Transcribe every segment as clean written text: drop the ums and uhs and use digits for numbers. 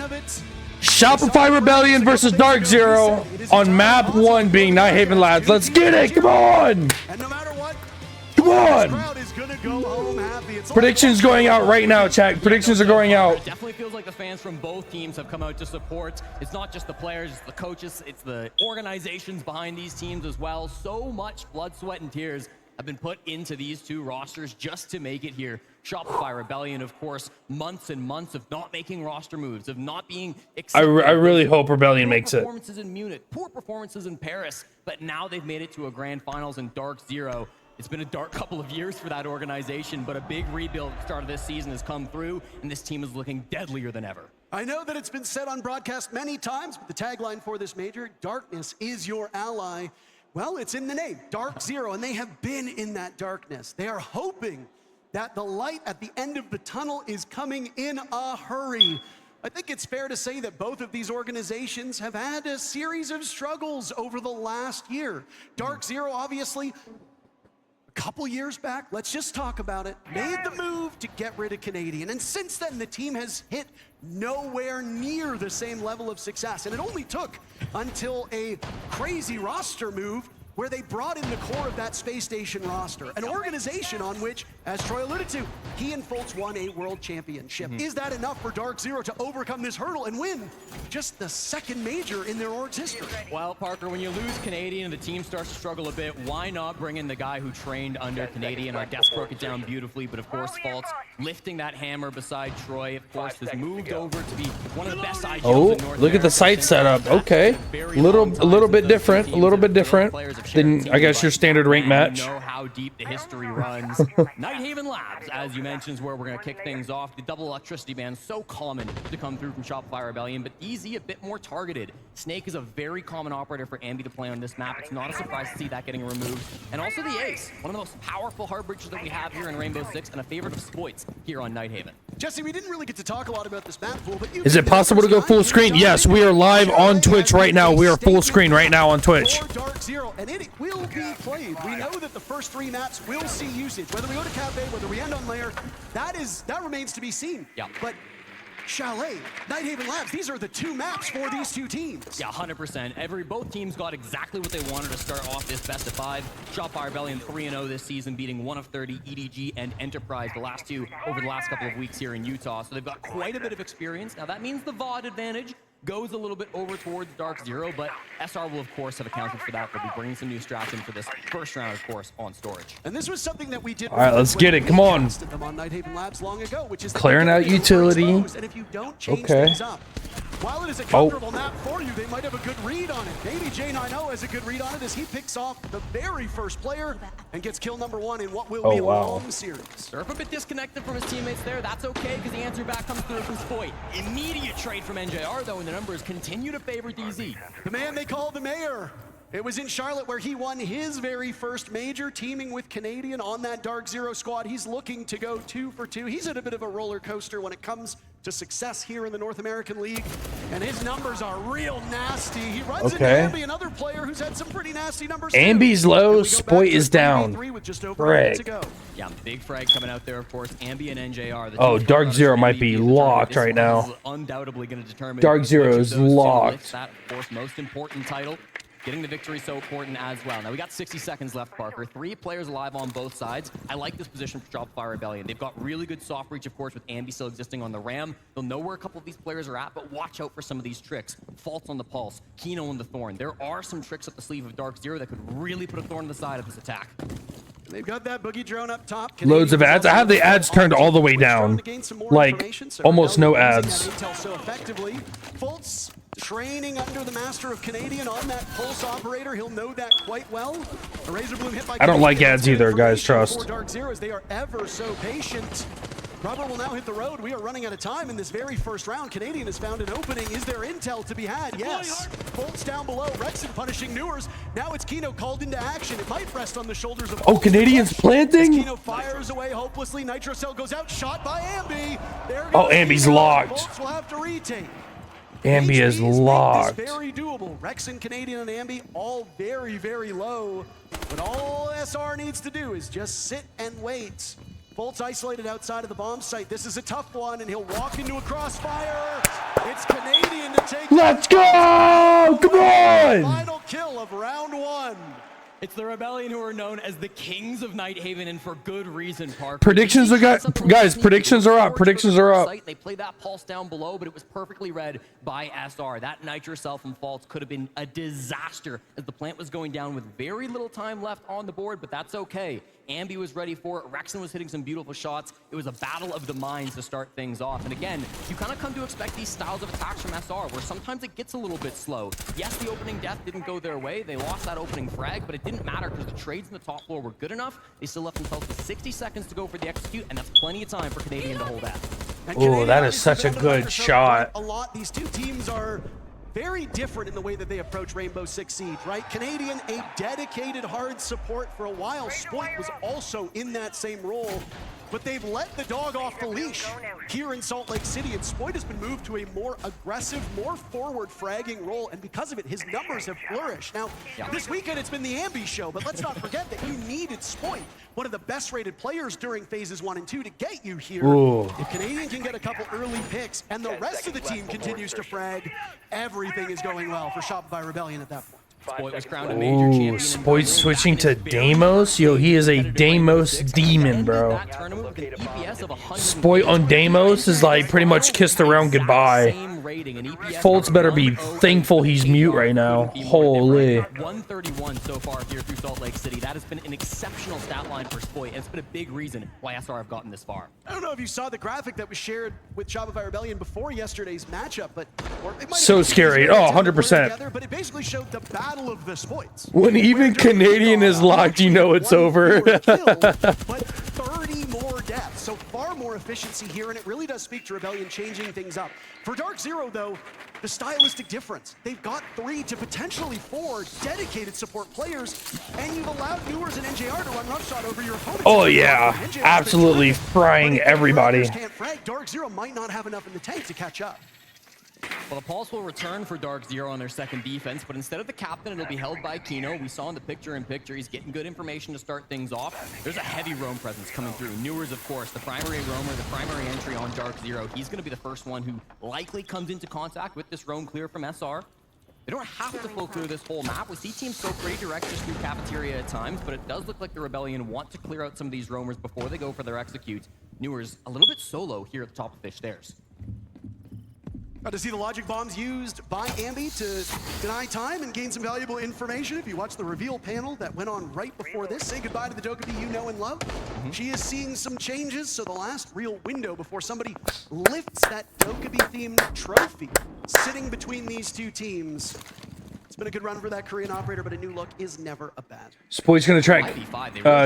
of it. Shopify Rebellion versus DarkZero on map 1 being Nighthaven Labs. Let's get it. Come on. And no matter what, Come on. crowd is gonna go home happy. It's Predictions going out right now, chat. Predictions are going out. It definitely feels like the fans from both teams have come out to support. It's not just the players, it's the coaches, it's the organizations behind these teams as well. So much blood, sweat, and tears have been put into these two rosters just to make it here. Shopify Rebellion, of course, months and months of not making roster moves, of not being I really hope Rebellion makes it. Performances in Munich, poor performances in Paris, but now they've made it to a grand finals in DarkZero. It's been a dark couple of years for that organization, but a big rebuild at the start of this season has come through, and this team is looking deadlier than ever. I know that it's been said on broadcast many times, but the tagline for this major, darkness is your ally. Well, it's in the name, DarkZero, and they have been in that darkness. They are hoping that the light at the end of the tunnel is coming in a hurry. I think it's fair to say that both of these organizations have had a series of struggles over the last year. DarkZero, obviously, a couple years back, let's just talk about it, made the move to get rid of Canadian. And since then, the team has hit nowhere near the same level of success. And it only took until a crazy roster move where they brought in the core of that space station roster, an organization on which, as Troy alluded to, he and Fultz won a world championship. Is that enough for DarkZero to overcome this hurdle and win just the second major in their org's history? Well, Parker, when you lose Canadian and the team starts to struggle a bit, why not bring in the guy who trained under Canadian? Our guest broke it down beautifully, but of course, Fultz lifting that hammer beside Troy, of course, has moved over to be one of the best IGLs Oh, in North look at the America site since setup. that. Okay. Very A long time little since bit those different. two A little teams bit have- different players have shared than, teams, I guess, your but standard rank man, match. you know how deep the history runs. Nighthaven Labs, as you mentioned, is where we're going to kick things off. The double electricity ban, so common to come through from Shopify Rebellion, but DZ a bit more targeted. Snake is a very common operator for Ambi to play on this map. It's not a surprise to see that getting removed. And also the Ace, one of the most powerful hard bridges that we have here in Rainbow Six, and a favorite of Spoits here on Nighthaven. Jesse, we didn't really get to talk a lot about this map pool, but you Is it possible to go full screen? Yes, we are live on Twitch right now. We are full screen right now on Twitch. For DarkZero, and it will be played. We know that the first three maps will see usage. Whether we go to Cafe, whether we end on Lair, that remains to be seen. Yeah. But Chalet, Nighthaven Labs, these are the two maps for these two teams. Yeah, 100%. Both teams got exactly what they wanted to start off this best of 5. Shopify Rebellion 3-0 this season, beating 1 of 30 EDG and Enterprise, the last two over the last couple of weeks here in Utah. So they've got quite a bit of experience. Now that means the VOD advantage goes a little bit over towards DarkZero, but SR will of course have accounted for that. They'll be bringing some new strats in for this first round, of course, on storage. And this was something that we did. All right, let's get it. Come on. Them on Nighthaven Labs long ago, which is Clearing out utility. And if you don't change things up, while it is a comfortable map for you, they might have a good read on it. Maybe J90 has a good read on it as he picks off the very first player and gets kill number 1 in what will be a long series. Surf a bit disconnected from his teammates there. That's okay, because the answer back comes through from Spoit. Immediate trade from NJR, though, and the numbers continue to favor DZ. The man they call the mayor. It was in Charlotte where he won his very first major, teaming with Canadian on that DarkZero squad. He's looking to go 2 for 2. He's at a bit of a roller coaster when it comes to success here in the North American League, and his numbers are real nasty. He runs into Ambi, another player who's had some pretty nasty numbers. Ambi's low, Spoit is down. Frag. Yeah, big frag coming out there, of course. Ambi and NJR. Oh, DarkZero might be locked right now. Undoubtedly going to determine. DarkZero is locked. That, of course, most important title. Getting the victory so important as well. Now, we got 60 seconds left, Parker. 3 players alive on both sides. I like this position for Shopify Rebellion. They've got really good soft reach, of course, with Ambi still existing on the Ram. They'll know where a couple of these players are at, but watch out for some of these tricks. Faults on the Pulse, Kino on the Thorn. There are some tricks up the sleeve of DarkZero that could really put a thorn in the side of this attack. They've got that boogie drone up top. Loads of ads. I have the ads turned all the way down. Like, almost no ads. So effectively, Fultz training under the master of Canadian on that pulse operator. He'll know that quite well. A razor bloom hit by I don't like ads either, guys, trust. DarkZero, as they are ever so patient. Rubber will now hit the road. We are running out of time in this very first round. Canadian has found an opening. Is there intel to be had? Yes. Bolts down below. Rexon punishing Newers. Now it's Kino called into action. It might rest on the shoulders of... Oh, Canadian's planting? Kino fires away hopelessly. Nitro Cell goes out. Shot by Ambi. Oh, Ambi's locked. Bolts will have to retake. Ambi is locked. Very doable. Rexon, Canadian, and Ambi all very, very low. But all SR needs to do is just sit and wait. Bolt's isolated outside of the bomb site. This is a tough one, and he'll walk into a crossfire. It's Canadian to take. Let's go! Come on! Final kill of round 1. It's the Rebellion who are known as the kings of Nighthaven, and for good reason, Parker. Predictions are guys. Predictions are up. Predictions are up. They played that pulse down below, but it was perfectly read by SR. That Nitro self and faults could have been a disaster as the plant was going down with very little time left on the board, but that's okay. Ambi was ready for it. Rexon was hitting some beautiful shots. It was a battle of the minds to start things off. And again, you kind of come to expect these styles of attacks from SR, where sometimes it gets a little bit slow. Yes, the opening death didn't go their way. They lost that opening frag, but it didn't matter because the trades in the top floor were good enough. They still left themselves with 60 seconds to go for the execute, and that's plenty of time for Canadian to hold that. Oh, that is such a good shot. A lot. These two teams are very different in the way that they approach Rainbow Six Siege, right? Canadian, a dedicated hard support for a while. Spoit was also in that same role, but they've let the dog off the leash here in Salt Lake City, and Spoit has been moved to a more aggressive, more forward fragging role, and because of it, his numbers have flourished. Now, this weekend it's been the Ambi show, but let's not forget that you needed Spoit, one of the best rated players during phases 1 and 2, to get you here. Ooh. If Canadian can get a couple early picks and the rest of the team continues to frag, everything is going well for Shopify Rebellion at that point. Spoit was crowned a major champion. Ooh, Spoit switching to Deimos? Yo, he is a Deimos demon, bro. Spoit on Deimos is like pretty much kissed around goodbye. Foltz better be thankful he's mute right now. Holy. 131 so far here through Salt Lake City. That has been an exceptional stat line for Spoit, and it's been a big reason why SR have gotten this far. I don't know if you saw the graphic that was shared with Shopify Rebellion before yesterday's matchup, but so scary. Oh, 100%. But it basically showed the battle of the Spoits. When even Canadian is locked, you know it's over. But 30 more deaths, so far more efficiency here, and it really does speak to Rebellion changing things up. For DarkZero, though, the stylistic difference. They've got 3 to potentially 4 dedicated support players, and you've allowed Newers and NJR to run roughshod over your opponents. Oh yeah, absolutely frying everybody. Can't frag. DarkZero might not have enough in the tank to catch up. Well, the pulse will return for DarkZero on their second defense, but instead of the captain, it'll be held by Kino. We saw in the picture-in-picture, he's getting good information to start things off. There's a heavy roam presence coming through. Newers, of course, the primary roamer, the primary entry on DarkZero. He's going to be the first one who likely comes into contact with this roam clear from SR. They don't have to full clear this whole map. We see teams go pretty direct just through cafeteria at times, but it does look like the Rebellion want to clear out some of these roamers before they go for their execute. Newers a little bit solo here at the top of fish stairs. Got to see the logic bombs used by Ambi to deny time and gain some valuable information. If you watch the reveal panel that went on right before this, say goodbye to the Dokkaebi you know and love. She is seeing some changes, so the last real window before somebody lifts that Dokkaebi-themed trophy sitting between these two teams. It's been a good run for that Korean operator, but a new look is never a bad. Spoit's gonna try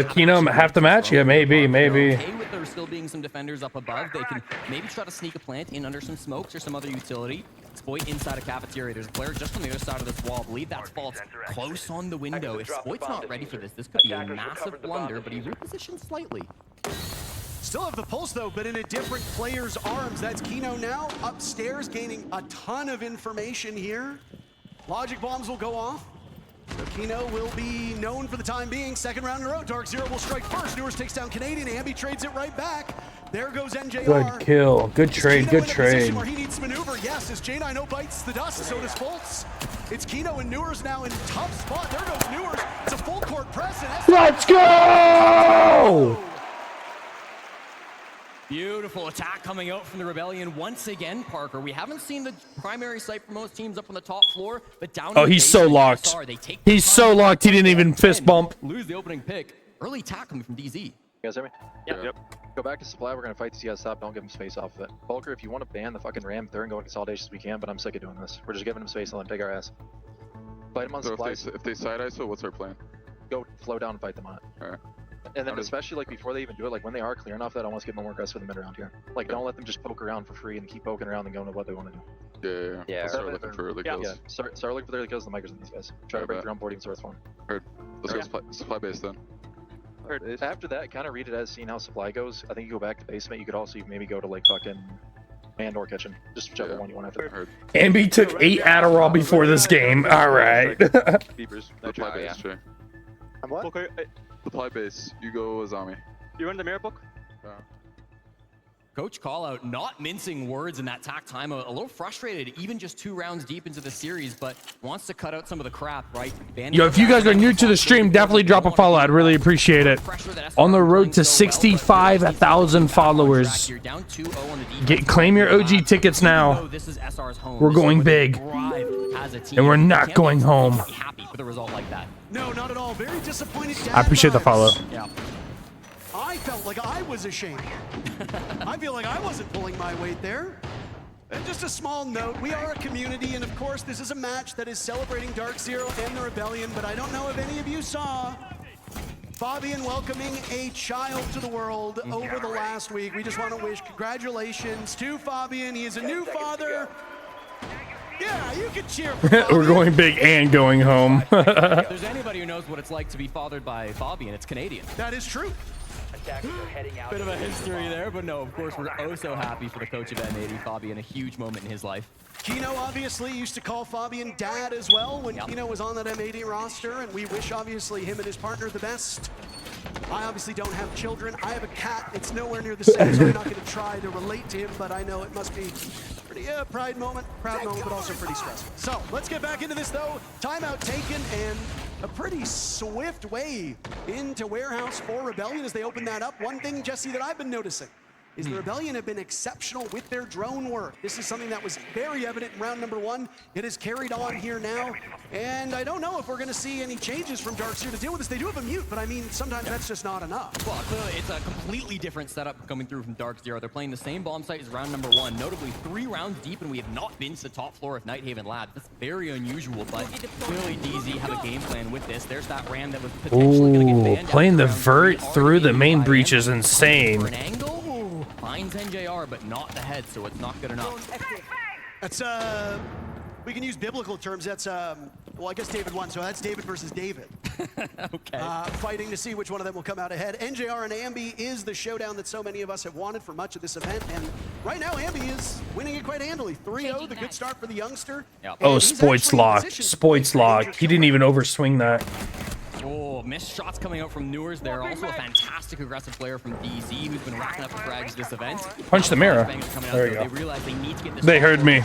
Kino half the match? Yeah, maybe. Okay with there still being some defenders up above. They can maybe try to sneak a plant in under some smokes or some other utility. Spoit inside a cafeteria. There's a player just on the other side of this wall. I believe that's False close on the window. If Spoit's not ready for this, this could be a massive blunder, but he repositioned slightly. Still have the pulse though, but in a different player's arms. That's Kino now upstairs gaining a ton of information here. Logic bombs will go off. So Kino will be known for the time being. Second round in a row. DarkZero will strike first. Newers takes down Canadian. Ambi trades it right back. There goes NJR. Good kill. Good trade. Good trade. Where he needs to maneuver. Yes, as J90 bites the dust, so does Foltz. It's Kino and Newers now in tough spot. There goes Newers. It's a full court press. And let's go! Beautiful attack coming out from the Rebellion once again, Parker. We haven't seen the primary site for most teams up on the top floor, but down. Oh, he's so locked. He's so locked. He didn't even fist bump. Lose the opening pick. Early attack coming from DZ. You guys hear me? Yep. Go back to supply. We're gonna fight to CS top. Don't give him space off of it. Volker, if you want to ban the fucking ram, they're gonna go in consolidations we can, but I'm sick of doing this. We're just giving him space and let him take our ass. Fight him on So supply. if they side ISO, what's our plan? Go flow down and fight them on it. Alright. And then especially like before they even do it, like when they are clearing off that, almost get more aggressive in the mid around here. Like don't let them just poke around for free and keep poking around and going to what they want to do. Yeah. Let's start looking for early kills. Yeah, start looking for the early kills. The micros in these guys. Try to break their onboarding source one. Heard. Let's go supply base then. After that, kind of read it as seeing how supply goes. I think you go back to basement. You could also maybe go to like fucking and or kitchen. Just whichever one you want after. Heard. Ambi took 8 Adderall before this game. All right. Beepers. Supply base, Trey. I'm what? Supply base. You go Azami. You run the mirror book? Coach Callout not mincing words in that tack timeout. A little frustrated, even just 2 rounds deep into the series, but wants to cut out some of the crap, right? Yo, if you guys are new to the stream, definitely drop a follow. I'd really appreciate it. On the road to 65,000 followers. Claim your OG tickets now. We're going big. And we're not going home. Happy with a result like that. No, not at all. Very disappointed. I appreciate the follow. Yeah. I felt like I was ashamed. I feel like I wasn't pulling my weight there. And just a small note, we are a community, and of course this is a match that is celebrating DarkZero and the Rebellion, but I don't know if any of you saw Fabian welcoming a child to the world over the last week. We just want to wish congratulations to Fabian. He is a new father. Yeah, you can cheer for Fabian. We're going big and going home. If there's anybody who knows what it's like to be fathered by Fabian, it's Canadian. That is true. Bit of a history there, but no, of course, we're oh so happy for the coach of M80, Fabian, a huge moment in his life. Kino obviously used to call Fabian dad as well when Kino was on that M80 roster, and we wish obviously him and his partner the best. I obviously don't have children. I have a cat. It's nowhere near the same, so I'm not going to try to relate to him, but I know it must be pretty proud moment, but also pretty stressful. So let's get back into this though. Timeout taken and a pretty swift way into warehouse for Rebellion as they open that up. One thing, Jesse, that I've been noticing is the Rebellion have been exceptional with their drone work. This is something that was very evident in round number 1. It has carried on here now, and I don't know if we're going to see any changes from DarkZero to deal with this. They do have a mute, but I mean, sometimes that's just not enough. Well, clearly it's a completely different setup coming through from DarkZero. They're playing the same bomb site as round number 1, notably 3 rounds deep, and we have not been to the top floor of Nighthaven Labs. That's very unusual, but clearly DZ have a game plan with this. There's that ram that was potentially going to get banned. Playing the vert through the main breach is insane. For an angle, finds NJR, but not the head, so it's not good enough. That's, we can use biblical terms. That's, well, I guess David won, so that's David versus David. Okay. Fighting to see which one of them will come out ahead. NJR and Ambi is the showdown that so many of us have wanted for much of this event, and right now Ambi is winning it quite handily. 3-0, the good start for the youngster. Yep. Oh, Spoit's locked. Spoit's locked. He didn't even overswing that. Oh, missed shots coming out from Newers there. Also a fantastic aggressive player from DZ who's been racking up frags this event. Punch the mirror. There you go. They realize they need to get this. They heard me.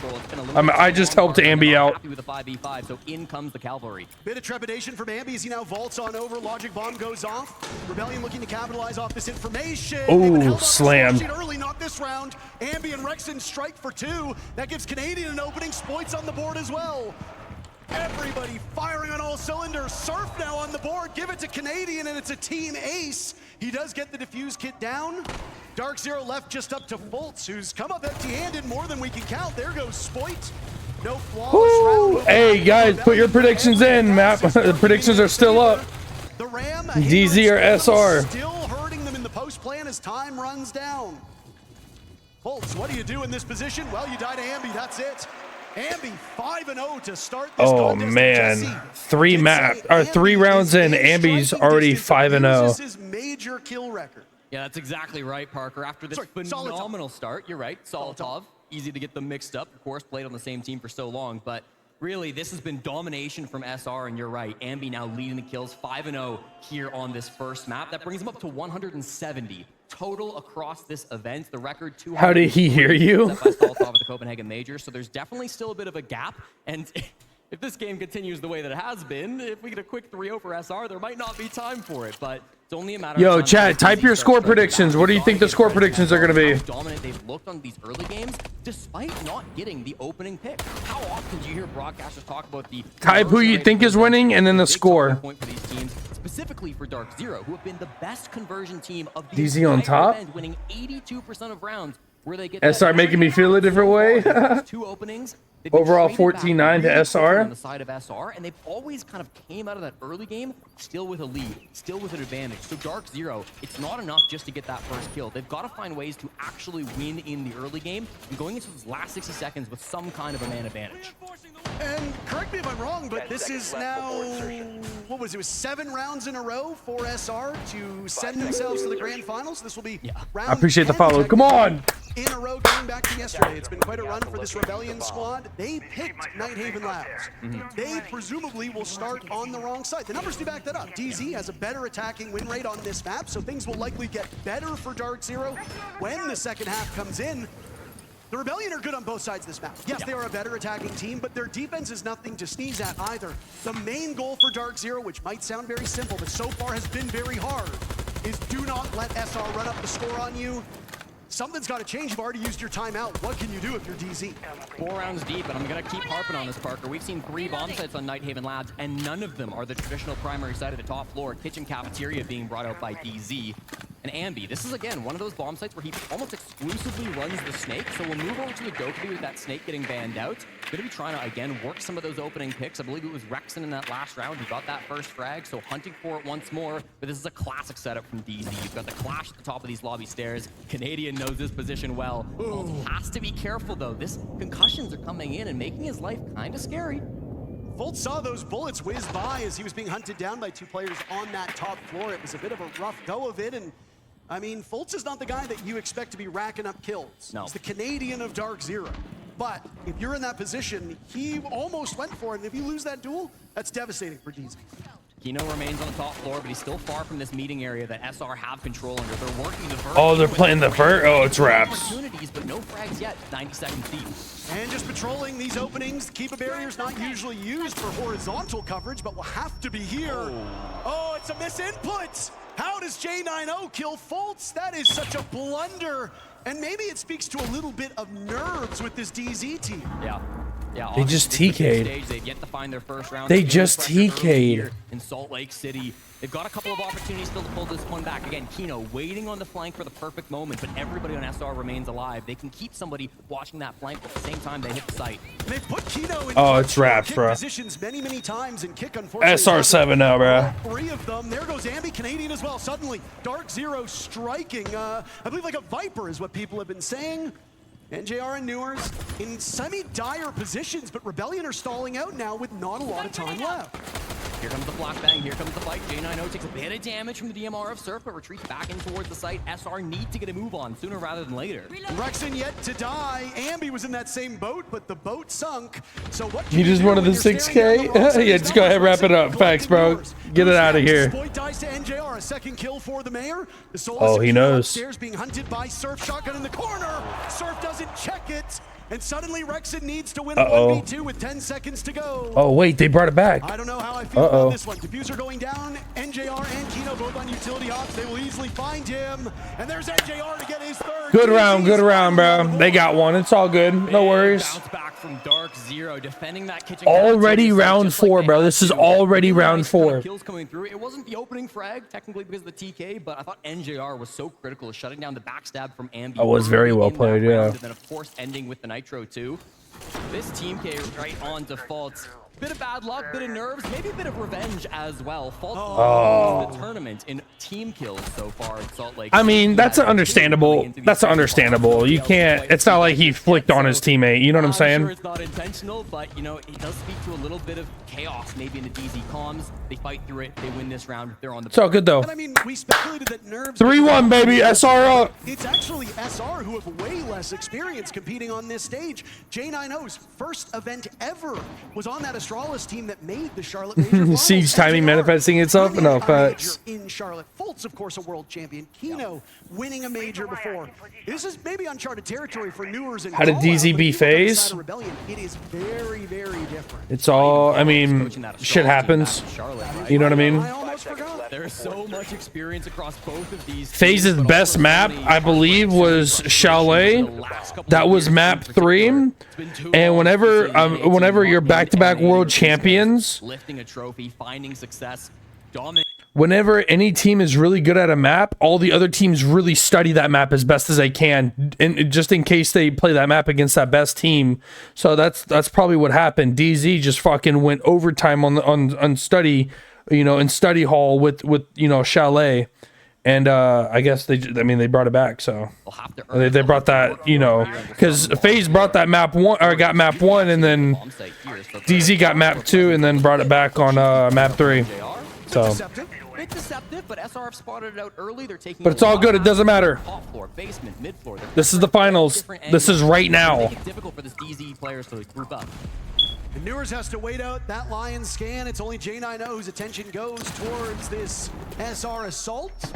I just helped Ambi out. Happy with the 5v5, so in comes the cavalry. Bit of trepidation from Ambi as he now vaults on over. Logic bomb goes off. Rebellion looking to capitalize off this information. Oh, slammed. Early, not this round. Ambi and Rexon strike for 2. That gives Canadian an opening. Spoit's on the board as well. Everybody firing on all cylinders. Surf now on the board. Give it to Canadian, and it's a team ace. He does get the defuse kit down. DarkZero left just up to Fultz, who's come up empty-handed more than we can count. There goes Spoit. No flawless round. Hey, guys, put your predictions in, Matt. The predictions are still up. The Ram, DZ or SR? Still hurting them in the post plan as time runs down. Fultz, what do you do in this position? Well, you die to Ambi, that's it. Ambi 5-0 to start this contest. Man, 3 rounds in, Ambi's already 5-0. His major kill record. Yeah, that's exactly right, Parker. After this phenomenal start, you're right, Solotov, easy to get them mixed up. Of course, played on the same team for so long, but really, this has been domination from SR, and you're right. Ambi now leading the kills, 5-0 here on this first map. That brings him up to 170 total across this event. The record 200. How did he hear you? Set by Solotov at the Copenhagen Major, so there's definitely still a bit of a gap, and if this game continues the way that it has been, if we get a quick 3-0 for SR, there might not be time for it, but it's only a matter of time. Chat, type your score predictions. What do you think the score predictions are going to be? How dominant they've looked on these early games, despite not getting the opening pick. How often do you hear broadcasters talk about the Type who you think is winning and then the score. Point for these teams, specifically for DarkZero, who have been the best conversion team of the DZ on top, event, winning 82% of rounds where they get. SR making me feel a different way. 2 openings. Overall 14-9 to SR. On the side of SR, and they've always kind of came out of that early game still with a lead, still with an advantage. So DarkZero, it's not enough just to get that first kill. They've got to find ways to actually win in the early game and going into those last 60 seconds with some kind of a man advantage. And correct me if I'm wrong, but this is now, what was it, 7 rounds in a row for SR to send themselves to the grand finals. This will be round I appreciate the 10, follow. Come on. in a row going back to yesterday. It's been quite a run for this Rebellion squad. They picked Nighthaven Labs. They presumably will start on the wrong side. The numbers do back that up. DZ has a better attacking win rate on this map, so things will likely get better for DarkZero when the second half comes in. The Rebellion are good on both sides of this map. Yes, they are a better attacking team, but their defense is nothing to sneeze at either. The main goal for DarkZero, which might sound very simple, but so far has been very hard, is do not let SR run up the score on you. Something's got to change. You've already used your timeout. What can you do if you're DZ? 4 rounds deep, and I'm going to keep harping on this, Parker. We've seen 3 bomb sites on Nighthaven Labs, and none of them are the traditional primary site of the top floor. Kitchen cafeteria being brought out by DZ. And Ambi, this is, again, one of those bomb sites where he almost exclusively runs the snake, so we'll move over to the Dokkaebi with that snake getting banned out. Going to be trying to, again, work some of those opening picks. I believe it was Rexon in that last round who got that first frag, so hunting for it once more. But this is a classic setup from DZ. You've got the clash at the top of these lobby stairs. Canadian knows this position well. Fultz has to be careful, though. This concussions are coming in and making his life kind of scary. Fultz saw those bullets whiz by as he was being hunted down by 2 players on that top floor. It was a bit of a rough go of it, and I mean, Fultz is not the guy that you expect to be racking up kills. No. He's the Canadian of DarkZero. But if you're in that position, he almost went for it, and if you lose that duel, that's devastating for DZ. Kino remains on the top floor, but he's still far from this meeting area that SR have control under. They're working the vert. Oh, they're playing the vert? Oh, it's wraps. Opportunities, but no frags yet. 90 seconds deep. And just patrolling these openings. Keep a barrier's not usually used for horizontal coverage, but will have to be here. Oh, it's a misinput. How does J90 kill Fultz? That is such a blunder. And maybe it speaks to a little bit of nerves with this DZ team. Yeah. Yeah, They just TK'd. They've yet to find their first round. They just TK'd. In Salt Lake City. They've got a couple of opportunities still to pull this one back. Again, Kino waiting on the flank for the perfect moment, but everybody on SR remains alive. They can keep somebody watching that flank, but at the same time, they hit the site. And they've put Kino in It's wraps, bro. positions many times, and Kick, unfortunately, SR7 now, bro. 3 of them. There goes Ambi, Canadian as well. Suddenly, DarkZero striking. I believe like a Viper is what people have been saying. NJR and Newers in semi-dire positions, but Rebellion are stalling out now with not a lot of time left. Here comes the flashbang, here comes the fight. J90 takes a bit of damage from the DMR of Surf, but retreats back in towards the site. SR need to get a move on sooner rather than later. Rexon yet to die. Ambi was in that same boat, but the boat sunk. So what You just wanted the 6K? Yeah, just go ahead, wrap it up. Facts, bro. Get it out of here. Exploit dies to NJR, a second kill for the mayor. The Oh, he knows. Upstairs being hunted by Surf. Shotgun in the corner. Surf doesn't check it. And suddenly Rexon needs to win a 1v2 with 10 seconds to go. Oh, wait, they brought it back. I don't know how I feel about this one. Diffuser going down. NJR and Kino both on utility hops. They will easily find him. And there's NJR to get his third. Good round, bro. They got one. It's all good. No worries. Bounce back from DarkZero, defending that kitchen. Already round 4, bro. This is already round 4. Kills coming through. It wasn't the opening frag, technically because of the TK, but I thought NJR was so critical of shutting down the backstab from Ambi. That was very well played, yeah. And then, of course, ending with the Nitro, too. This Team K right on default. Bit of bad luck, bit of nerves, maybe a bit of revenge as well. Fultz the tournament in team kills so far in Salt Lake. I mean, that's understandable. That's understandable. You can't. It's not like he flicked on his teammate. You know what I'm saying? Sure, it's not intentional, but you know, it does speak to a little bit of chaos maybe in the DZ comms. They fight through it. They win this round. They're on the. It's all good though. And I mean, we speculated that nerves. 3-1, baby. SR up. It's actually SR who have way less experience competing on this stage. J90's first event ever was on that Astralis team that made the Charlotte Major Finals. Siege timing manifesting itself. Winning No a facts. major in Charlotte. Fultz, of course, a world champion. Kino winning a major before. This is maybe uncharted territory for Newers and How did DZ be phase? It is very different. It's all. I mean, shit happens. You know what I mean? I almost forgot. There's so much experience across both of these. FaZe's teams, but best also map, many I believe, was Chalet. That was map 3. And whenever you're back-to-back world champions, lifting a trophy, finding success, dominant. whenever any team is really good at a map, all the other teams really study that map as best as they can, and just in case they play that map against that best team. So that's probably what happened. DZ just fucking went overtime on study, you know, in study hall with you know, Chalet. And I guess they brought it back, so they brought that, you know, because FaZe brought that map 1, or got map 1, and then DZ got map 2, and then brought it back on map 3. So bit deceptive, but SRF spotted it out early. They're taking. But it's all good. It doesn't matter. Top floor, basement, mid floor. This is the finals. This is right now. It's difficult for this DZ players to group up. And Newers has to wait out that Lion scan. It's only J90 whose attention goes towards this SR assault.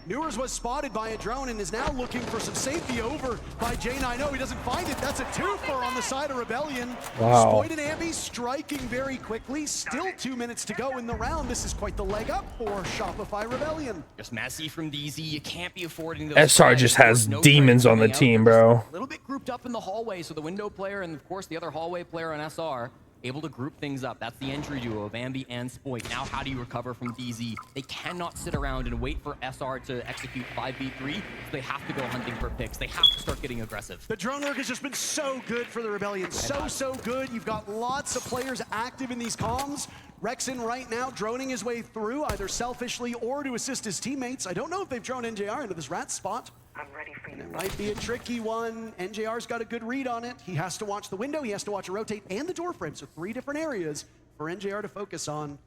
Newers was spotted by a drone and is now looking for some safety over by J90. He doesn't find it. That's a twofer on the side of Rebellion. Wow. Spoit and Ambi striking very quickly. Still 2 minutes to go in the round. This is quite the leg up for Shopify Rebellion. Just messy from DZ. You can't be affording those. SR just has demons on the team, bro. A little bit grouped up in the hallway, so the window player and of course the other hallway player on SR able to group things up. That's the entry duo of Ambi and Spoit. Now how do you recover from DZ? They cannot sit around and wait for SR to execute 5v3. So they have to go hunting for picks. They have to start getting aggressive. The drone work has just been so good for the Rebellion. So good. You've got lots of players active in these comms. Rexon right now droning his way through, either selfishly or to assist his teammates. I don't know if they've drone NJR into this rat spot. I'm ready for you. It might be a tricky one. NJR's got a good read on it. He has to watch the window, he has to watch a rotate, and the door frame. So 3 different areas for NJR to focus on.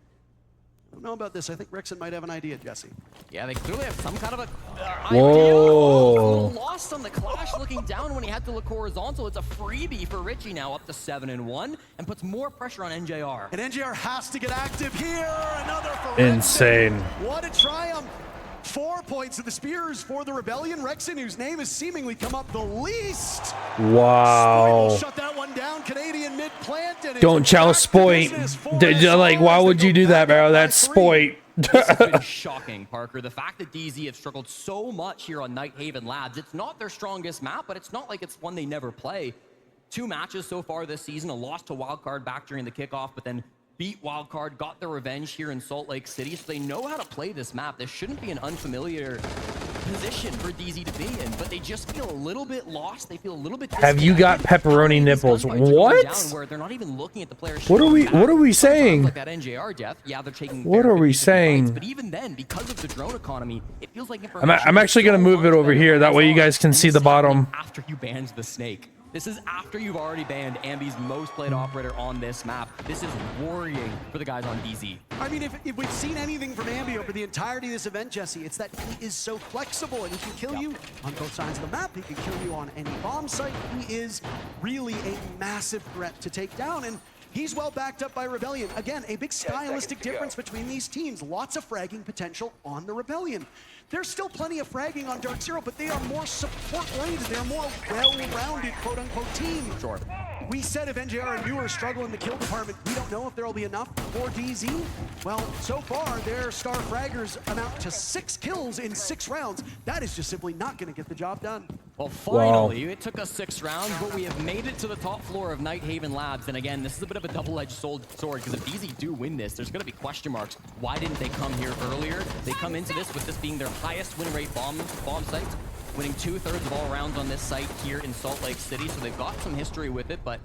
I don't know about this. I think Rexon might have an idea, Jesse. Yeah, they clearly have some kind of a Whoa. idea. Oh, a little lost on the clash, looking down when he had to look horizontal. It's a freebie for Richie now, up to 7-1, and puts more pressure on NJR. And NJR has to get active here. Another for Insane. Rexon. What a triumph. 4 points of the Spears for the Rebellion. Rexon, whose name has seemingly come up the least. Wow. Spoit shut that one down. Canadian mid plant. And Don't challenge Spoit. Like, why would you do that, bro? That's Spoit. This has been shocking, Parker. The fact that DZ have struggled so much here on Night Haven Labs, it's not their strongest map, but it's not like it's one they never play. 2 matches so far this season, a loss to Wildcard back during the kickoff, but then beat Wildcard, got their revenge here in Salt Lake City, so they know how to play this map. This shouldn't be an unfamiliar position for DZ to be in, but they just feel a little bit lost. They feel a little bit. Have you got pepperoni nipples? What? Where they're not even looking at the players. What are we saying? Like that NJR death. Yeah, they're taking. What are we saying? Fights, but even then, because of the drone economy, it feels like I'm actually gonna move it over here. That way you guys can see the bottom. After you banned the snake. This is after you've already banned Ambi's most played operator on this map. This is worrying for the guys on DZ. I mean, if we've seen anything from Ambi over the entirety of this event, Jesse, it's that he is so flexible and he can kill you on both sides of the map. He can kill you on any bomb site. He is really a massive threat to take down. And he's well backed up by Rebellion. Again, a big stylistic difference between these teams. Lots of fragging potential on the Rebellion. There's still plenty of fragging on DarkZero, but they are more support-oriented. They're a more well-rounded, quote-unquote, team. Sure. We said if NJR and Newer struggle in the kill department, we don't know if there will be enough for DZ. Well, so far, their star fraggers amount to 6 kills in 6 rounds. That is just simply not going to get the job done. Well, finally, It took us 6 rounds, but we have made it to the top floor of Night Haven Labs. And again, this is a bit of a double-edged sword, because if DZ do win this, there's going to be question marks. Why didn't they come here earlier? They come into this with this being their highest win rate bomb site, winning 2/3 of all rounds on this site here in Salt Lake City. So they've got some history with it, but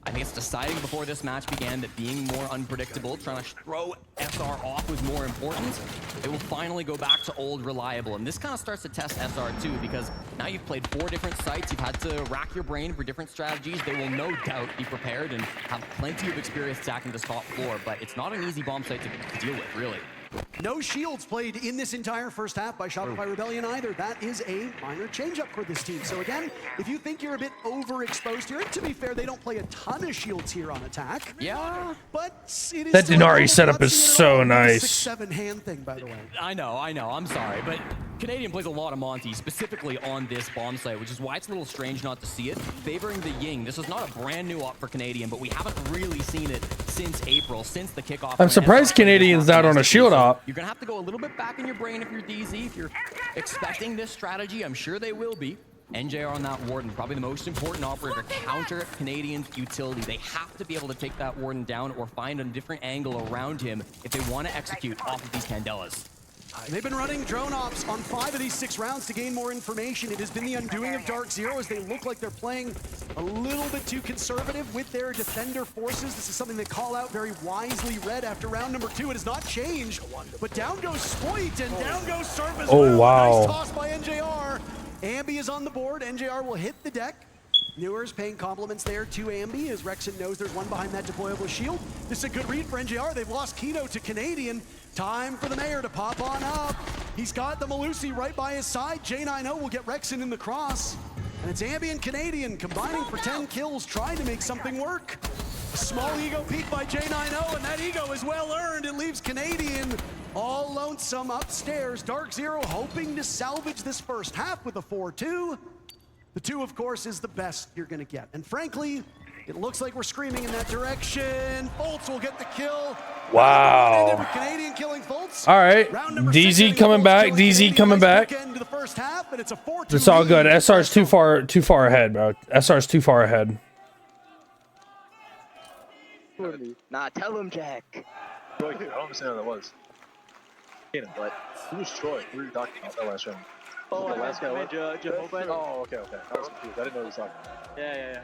I think it's deciding before this match began that being more unpredictable, trying to throw SR off was more important. It will finally go back to old reliable. And this kind of starts to test SR too, because now you've played 4 different sites. You've had to rack your brain for different strategies. They will no doubt be prepared and have plenty of experience attacking this top floor, but it's not an easy bomb site to deal with, really. No shields played in this entire first half by Shopify Rebellion either. That is a minor change-up for this team. So again, if you think you're a bit overexposed here, and to be fair, they don't play a ton of shields here on attack. Yeah. But it is That Denari setup is so nice. 6-7 hand thing, by the way. I know, I'm sorry, but Canadian plays a lot of Monty, specifically on this bomb site, which is why it's a little strange not to see it. Favoring the Ying. This is not a brand new op for Canadian, but we haven't really seen it since April, since the kickoff. I'm surprised Canadian's not on a shield op. You're gonna have to go a little bit back in your brain if you're DZ. If you're expecting this strategy, I'm sure they will be. NJR on that Warden, probably the most important operator to counter Canadian's utility. They have to be able to take that Warden down or find a different angle around him if they want to execute off of these Candelas. They've been running drone ops on 5 of these 6 rounds to gain more information. It has been the undoing of DarkZero as they look like they're playing a little bit too conservative with their defender forces. This is something they call out very wisely. Red after round number 2. It has not changed, but down goes Spoit and down goes Surf as well. Wow. Nice toss by NJR. Ambi is on the board. NJR will hit the deck. Newer's paying compliments there to Ambi as Rexon knows there's one behind that deployable shield. This is a good read for NJR. They've lost Kino to Canadian. Time for the Mayor to pop on up. He's got the Malusi right by his side. J90 will get Rexon in the cross. And it's Ambi and Canadian combining for 10 kills, trying to make something work. A small ego peek by J90, and that ego is well earned. It leaves Canadian all lonesome upstairs. DarkZero hoping to salvage this first half with a 4-2. The 2, of course, is the best you're gonna get. And frankly, it looks like we're screaming in that direction. Fultz will get the kill. Wow. Canadian killing Fultz. All right. DZ coming back. DZ coming back. It's all good. SR's too far ahead, bro. SR's too far ahead. Nah, tell him, Jack. Troy, I don't understand what that was. But who was Troy? Who were you talking about that last round? Oh, the last guy was Jehovah. Oh, okay. I was confused. I didn't know what he was talking about. Yeah.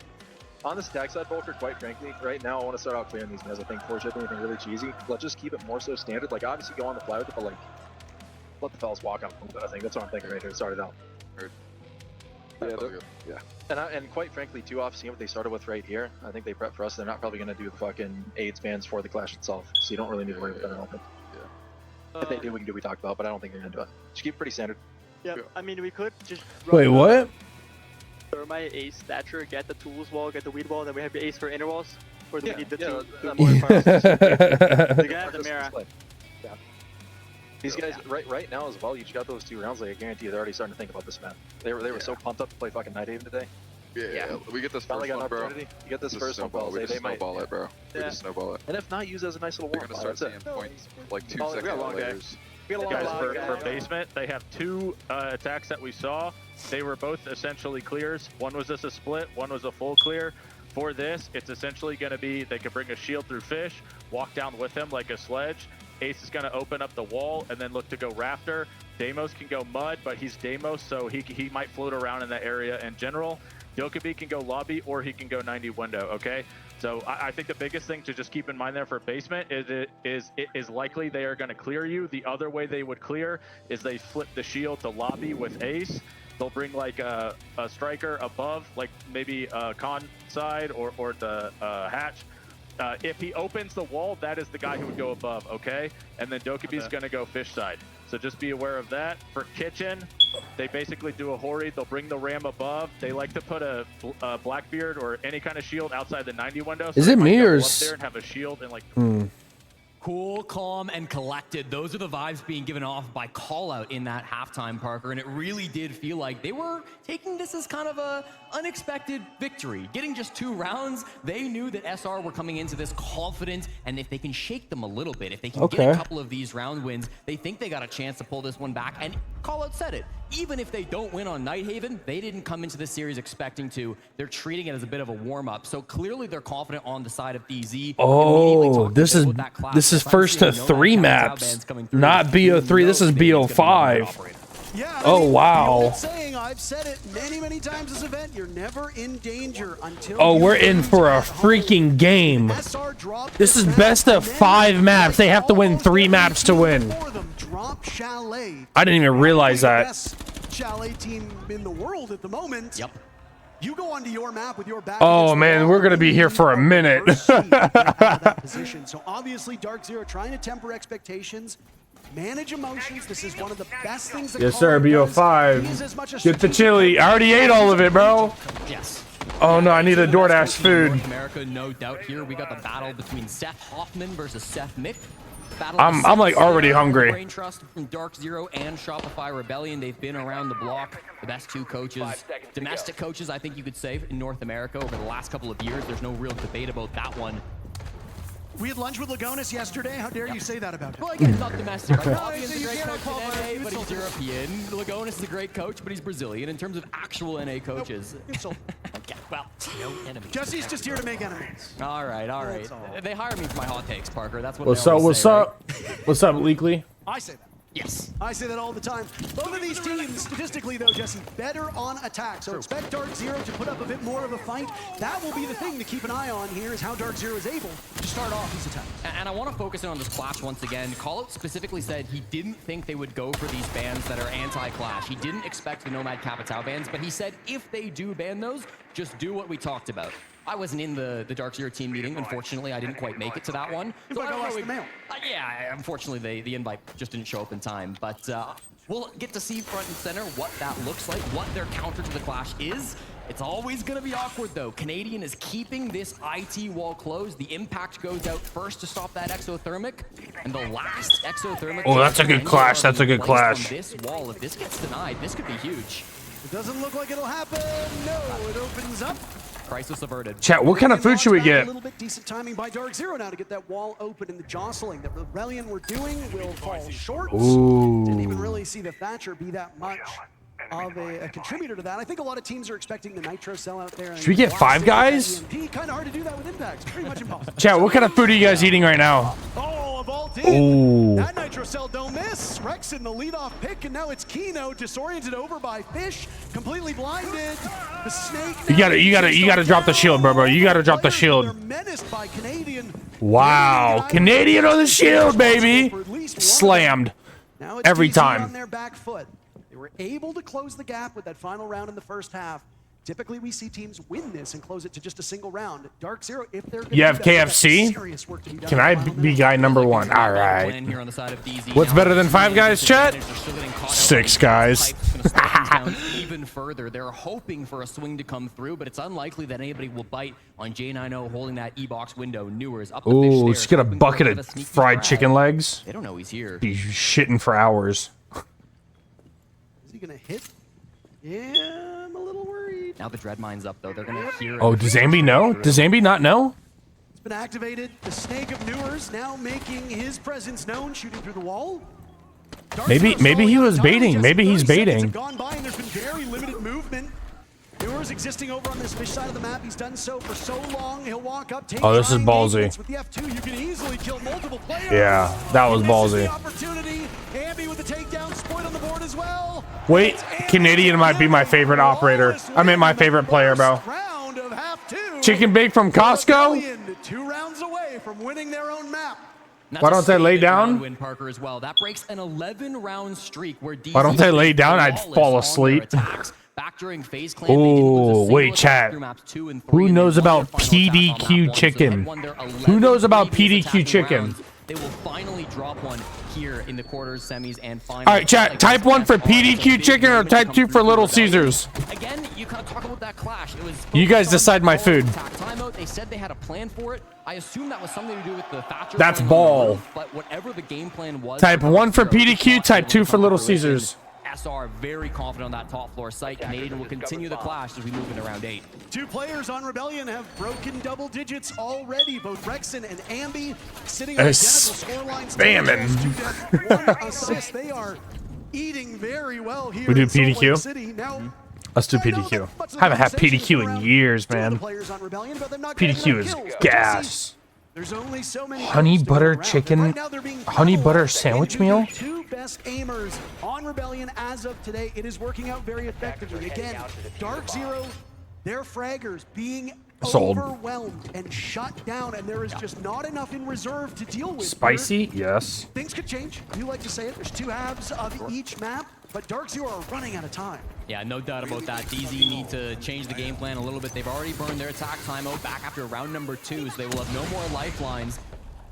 On this attack side, Volker, quite frankly, right now I want to start out clearing these guys. I think force shipping anything really cheesy. Let's just keep it more so standard. Like, obviously go on the fly with it, but like, let the fellas walk out a little bit, I think. That's what I'm thinking right here to start it out. Yeah, And quite frankly, too, off seeing what they started with right here, I think they prep for us. They're not probably going to do the fucking AIDS bans for the clash itself, so you don't really need to worry about that, I don't think. If they do, we can do what we talked about, but I don't think they're going to do it. Just keep it pretty standard. Yeah, I mean, we could just Wait, what? Thermite, Ace, Thatcher, get the tools wall, get the weed wall, then we have the Ace for intervals. Or do we need the two more parts? We gotta have the mirror. Yeah. These guys, right now as well, you just got those 2 rounds, like I guarantee you they're already starting to think about this map. They were so pumped up to play fucking Night Haven today. Yeah. We get this Finally first got an one, bro. opportunity. You get this Just first one, snowball. balls. We just They might. snowball it, bro. We just snowball it. And if not, use it as a nice little We're warm. gonna start seeing points like 2 seconds later. Guys, for basement, they have 2 attacks that we saw. They were both essentially clears. One was just a split, one was a full clear. For this, it's essentially going to be they could bring a shield through fish, walk down with him like a sledge. Ace is going to open up the wall and then look to go rafter. Deimos can go mud, but he's Deimos, so he might float around in that area in general. Dokkaebi can go lobby or he can go 90 window, okay? So I think the biggest thing to just keep in mind there for basement is it is likely they are going to clear you. The other way they would clear is they flip the shield to lobby with Ace. They'll bring like a striker above, like maybe con side or the hatch. If he opens the wall, that is the guy who would go above, okay? And then Dokkaebi's going to go fish side. So just be aware of that. For kitchen, they basically do a Hori. They'll bring the ram above. They like to put a Blackbeard or any kind of shield outside the 90 window. So is it me or up there and have a shield and like. Cool, calm, and collected. Those are the vibes being given off by Callout in that halftime, Parker, and it really did feel like they were taking this as kind of a unexpected victory. Getting just 2 rounds, they knew that SR were coming into this confident, and if they can shake them a little bit, if they can get a couple of these round wins, they think they got a chance to pull this one back, and Callout said it. Even if they don't win on Night Haven, they didn't come into this series expecting to. They're treating it as a bit of a warm-up, so clearly they're confident on the side of DZ. Oh, this is first to 3 maps, not BO3. This is BO5. Yeah, oh wow. Saying, I've said it many times this event, you're never in danger until we're in for a freaking game. This is best of 5 maps. They have to win 3 maps to win. I didn't even realize that. Best Chalet team in the world at the moment. Yep. You go onto your map with your back. Oh man, we're gonna be here for a minute. So obviously DarkZero trying to temper expectations. Manage emotions. This is one of the best things that yes, sir. BO5. Get the chili. I already ate all of it, bro. Yes. Oh no, I need a DoorDash food. North America, no doubt. Here we got the battle between Seth Hoffman versus Seth Mick. I'm like already hungry. Brain Trust from DarkZero and Shopify Rebellion. They've been around the block. The best 2 coaches, domestic coaches, I think you could say, in North America over the last couple of years. There's no real debate about that one. We had lunch with Lagonis yesterday. How dare you say that about him? Well, again, not domestic. Hoffman's a great coach in NA, but he's European. Lagonis is a great coach, but he's Brazilian. In terms of actual NA coaches. Nope. Okay, well, no enemies. Jesse's just here to make enemies. All right. They hire me for my hot takes, Parker. That's what What's up? What's up, Leakley? I say that. Yes. I say that all the time. Both of these teams, statistically though, Jesse, better on attack. So expect DarkZero to put up a bit more of a fight. That will be the thing to keep an eye on here, is how DarkZero is able to start off his attack. And I want to focus in on this clash once again. Call It specifically said he didn't think they would go for these bans that are anti-clash. He didn't expect the Nomad Capitao bans, but he said if they do ban those, just do what we talked about. I wasn't in the DarkZero team meeting. Unfortunately, I didn't quite make it to that one. So I lost the mail. Yeah, unfortunately, the invite just didn't show up in time. But we'll get to see front and center what that looks like, what their counter to the clash is. It's always going to be awkward, though. Canadian is keeping this IT wall closed. The impact goes out first to stop that exothermic. And the last exothermic... Oh, that's a good clash. That's a good clash. This wall, if this gets denied, this could be huge. It doesn't look like it'll happen. No, it opens up. Crisis averted. Chat, what kind of food should we get? A little bit decent timing by DarkZero now to get that wall open, and the jostling that Rebellion were doing will fall short. Ooh. Didn't even really see the Thatcher be that much of a contributor to that. I think a lot of teams are expecting the Nitro cell out there. Should we get 5 guys? Kind of hard to do that with impacts. Pretty much impossible. Chat, what kind of food are you guys eating right now? Oh, of all teams. Ooh. That Nitro cell don't miss. Rex in the leadoff pick, and now it's Kino disoriented over by Fish, completely blinded. The snake. You gotta drop the shield, bro. You gotta drop the shield. They're menaced by Canadian. Wow, Canadian on the shield, baby. Slammed. Now it's Every DZ time. on their back foot. They were able to close the gap with that final round in the first half. Typically, we see teams win this and close it to just a single round. DarkZero, if they're You have KFC? Can I be guy number 1? All right. What's better than 5 guys, chat? 6 guys. Even further, they're hoping for a swing to come through, but it's unlikely that anybody will bite on J90 holding that E-box window. Newers up the fish Ooh, there, just get a hoping for bucket bit of a sneaky fried grab. chicken legs. They don't know he's here. Be shitting for hours. Is he gonna hit? Yeah, I'm a little worried. Now the dread mine's up though. They're gonna hear. Oh, does Zambi know? Does Zambi not know? It's been activated. The snake of Newers now making his presence known, shooting through the wall. Maybe he was baiting. Maybe he's baiting. Gone by and there's been very limited movement. Newers existing over on this fish side of the map. He's done so for so long. He'll walk up. Take Oh, this is dry ballsy. engagements. With the F2, you can easily kill multiple players. Yeah, that was He misses ballsy. the opportunity. Ambi with the takedown. Spoiled on the board as well. Wait, Canadian might be my favorite operator. I mean, my favorite player, bro. Round of half 2. Chicken bake from Costco? Rebellion 2 rounds away from winning their own map. Why don't they lay down? Win Parker as well. That breaks an 11-round streak where DZ Why don't they lay down? I'd flawless fall on their asleep. attacks. Back during phase clan, they didn't lose a Ooh, single wait, attack chat. through maps 2 and 3, Who and they knows won their about final attack on map PDQ 1, so chicken? they won their Who knows 11 about previous PDQ attacking chicken? rounds. They will finally drop one here in the quarters, semis, and finals. All right, chat. Type 1 for PDQ chicken or type 2 for Little Caesars. Again, you kind of talk about that clash. It was You guys decide my food. timeout. They said they had a plan for it. I assume that was something to do with the Thatcher. That's playing ball. on the roof, but whatever the game plan was. Type 1 for DarkZero, PDQ, it's type not 2 able for to Little come through. Caesars. SR very confident on that top floor site. Canadian will continue the clash as we move into round 8. 2 players on Rebellion have broken double digits already. Both Rexon and Ambi sitting on identical scorelines. Spamming. 1 assist. They are eating very well here. We do in Salt Lake PDQ? City. Now, Let's do I know PDQ. that much of the Haven't had conversation PDQ in around years, two of the man. players on Rebellion, but they're not getting PDQ enough is kills. gas. There's only so many Honey kills to go butter around. chicken- Right now they're being honey pummeled butter sandwich into the meal? 2 best aimers on Rebellion as of today. It is working out very effectively. Again, DarkZero, their fraggers being Sold. overwhelmed and shut down, and there is just not enough in reserve to deal with. Spicy? Yes. Things could change. You like to say it. There's 2 halves of each map, but DarkZero are running out of time. Yeah, no doubt about that. DZ need to change the game plan a little bit. They've already burned their attack timeout back after round number 2, so they will have no more lifelines.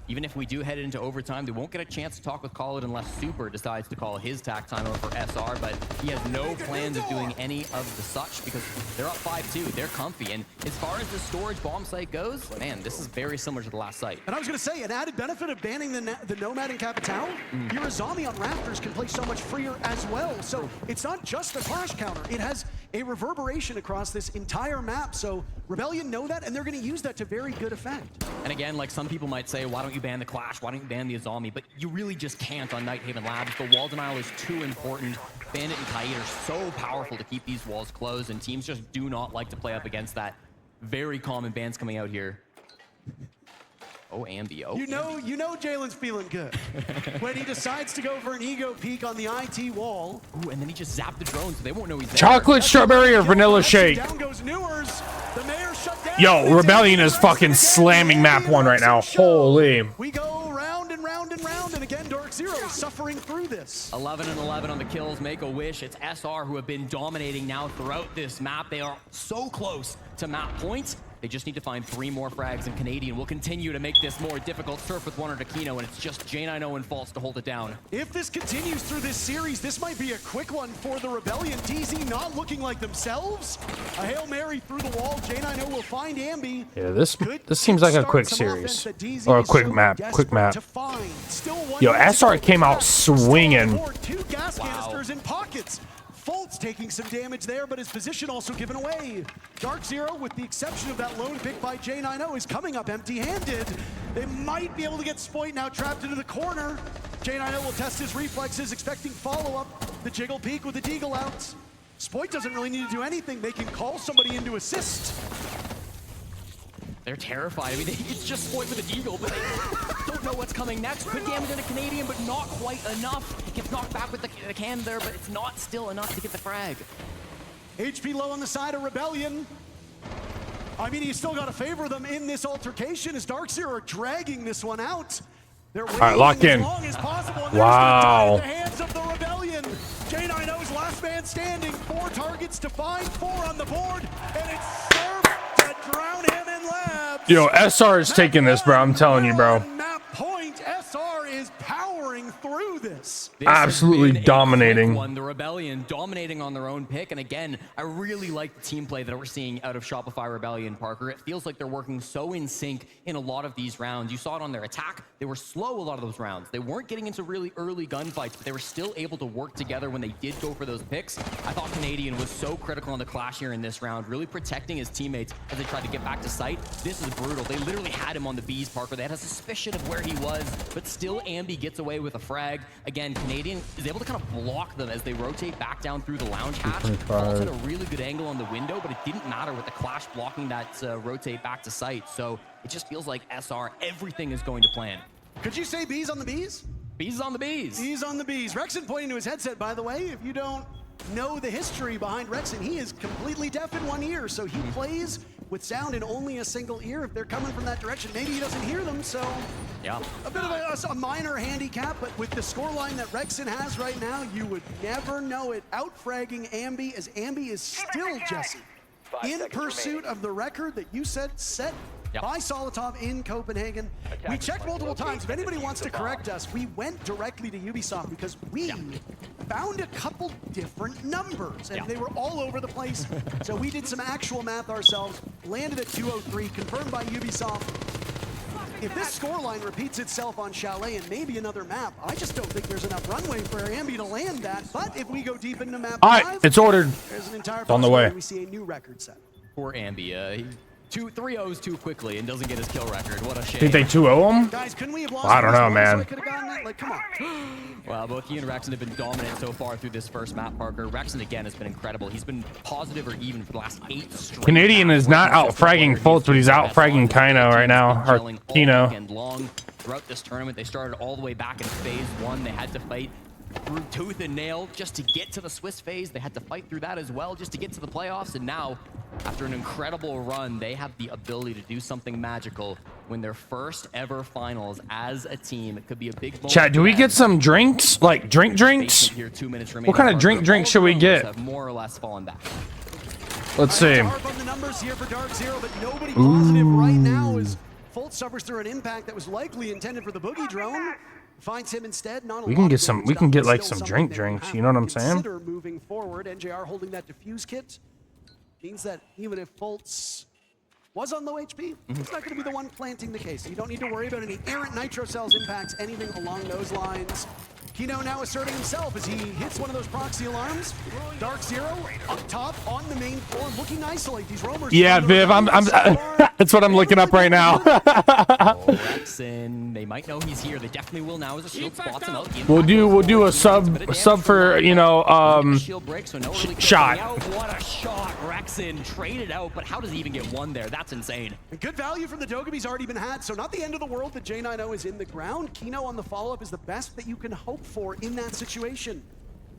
Even if we do head into overtime, they won't get a chance to talk with Call It unless Super decides to call his tack timeout for SR, but he has no plans of doing any of the such because they're up 5-2. They're comfy, and as far as the storage bomb site goes, man, this is very similar to the last site. And I was going to say, an added benefit of banning the Nomad in Capitao, your Azami on Raptors can play so much freer as well. So it's not just a clash counter. It has a reverberation across this entire map. So Rebellion know that, and they're going to use that to very good effect. And again, like some people might say, why don't you ban the Clash? Why don't you ban the Azami? But you really just can't on Nighthaven Labs. The wall denial is too important. Bandit and Kaid are so powerful to keep these walls closed, and teams just do not like to play up against that. Very common bans coming out here. Oh, Ambi. Oh, You know Jalen's feeling good when he decides to go for an ego peek on the IT wall. Ooh, and then he just zapped the drone, so they won't know he's there. Chocolate, strawberry, or vanilla shake? Down goes Newers. The mayor shut down. Yo, Rebellion is fucking slamming map 1 right now. Holy. We go round and round and round, and again, DarkZero is suffering through this. 11 and 11 on the kills. Make a wish. It's SR who have been dominating now throughout this map. They are so close to map point. They just need to find 3 more frags, and Canadian will continue to make this more difficult. Surf with 1 or Aquino, and it's just J90 and False to hold it down. If this continues through this series, this might be a quick one for the Rebellion. DZ not looking like themselves. A Hail Mary through the wall. J90 will find Ambi. Yeah, this seems like a quick series. Or a quick map. Quick map. Yo, SR came out swinging. 2 gas canisters in pockets. Fultz taking some damage there, but his position also given away. DarkZero, with the exception of that lone pick by J90, is coming up empty-handed. They might be able to get Spoit now trapped into the corner. J90 will test his reflexes, expecting follow-up. The jiggle peek with the deagle out. Spoit doesn't really need to do anything. They can call somebody in to assist. They're terrified. I mean, it's just Spoit with a deagle, but they don't know what's coming next. Good damage on a Canadian, but not quite enough. It gets knocked back with the can there, but it's not still enough to get the frag. HP low on the side of Rebellion. I mean, you still got to favor them in this altercation as DarkZero are dragging this one out. They're waiting lock in. as long as possible. And Wow. the hands of the Rebellion. J90's last man standing. 4 targets to find, 4 on the board, and it's Surf to drown him in labs. Yo, SR is taking this, bro. I'm telling you, bro. Map point, SR is powering through this. Absolutely dominating. The Rebellion dominating on their own pick. And again, I really like the team play that we're seeing out of Shopify Rebellion, Parker. It feels like they're working so in sync in a lot of these rounds. You saw it on their attack. They were slow a lot of those rounds. They weren't getting into really early gunfights, but they were still able to work together when they did go for those picks. I thought Canadian was so critical on the clash here in this round, really protecting his teammates as they tried to get back to site. This is brutal. They literally had him on the B's, Parker. They had a suspicion of where he was, but still Ambi gets away with a frag. Again, Canadian is able to kind of block them as they rotate back down through the lounge hatch. Falls had a really good angle on the window, but it didn't matter with the clash blocking that rotate back to site. So it just feels like SR, everything is going to plan. Could you say B's on the B's? B's on the B's. B's on the B's. Rexon pointing to his headset, by the way. If you don't know the history behind Rexon, he is completely deaf in 1 ear, so he plays with sound in only a single ear. If they're coming from that direction, maybe he doesn't hear them, so yeah, a bit of a minor handicap, but with the scoreline that Rexon has right now, you would never know it. Outfragging Ambi, as Ambi is still, Jesse, in pursuit of the record that you said set by Solotov in Copenhagen. We checked multiple times. If anybody wants to correct us, we went directly to Ubisoft because we found a couple different numbers, and they were all over the place. So we did some actual math ourselves, landed at 203, confirmed by Ubisoft. If this scoreline repeats itself on Chalet and maybe another map, I just don't think there's enough runway for Ambi to land that. But if we go deep into map 5, it's ordered. There's an entire on the way. We see a new record set. Poor Ambi. 3 O's too quickly and doesn't get his kill record. What a shame. Think they 2-0 him? Guys, couldn't we have lost I don't know, man. So I could have gotten that? Like, come on. Well, both he and Rexon have been dominant so far through this first map, Parker. Rexon, again, has been incredible. He's been positive or even for the last 8 straight. Canadian is not out-fragging Fultz, but he's out-fragging Kino right now. Or Kino. Long throughout this tournament, they started all the way back in phase 1. They had to fight through tooth and nail just to get to the Swiss phase. They had to fight through that as well just to get to the playoffs. And now, after an incredible run, they have the ability to do something magical when their first ever finals as a team. It could be a big moment. Chat, do we get some drinks? Like drinks? Here, 2 minutes What kind of drink should we get? have more or less fallen back. Let's see. On the numbers here for DarkZero, but nobody positive right now as Fultz suffers through an impact that was likely intended for the boogie drone. Finds him instead. Not we can get some. We can get like some drinks. You know what I'm saying? Consider moving forward. NJR holding that diffuse kit means that even if Fultz was on low HP, it's not going to be the one planting the case. You don't need to worry about any errant nitro cells impacts, anything along those lines. Kino now asserting himself as he hits one of those proxy alarms. DarkZero up top on the main floor, looking to isolate these roamers. Yeah, Viv, I'm that's what I'm looking up right now. Rexin, they might know he's here. They definitely will now as a shield spots him out. We'll do a sub for, you know, shield break, so no early shot. What a shot. Rexin traded out, but how does he even get one there? That's insane. And good value from the Dogabee's already been had, so not the end of the world that J90 is in the ground. Kino on the follow-up is the best that you can hope for in that situation.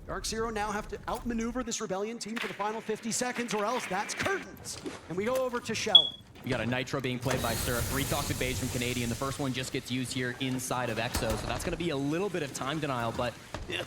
DarkZero now have to outmaneuver this Rebellion team for the final 50 seconds, or else that's curtains. And we go over to Shell. We got a Nitro being played by Sir. 3 toxic beige from Canadian. The first one just gets used here inside of Exo, so that's going to be a little bit of time denial, but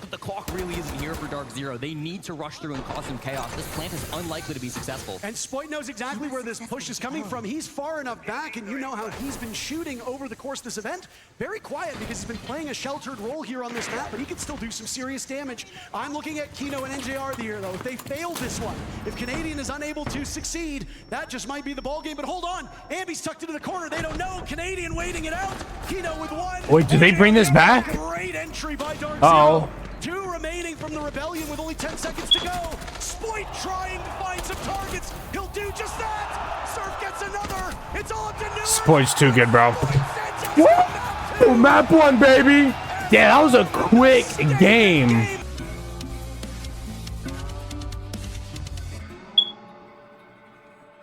the clock really isn't here for DarkZero. They need to rush through and cause some chaos. This plant is unlikely to be successful. And Spoit knows exactly where this push is coming from. He's far enough back, and you know how he's been shooting over the course of this event. Very quiet because he's been playing a sheltered role here on this map, but he can still do some serious damage. I'm looking at Kino and NJR here, though. If they fail this one, if Canadian is unable to succeed, that just might be the ball game. But hold on, Ambi's tucked into the corner. They don't know. Canadian waiting it out. Kino with one. Wait, did they bring this back? Great entry by DarkZero. Uh-oh. 2 remaining from the Rebellion with only 10 seconds to go. Spoit trying to find some targets. He'll do just that. Surf gets another. It's all up to New. Spoit's too good, bro. Woo! Map 1, baby. Yeah, that was a quick game.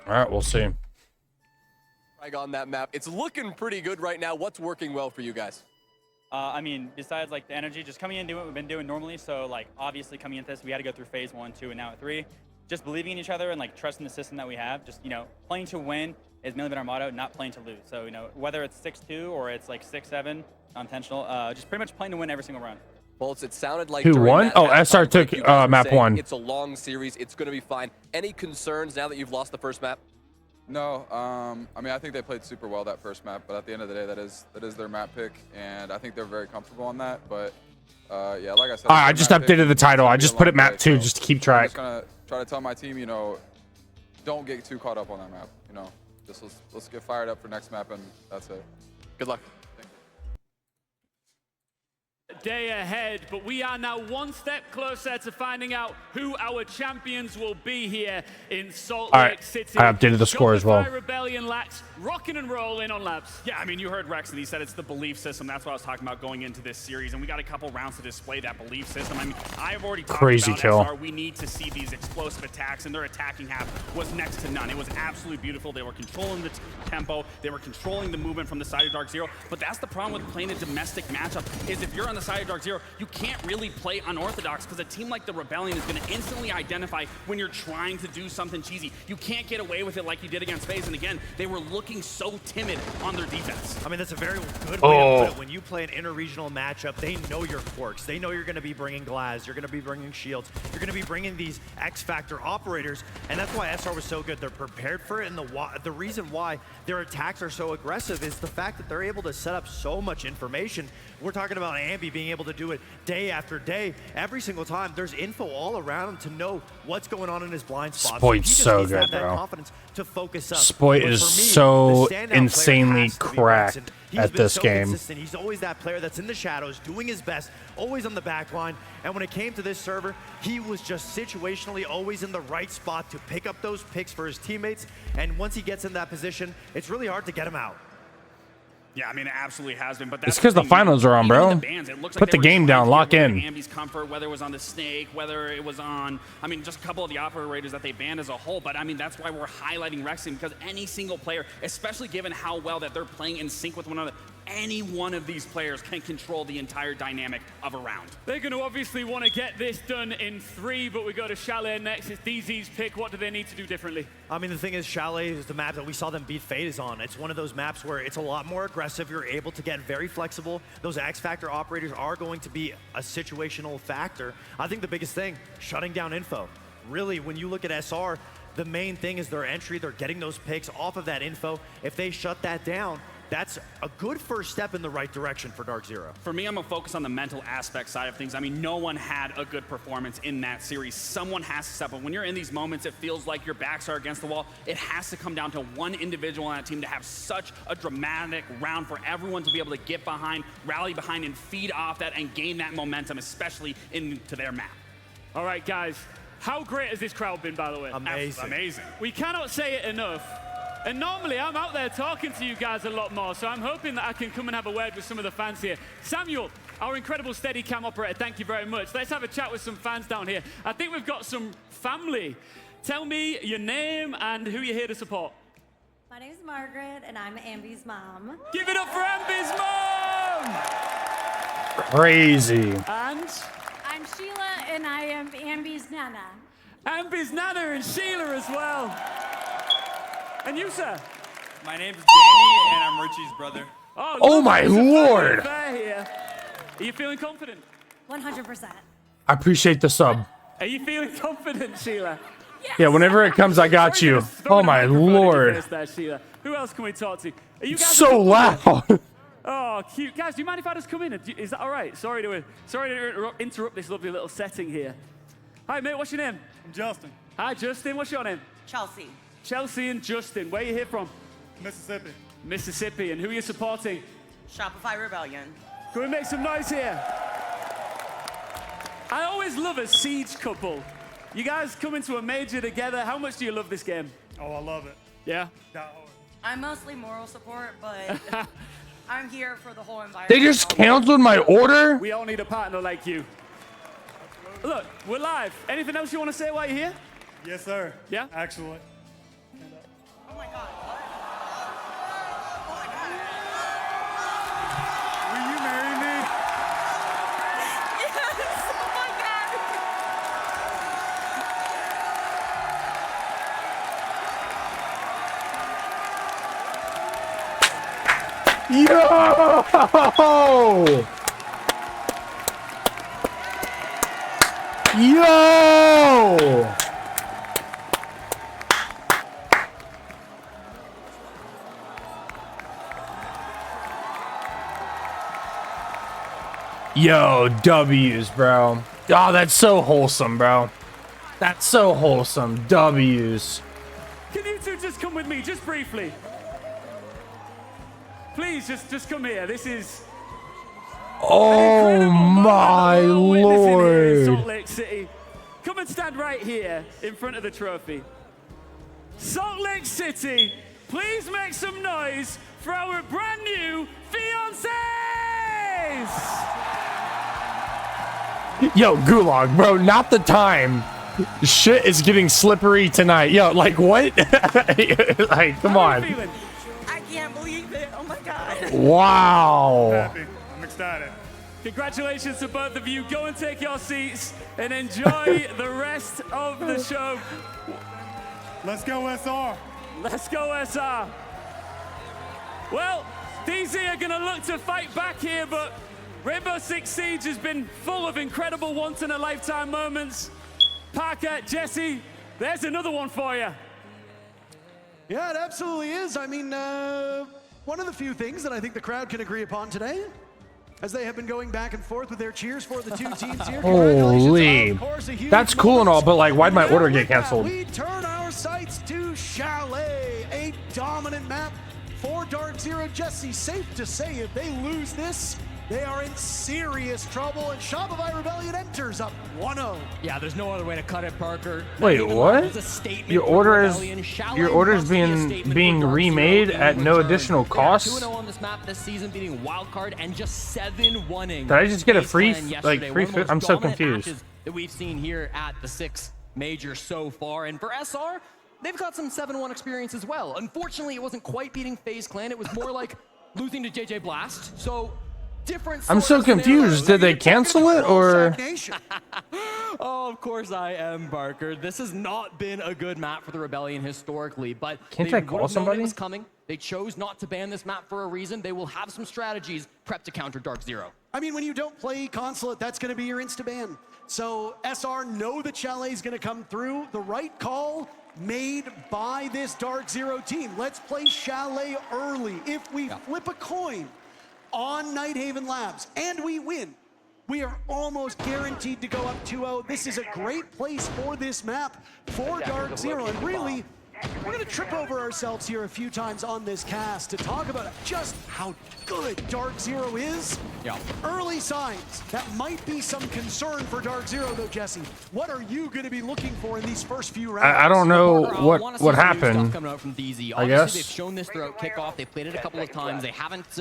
All right, we'll see. On that map, it's looking pretty good right now. What's working well for you guys? I mean, besides like the energy, just coming in and doing what we've been doing normally. So like obviously coming into this, we had to go through phase 1, 2, and now at 3. Just believing in each other and like trusting the system that we have. Just, you know, playing to win is mainly been our motto, not playing to lose. So, you know, whether it's 6-2 or it's like 6-7, intentional, just pretty much playing to win every single round. Bolts, it sounded like Who during won? that Oh, halftime SR break, took you guys were map saying 1. It's a long series. It's going to be fine. Any concerns now that you've lost the first map? No, I mean, I think they played super well that first map, but at the end of the day, that is their map pick, and I think they're very comfortable on that. But yeah, like I said, I just updated the title. I just put it map 2 just to keep I'm track. just gonna try to tell my team, you know, don't get too caught up on that map. You know, just let's get fired up for next map, and that's it. Good luck. Day ahead, but we are now one step closer to finding out who our champions will be here in Salt Lake City. I updated the score as well. Rebellion Lax, rocking and rolling on Labs. Yeah, I mean, you heard Rex and he said it's the belief system. That's what I was talking about going into this series, and we got a couple rounds to display that belief system. I mean, I've already talked Crazy about kill. SR. We need to see these explosive attacks, and their attacking half was next to none. It was absolutely beautiful. They were controlling the tempo. They were controlling the movement from the side of DarkZero, but that's the problem with playing a domestic matchup, is if you're on the side of DarkZero, you can't really play unorthodox because a team like the Rebellion is going to instantly identify when you're trying to do something cheesy. You can't get away with it like you did against FaZe, and again, they were looking so timid on their defense. I mean, that's a very good way to put it. When you play an inter-regional matchup, they know your quirks. They know you're going to be bringing Glaz, you're going to be bringing shields, you're going to be bringing these X-Factor operators, and that's why SR was so good. They're prepared for it, and the reason why their attacks are so aggressive is the fact that they're able to set up so much information. We're talking about Ambi being able to do it day after day. Every single time, there's info all around him to know what's going on in his blind spots. Spoit's so good, that bro. confidence to focus up. Spoit is so insanely cracked at this game. Consistent. He's always that player that's in the shadows, doing his best, always on the back line. And when it came to this server, he was just situationally always in the right spot to pick up those picks for his teammates. And once he gets in that position, it's really hard to get him out. Yeah, I mean, it absolutely has been. But It's because the finals are on, bro. Put the game down, lock in. Ambi's comfort, whether it was on the Snake, whether it was on, I mean, just a couple of the operators that they banned as a whole. But I mean, that's why we're highlighting Rexin, because any single player, especially given how well that they're playing in sync with one another, any one of these players can control the entire dynamic of a round. They're going to obviously want to get this done in 3, but we go to Chalet next. It's DZ's pick. What do they need to do differently? I mean, the thing is, Chalet is the map that we saw them beat FaZe on. It's one of those maps where it's a lot more aggressive. You're able to get very flexible. Those X-Factor operators are going to be a situational factor. I think the biggest thing, shutting down info. Really, when you look at SR, the main thing is their entry. They're getting those picks off of that info. If they shut that down, that's a good first step in the right direction for DarkZero. For me, I'm going to focus on the mental aspect side of things. I mean, no one had a good performance in that series. Someone has to step up. When you're in these moments, it feels like your backs are against the wall. It has to come down to one individual on that team to have such a dramatic round for everyone to be able to get behind, rally behind, and feed off that and gain that momentum, especially into their map. All right, guys. How great has this crowd been, by the way? Amazing. Amazing. We cannot say it enough. And normally I'm out there talking to you guys a lot more, so I'm hoping that I can come and have a word with some of the fans here. Samuel, our incredible Steadicam operator, thank you very much. Let's have a chat with some fans down here. I think we've got some family. Tell me your name and who you're here to support. My name's Margaret, and I'm Ambi's mom. Give it up for Ambi's mom! Crazy. And? I'm Sheila, and I am Ambi's nana. Ambi's nana and Sheila as well. And you, sir? My name's Danny, and I'm Richie's brother. Oh my lord! Are you feeling confident? 100%. I appreciate the sub. Are you feeling confident, Sheila? Yes. Yeah, whenever it comes, I got Sorry you. to throw Oh the my microphone in your lord. face there, Sheila. Who else can we talk to? Are you guys So loud. Oh, cute. Guys, do you mind if I just come in? Is that all right? Sorry to interrupt this lovely little setting here. Hi, mate. What's your name? I'm Justin. Hi, Justin. What's your name? Chelsea. Chelsea and Justin. Where are you here from? Mississippi. Mississippi. And who are you supporting? Shopify Rebellion. Can we make some noise here? I always love a siege couple. You guys come into a major together. How much do you love this game? Oh, I love it. Yeah? I'm mostly moral support, but I'm here for the whole environment. They just canceled my order? We all need a partner like you. Look, we're live. Anything else you want to say while you're here? Yes, sir. Yeah? Actually. Oh my God. Will you marry me? Yes. Oh my Yo! Yo! Yo, W's, bro. Oh, that's so wholesome, bro. That's so wholesome. W's. Can you two just come with me, just briefly? Please, just come here. This is Oh my lord. Salt lord. Lake City. Come and stand right here in front of the trophy. Salt Lake City, please make some noise for our brand new fiancés! Yo, Gulag, bro, not the time. Shit is getting slippery tonight. Yo, like what? Like, come on. I can't believe it. Oh my God. Wow. Happy. I'm excited. Congratulations to both of you. Go and take your seats and enjoy the rest of the show. Let's go, SR. Let's go, SR. Well, DZ are going to look to fight back here, but Rainbow Six Siege has been full of incredible once-in-a-lifetime moments. Parker, Jesse, there's another one for you. Yeah, it absolutely is. I mean, one of the few things that I think the crowd can agree upon today, as they have been going back and forth with their cheers for the two teams here. Holy. Of course, a huge That's cool and all, but like, why'd my order get canceled? We turn our sights to Chalet, a dominant map for DarkZero. Jesse, safe to say if they lose this, they are in serious trouble, and Shopify Rebellion enters up 1-0. Yeah, there's no other way to cut it, Parker. Wait, what? Your order is being remade at no additional cost? 2-0 on this map this season, beating Wildcard and just 7-1ing. Did I just get a free, yesterday. like, free? I'm so confused. That we've seen here at the 6 major so far, and for SR, they've got some 7-1 experience as well. Unfortunately, it wasn't quite beating FaZe Clan. It was more like losing to JJ Blast. So. Different. I'm so confused. Did they cancel it or? Oh, of course I am, Barker. This has not been a good map for the Rebellion historically, but Can't I call somebody? It was coming. They chose not to ban this map for a reason. They will have some strategies prepped to counter DarkZero. I mean, when you don't play Consulate, that's going to be your insta-ban. So SR know that Chalet's going to come through. The right call made by this DarkZero team. Let's play Chalet early. If we flip a coin on Nighthaven Labs and we win, we are almost guaranteed to go up 2-0. This is a great place for this map for DarkZero, and really We're going to trip over ourselves here a few times on this cast to talk about just how good DarkZero is. Yeah. Early signs that might be some concern for DarkZero, though, Jesse. What are you going to be looking for in these first few rounds? I don't know what happened. Coming out from DZ. I guess they've shown this throughout kickoff. They played it a couple of times. They haven't,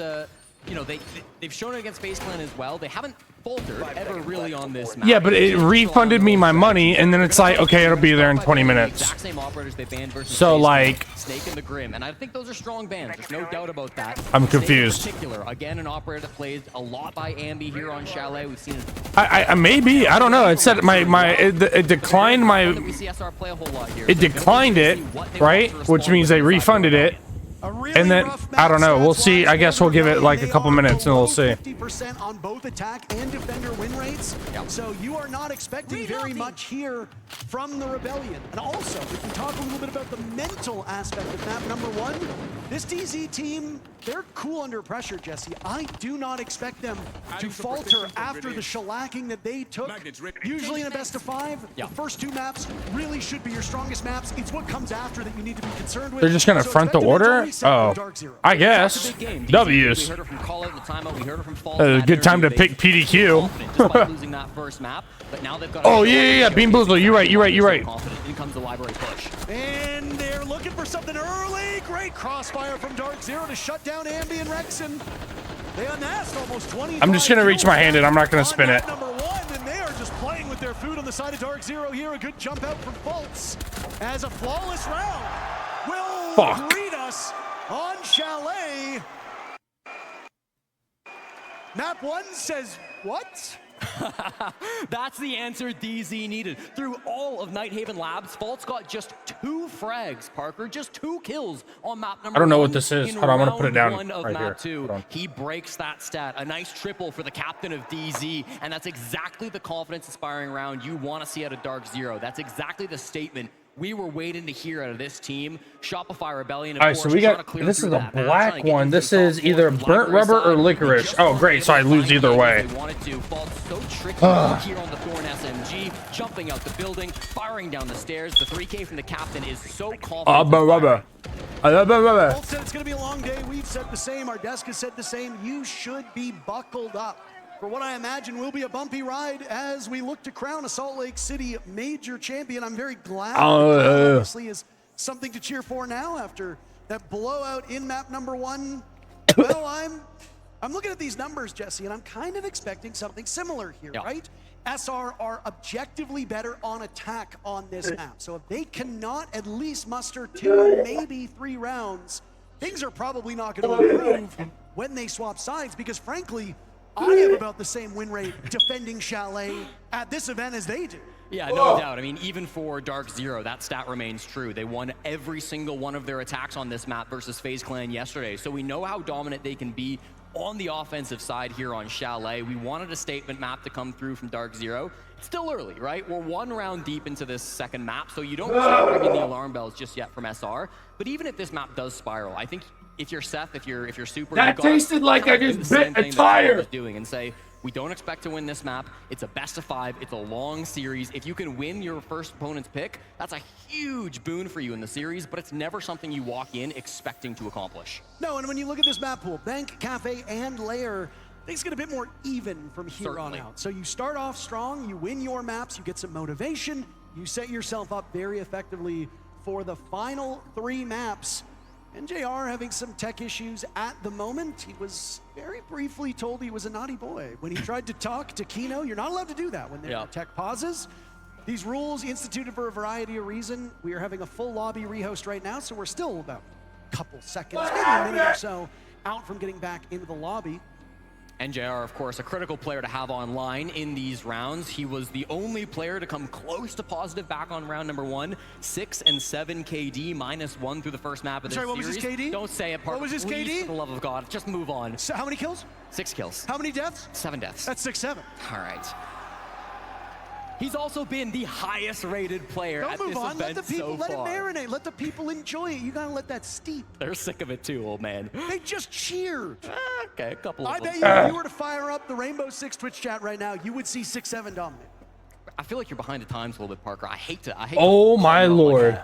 you know, they've shown it against FaZe Clan as well. They haven't faltered ever really on this map. Yeah, but it refunded me my money, and then it's like, okay, it'll be there in 20 minutes. Exact same operators they banned versus So FaZe like, Clan, Snake and the Grim, and I think those are strong bans. There's no doubt about that. I'm Snake confused. in particular, again, an operator that plays a lot by Ambi here on Chalet. We've seen it. I maybe, I don't know. It said it declined my. We see SR play a whole lot here. It declined it, right? Which means they refunded it. And then, I don't know. We'll see. I guess we'll give it like a couple minutes and we'll see. 50% on both attack and defender win rates. So you are not expecting very much here from the Rebellion. And also, we can talk a little bit about the mental aspect of map number 1. This DZ team, they're cool under pressure, Jesse. I do not expect them to falter after the shellacking that they took. Usually in a best of 5, the first 2 maps really should be your strongest maps. It's what comes after that you need to be concerned with. They're just gonna front the order? Oh, I guess. W's. Good time to pick PDQ. Oh, yeah. Beam Boozler, you're right. In comes the library push. And they're looking for something early. Great crossfire from DarkZero to shut down Ambi and Rexon. They unmasked almost 20. I'm just gonna reach my hand and I'm not gonna spin it. Number 1, and they are just playing with their food on the side of DarkZero here. A good jump out from Fultz as a flawless round will greet us on Chalet. Map 1 says what? That's the answer DZ needed. Through all of Nighthaven Labs, Fultz got just 2 frags, Parker. Just 2 kills on map number 1. I don't know what this is. Hold on, I'm gonna put it down right here. 2. He breaks that stat. A nice triple for the captain of DZ, and that's exactly the confidence-inspiring round you want to see out of DarkZero. That's exactly the statement we were waiting to hear out of this team. Shopify Rebellion, of All right, so we got, this is a black one. This is either burnt rubber or licorice. Oh, great, so I lose either way. So tricky here on the Thorn SMG, jumping out the building, firing down the stairs. The 3K from the captain is so confident. Bolt said it's going to be a long day. We've said the same. Our desk has said the same. You should be buckled up for what I imagine will be a bumpy ride as we look to crown a Salt Lake City major champion. I'm very glad that obviously is something to cheer for now after that blowout in map number 1. Well, I'm looking at these numbers, Jesse, and I'm kind of expecting something similar here, right? SR are objectively better on attack on this map. So if they cannot at least muster 2, maybe 3 rounds, things are probably not going to improve when they swap sides because frankly, I have about the same win rate defending Chalet at this event as they do. Yeah, no doubt. I mean, even for DarkZero, that stat remains true. They won every single one of their attacks on this map versus FaZe Clan yesterday. So we know how dominant they can be on the offensive side here on Chalet. We wanted a statement map to come through from DarkZero. It's still early, right? We're 1 round deep into this second map, so you don't start ringing the alarm bells just yet from SR. But even if this map does spiral, I think if you're Seth, if you're super, that tasted like I just bit a tire. Doing and say, we don't expect to win this map. It's a best of 5. It's a long series. If you can win your first opponent's pick, that's a huge boon for you in the series, but it's never something you walk in expecting to accomplish. No, and when you look at this map pool, Bank, Cafe, and Lair, things get a bit more even from here on out. So you start off strong, you win your maps, you get some motivation, you set yourself up very effectively for the final 3 maps. And JR having some tech issues at the moment. He was very briefly told he was a naughty boy. When he tried to talk to Kino, you're not allowed to do that when there are tech pauses. These rules instituted for a variety of reasons. We are having a full lobby rehost right now, so we're still about a couple seconds, maybe a minute or so, out from getting back into the lobby. NJR, of course, a critical player to have online in these rounds. He was the only player to come close to positive back on round number 1. 6 and 7 KD, -1 through the first map of this series. What was his KD? Don't say it, Parker. What was his KD? For the love of God, just move on. So how many kills? 6 kills. How many deaths? 7 deaths. That's 6-7. All right. He's also been the highest rated player at this event so far. Let the people, let it marinate. Let the people enjoy it. You gotta let that steep. They're sick of it too, old man. They just cheered. Okay, a couple of them. I bet you if you were to fire up the Rainbow Six Twitch chat right now, you would see 6-7 dominate. I feel like you're behind the times a little bit, Parker. I hate to oh my lord.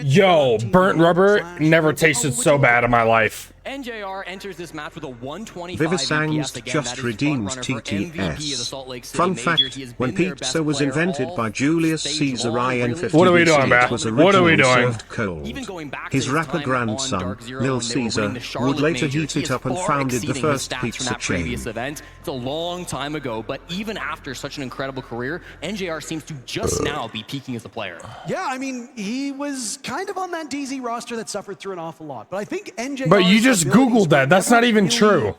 Yo, burnt rubber never tasted so bad in my life. NJR enters this match with a 125 Vivisangs EPS again. just That is redeemed front-runner for MVP of the TTS. Salt Lake City Fun Major. fact, He has when been their best pizza was player invented all by Julius stage Caesar long, really. IN50 What are we doing, BC, man? it was What are we originally doing? served cold. Even going back to His his rapper time grandson, on DarkZero Lil when they were Caesar, winning the would Charlotte later Major, heat he it is up and far founded the exceeding his first stats pizza from that chain. previous event. It's a long time ago, but even after such an incredible career, NJR seems to just now be peaking as a player. Yeah, I mean, he was kind of on that DZ roster that suffered through an awful lot. But I think NJR. But you just Googled that. That's not even true.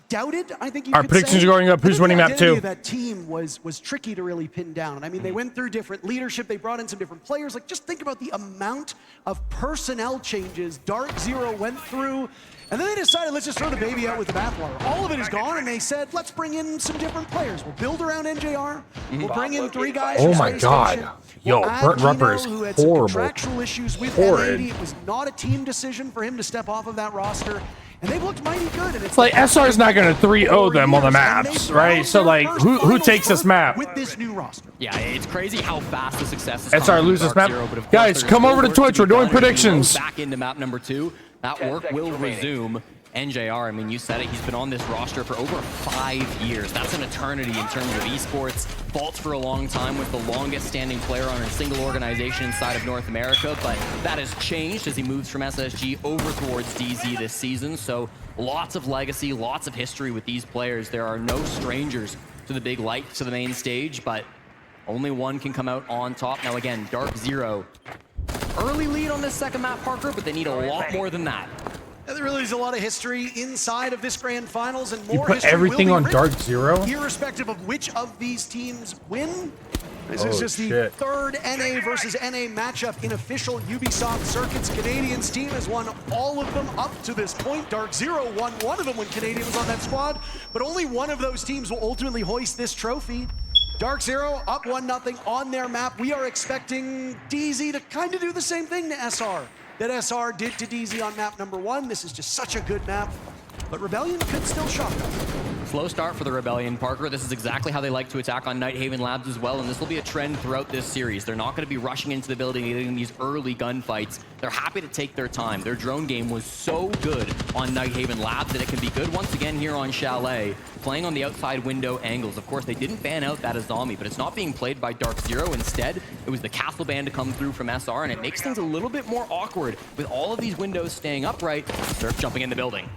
Doubted, I think you Our could predictions say. are going up. Who's winning map The identity 2? of that team was tricky to really pin down. I mean, they went through different leadership. They brought in some different players. Like, just think about the amount of personnel changes DarkZero went through. And then they decided, let's just throw the baby out with the bathwater. All of it is gone, and they said, let's bring in some different players. We'll build around NJR. We'll bring in 3 guys. Oh from my Space God. Station. Yo, We'll add burnt rubber is Kino, who had some horrible. contractual issues with Horrid. N80. It was not a team decision for him to step off of that roster. And they've looked mighty good. And It's like SR's not going to 3-0 them on the maps, right? So like, who takes this map? With this new roster. Yeah, it's crazy how fast the success is. SR loses map. Guys, come over to Twitch. We're doing predictions. Back into map number 2. That work will resume. NJR, I mean, you said it, he's been on this roster for over 5 years. That's an eternity in terms of esports. Vaults for a long time, with the longest standing player on a single organization inside of North America, but that has changed as he moves from SSG over towards DZ this season. So lots of legacy, lots of history with these players. There are no strangers to the big light, to the main stage, but only one can come out on top. Now again, DarkZero, early lead on this second map, Parker, but they need a lot more than that. There really is a lot of history inside of this grand finals, and You more put history everything will on be written, DarkZero? irrespective of which of these teams win. This Oh, is just the shit. third NA versus NA matchup in official Ubisoft circuits. Canadians team has won all of them up to this point. DarkZero won one of them when Canadian was on that squad, but only one of those teams will ultimately hoist this trophy. DarkZero up 1-0 on their map. We are expecting DZ to kind of do the same thing to SR that SR did to DZ on map number 1. This is just such a good map, but Rebellion could still shock them. Slow start for the Rebellion, Parker. This is exactly how they like to attack on Nighthaven Labs as well, and this will be a trend throughout this series. They're not going to be rushing into the building and getting these early gunfights. They're happy to take their time. Their drone game was so good on Nighthaven Labs that it can be good once again here on Chalet, playing on the outside window angles. Of course, they didn't ban out that Azami, but it's not being played by DarkZero. Instead, it was the Castle Band to come through from SR, and it makes things a little bit more awkward with all of these windows staying upright. Surf jumping in the building.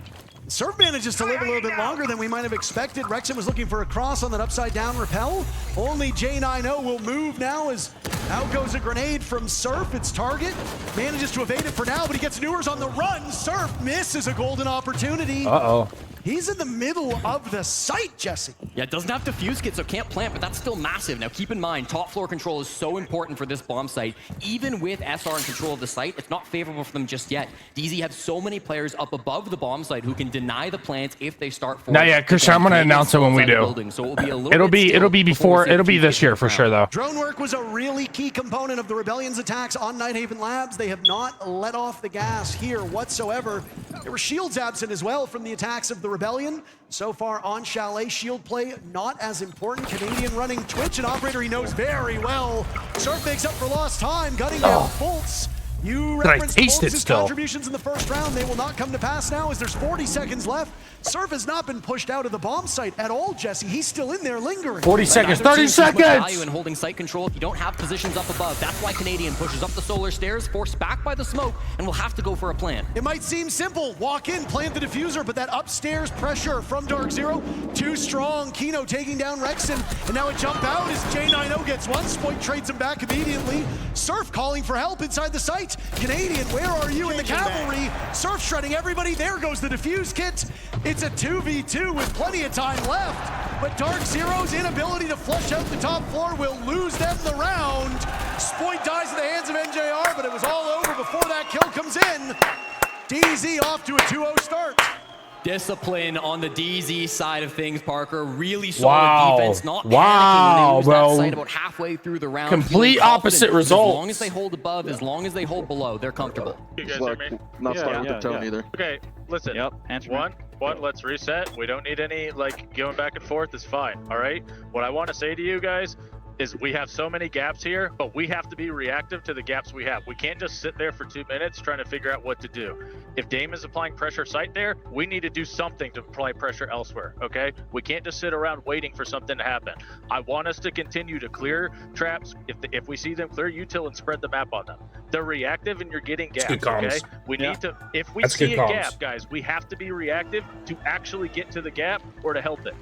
Surf manages to live a little bit longer than we might have expected. Rexon was looking for a cross on that upside down rappel. Only J90 will move now as out goes a grenade from Surf. Its target manages to evade it for now, but he gets Newers on the run. Surf misses a golden opportunity. Uh-oh. He's in the middle of the site, Jesse. Yeah, it doesn't have diffuse kit, so can't plant, but that's still massive. Now keep in mind, top floor control is so important for this bomb site. Even with SR in control of the site, it's not favorable for them just yet. DZ have so many players up above the bomb site who can deny the plants if they start forward. Not yet, Christian. I'm gonna announce it when we do. Building, so It'll be before. It'll be this year for sure, though. Drone work was a really key component of the Rebellion's attacks on Nighthaven Labs. They have not let off the gas here whatsoever. There were shields absent as well from the attacks of the Rebellion. So far on Chalet, shield play not as important. Canadian running Twitch, an operator he knows very well. Surf makes up for lost time, gunning down Fultz. You referenced Fultz's contributions in the first round. They will not come to pass now as there's 40 seconds left. Surf has not been pushed out of the bomb site at all, Jesse. He's still in there lingering. 40 seconds, 30 seconds! Value in holding site control if you don't have positions up above. That's why Canadian pushes up the solar stairs, forced back by the smoke, and will have to go for a plant. It might seem simple. Walk in, plant the diffuser, but that upstairs pressure from DarkZero, too strong. Kino taking down Rexon, and now a jump out as J90 gets one. Spoit trades him back immediately. Surf calling for help inside the site. Canadian, where are you in the cavalry? Surf shredding everybody. There goes the diffuse kit. It's a 2v2 with plenty of time left, but DarkZero's inability to flush out the top floor will lose them the round. Spoit dies in the hands of NJR, but it was all over before that kill comes in. DZ off to a 2-0 start. Discipline on the DZ side of things, Parker. Really solid defense, not panicking when they lose that site about halfway through the round. Complete opposite results. As long as they hold above, as long as they hold below, they're comfortable. You guys hear me? Not starting with the tone either. Okay, listen. One, let's reset. We don't need any, like, going back and forth is fine, all right? What I want to say to you guys is we have so many gaps here, but we have to be reactive to the gaps we have. We can't just sit there for 2 minutes trying to figure out what to do. If Dame is applying pressure site there, we need to do something to apply pressure elsewhere, okay? We can't just sit around waiting for something to happen. I want us to continue to clear traps. If we see them, clear util and spread the map on them. They're reactive and you're getting gaps, okay? We need to, if we see a gap, guys, we have to be reactive to actually get to the gap or to help it.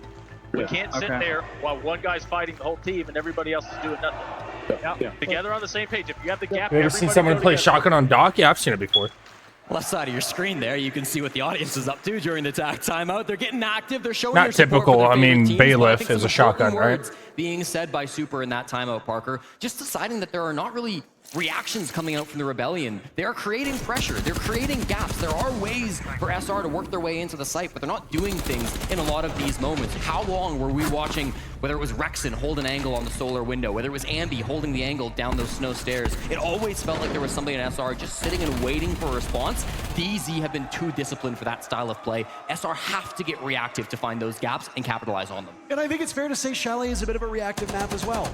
We can't sit there while one guy's fighting the whole team and everybody else is doing nothing. Together on the same page. If you have the gap, you ever seen someone play shotgun on Doc? Yeah, I've seen it before. Left side of your screen there, you can see what the audience is up to during the timeout. They're getting active. They're showing Not typical. I mean, Bailiff is a shotgun, right? Being said by Super in that timeout, Parker, just deciding that there are not really reactions coming out from the Rebellion. They're creating pressure. They're creating gaps. There are ways for SR to work their way into the site, but they're not doing things in a lot of these moments. How long were we watching, whether it was Rexon hold an angle on the solar window, whether it was Ambi holding the angle down those snow stairs? It always felt like there was somebody in SR just sitting and waiting for a response. DZ have been too disciplined for that style of play. SR have to get reactive to find those gaps and capitalize on them. And I think it's fair to say Chalet is a bit of a reactive map as well.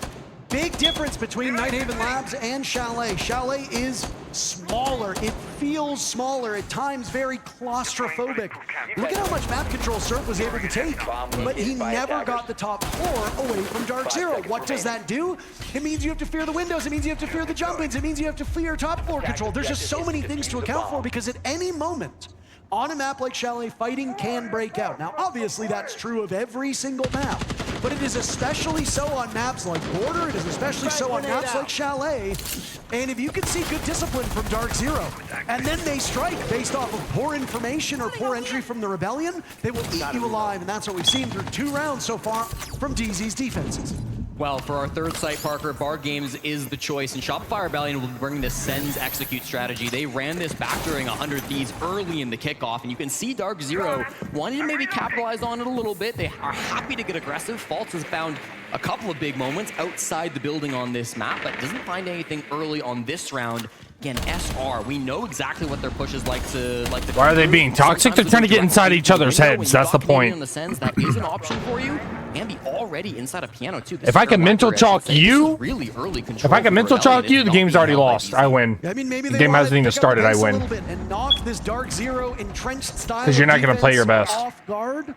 Big difference between Nighthaven Labs and Chalet. Chalet is smaller. It feels smaller, at times very claustrophobic. Look at how much map control Surf was able to take, but he never got the top floor away from DarkZero. What does that do? It means you have to fear the windows. It means you have to fear the jump ins. It means you have to fear top floor control. There's just so many things to account for because at any moment, on a map like Chalet, fighting can break out. Now, obviously, that's true of every single map, but it is especially so on maps like Border. It is especially so on maps like Chalet. And if you can see good discipline from DarkZero, and then they strike based off of poor information or poor entry from the Rebellion, they will eat you alive, and that's what we've seen through 2 rounds so far from DZ's defenses. Well, for our third site, Parker, Bar Games is the choice, and Shopify Rebellion will bring the sends execute strategy. They ran this back during 100 Thieves early in the kickoff, and you can see DarkZero wanting to maybe capitalize on it a little bit. They are happy to get aggressive. Faults has found a couple of big moments outside the building on this map, but doesn't find anything early on this round. Again, SR, we know exactly what their push is like to Why are they being toxic? They're trying to get inside each other's heads. That's the point. In the sense that is an option for you. Ambi already inside a piano too. If I can mental chalk you, if I can mental chalk you, the game's already lost. I win. I mean, maybe the game hasn't even started. I win. And knock this DarkZero entrenched style. Because you're not going to play your best. Off guard.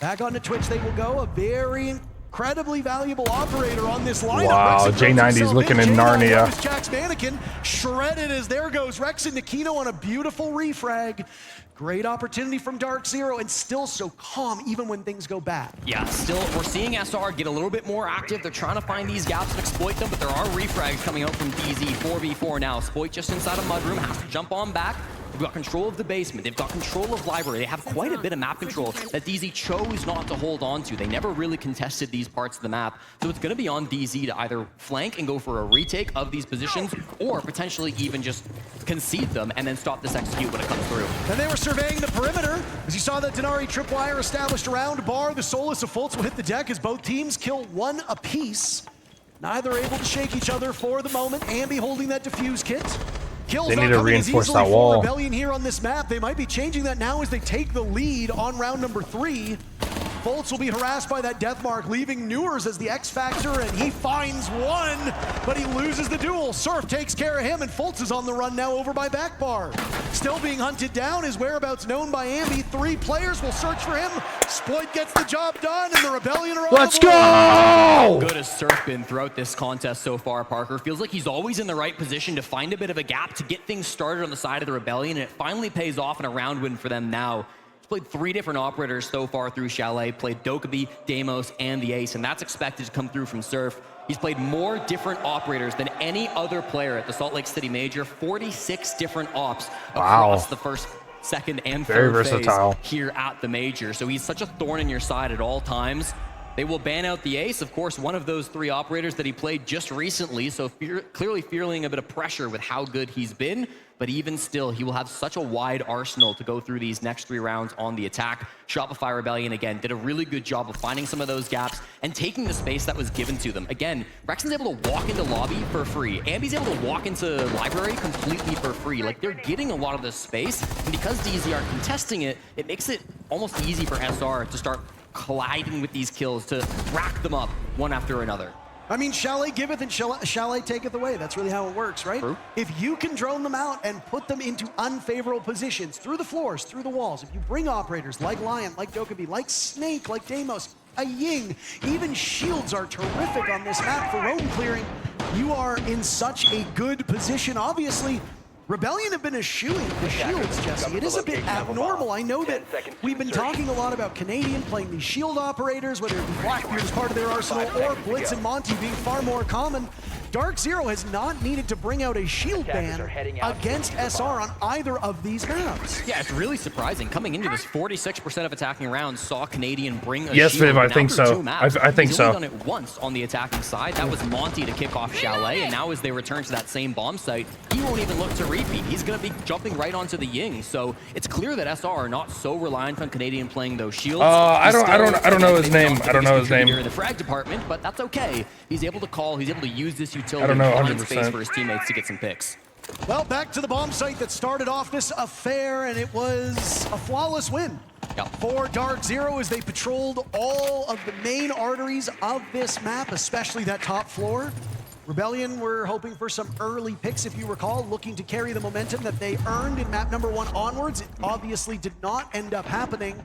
Back onto Twitch they will go. A very incredibly valuable operator on this lineup. Wow, J90's looking in Narnia. Jack's mannequin shredded as there goes Rexon Nikino on a beautiful refrag. Great opportunity from DarkZero, and still so calm even when things go bad. Yeah, still we're seeing SR get a little bit more active. They're trying to find these gaps and exploit them, but there are refrags coming out from DZ. 4v4 now. Spoit just inside a mudroom, has to jump on back. They've got control of the basement. They've got control of library. They have quite a bit of map control that DZ chose not to hold on to. They never really contested these parts of the map. So it's going to be on DZ to either flank and go for a retake of these positions, or potentially even just concede them and then stop this execute when it comes through. And they were surveying the perimeter. As you saw that Denari tripwire established around Bar, the Solus of Fultz will hit the deck as both teams kill 1 apiece. Neither able to shake each other for the moment. Ambi holding that defuse kit. Kills they need to reinforce that wall. Rebellion here on this map. They might be changing that now as they take the lead on round number 3. Fultz will be harassed by that death mark, leaving Newers as the X factor, and he finds 1, but he loses the duel. Surf takes care of him, and Fultz is on the run now over by Backbar. Still being hunted down, his whereabouts known by Ambi. 3 players will search for him. Sploit gets the job done, and the Rebellion are on Let's the board. go! Good as Surf been throughout this contest so far, Parker. Feels like he's always in the right position to find a bit of a gap to get things started on the side of the Rebellion, and it finally pays off in a round win for them now. Played 3 different operators so far through Chalet, played Dokkaebi, Deimos, and the Ace, and that's expected to come through from Surf. He's played more different operators than any other player at the Salt Lake City Major, 46 different ops across the first, second, and third phase here at the Major. So he's such a thorn in your side at all times. They will ban out the Ace, of course, one of those 3 operators that he played just recently, so clearly feeling a bit of pressure with how good he's been. But even still, he will have such a wide arsenal to go through these next 3 rounds on the attack. Shopify Rebellion, again, did a really good job of finding some of those gaps and taking the space that was given to them. Again, Rexon's able to walk into lobby for free. Ambi's able to walk into library completely for free. Like, they're getting a lot of this space, and because DZ aren't contesting it, it makes it almost easy for SR to start colliding with these kills, to rack them up one after another. I mean, Chalet giveth and Chalet taketh away. That's really how it works, right? True. If you can drone them out and put them into unfavorable positions, through the floors, through the walls, if you bring operators like Lion, like Dokkaebi, like Snake, like Deimos, a Ying, even shields are terrific on this map for roam clearing. You are in such a good position. Obviously, Rebellion have been eschewing the shields, Jesse. It is a bit abnormal. I know that we've been talking a lot about Canadian playing these shield operators, whether it be Blackbeard as part of their arsenal or Blitz and Monty being far more common. DarkZero has not needed to bring out a shield ban against SR on either of these maps. Yeah, it's really surprising. Coming into this, 46% of attacking rounds saw Canadian bring a Yes, shield. Viv, I Now think through so. two maps, I think he's so. only done it once on the attacking side. That was Monty to kick off Chalet, and now as they return to that same bomb site, he won't even look to repeat. He's going to be jumping right onto the Ying. So it's clear that SR are not so reliant on Canadian playing those shields. I don't know his name. I don't know his name. In the frag department, but that's okay. He's able to call. He's able to use this utility. I don't know, to find 100%. space for his teammates to get some picks. Well, back to the bomb site that started off this affair, and it was a flawless win for DarkZero as they patrolled all of the main arteries of this map, especially that top floor. Rebellion were hoping for some early picks, if you recall, looking to carry the momentum that they earned in map number 1 onwards. It obviously did not end up happening.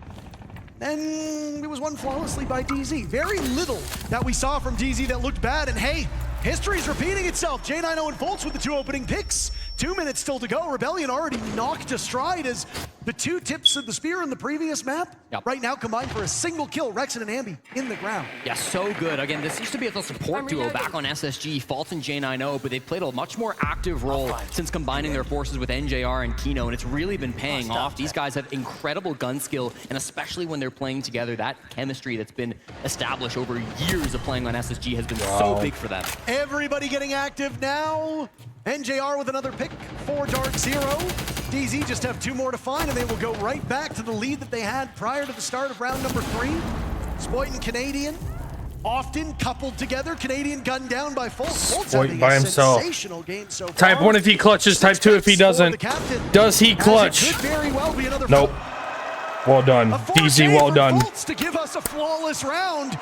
Then it was won flawlessly by DZ. Very little that we saw from DZ that looked bad, and hey, history's repeating itself. J90 and Fultz with the 2 opening picks. 2 minutes still to go. Rebellion already knocked astride as the 2 tips of the spear in the previous map right now combined for a single kill. Rexon and Ambi in the ground. Yeah, so good. Again, this used to be a support duo back on SSG, Fultz and J90, but they've played a much more active role since combining their forces with NJR and Kino, and it's really been paying off. These guys have incredible gun skill, and especially when they're playing together, that chemistry that's been established over years of playing on SSG has been so big for them. Everybody getting active now. NJR with another pick for DarkZero. DZ just have 2 more to find, and they will go right back to the lead that they had prior to the start of round number 3. Spoit and Canadian often coupled together. Canadian gunned down by Fultz. Spoit by himself. Sensational game so far. Type 1 if he clutches, type 2 if he doesn't. Does he clutch? Could very well be another Nope. Well done. DZ, well done. Fultz to give us a flawless round.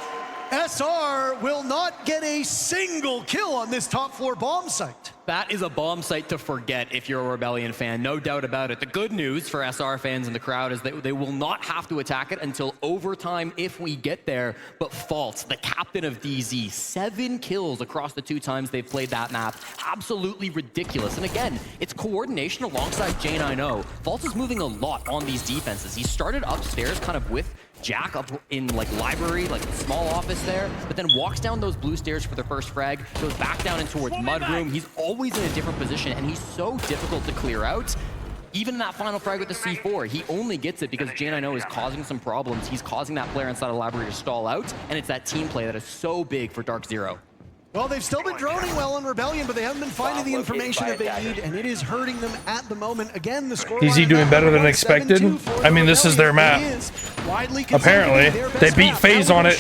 SR will not get a single kill on this top floor bomb site. That is a bomb site to forget if you're a Rebellion fan, no doubt about it. The good news for SR fans in the crowd is that they will not have to attack it until overtime if we get there. But Fultz, the captain of DZ, 7 kills across the 2 times they've played that map. Absolutely ridiculous. And again, it's coordination alongside J90. Fultz is moving a lot on these defenses. He started upstairs kind of with Jack up in like library, like a small office there, but then walks down those blue stairs for the first frag, goes back down in towards Mudroom. He's always in a different position, and he's so difficult to clear out. Even that final frag with the C4, he only gets it because J90 is causing some problems. He's causing that player inside of library to stall out, and it's that team play that is so big for DarkZero. Well, they've still been droning well in Rebellion, but they haven't been finding the information that they need, and it is hurting them at the moment. Again, the score. Is he doing better than expected? I mean, this is their map. Apparently, they beat FaZe on it.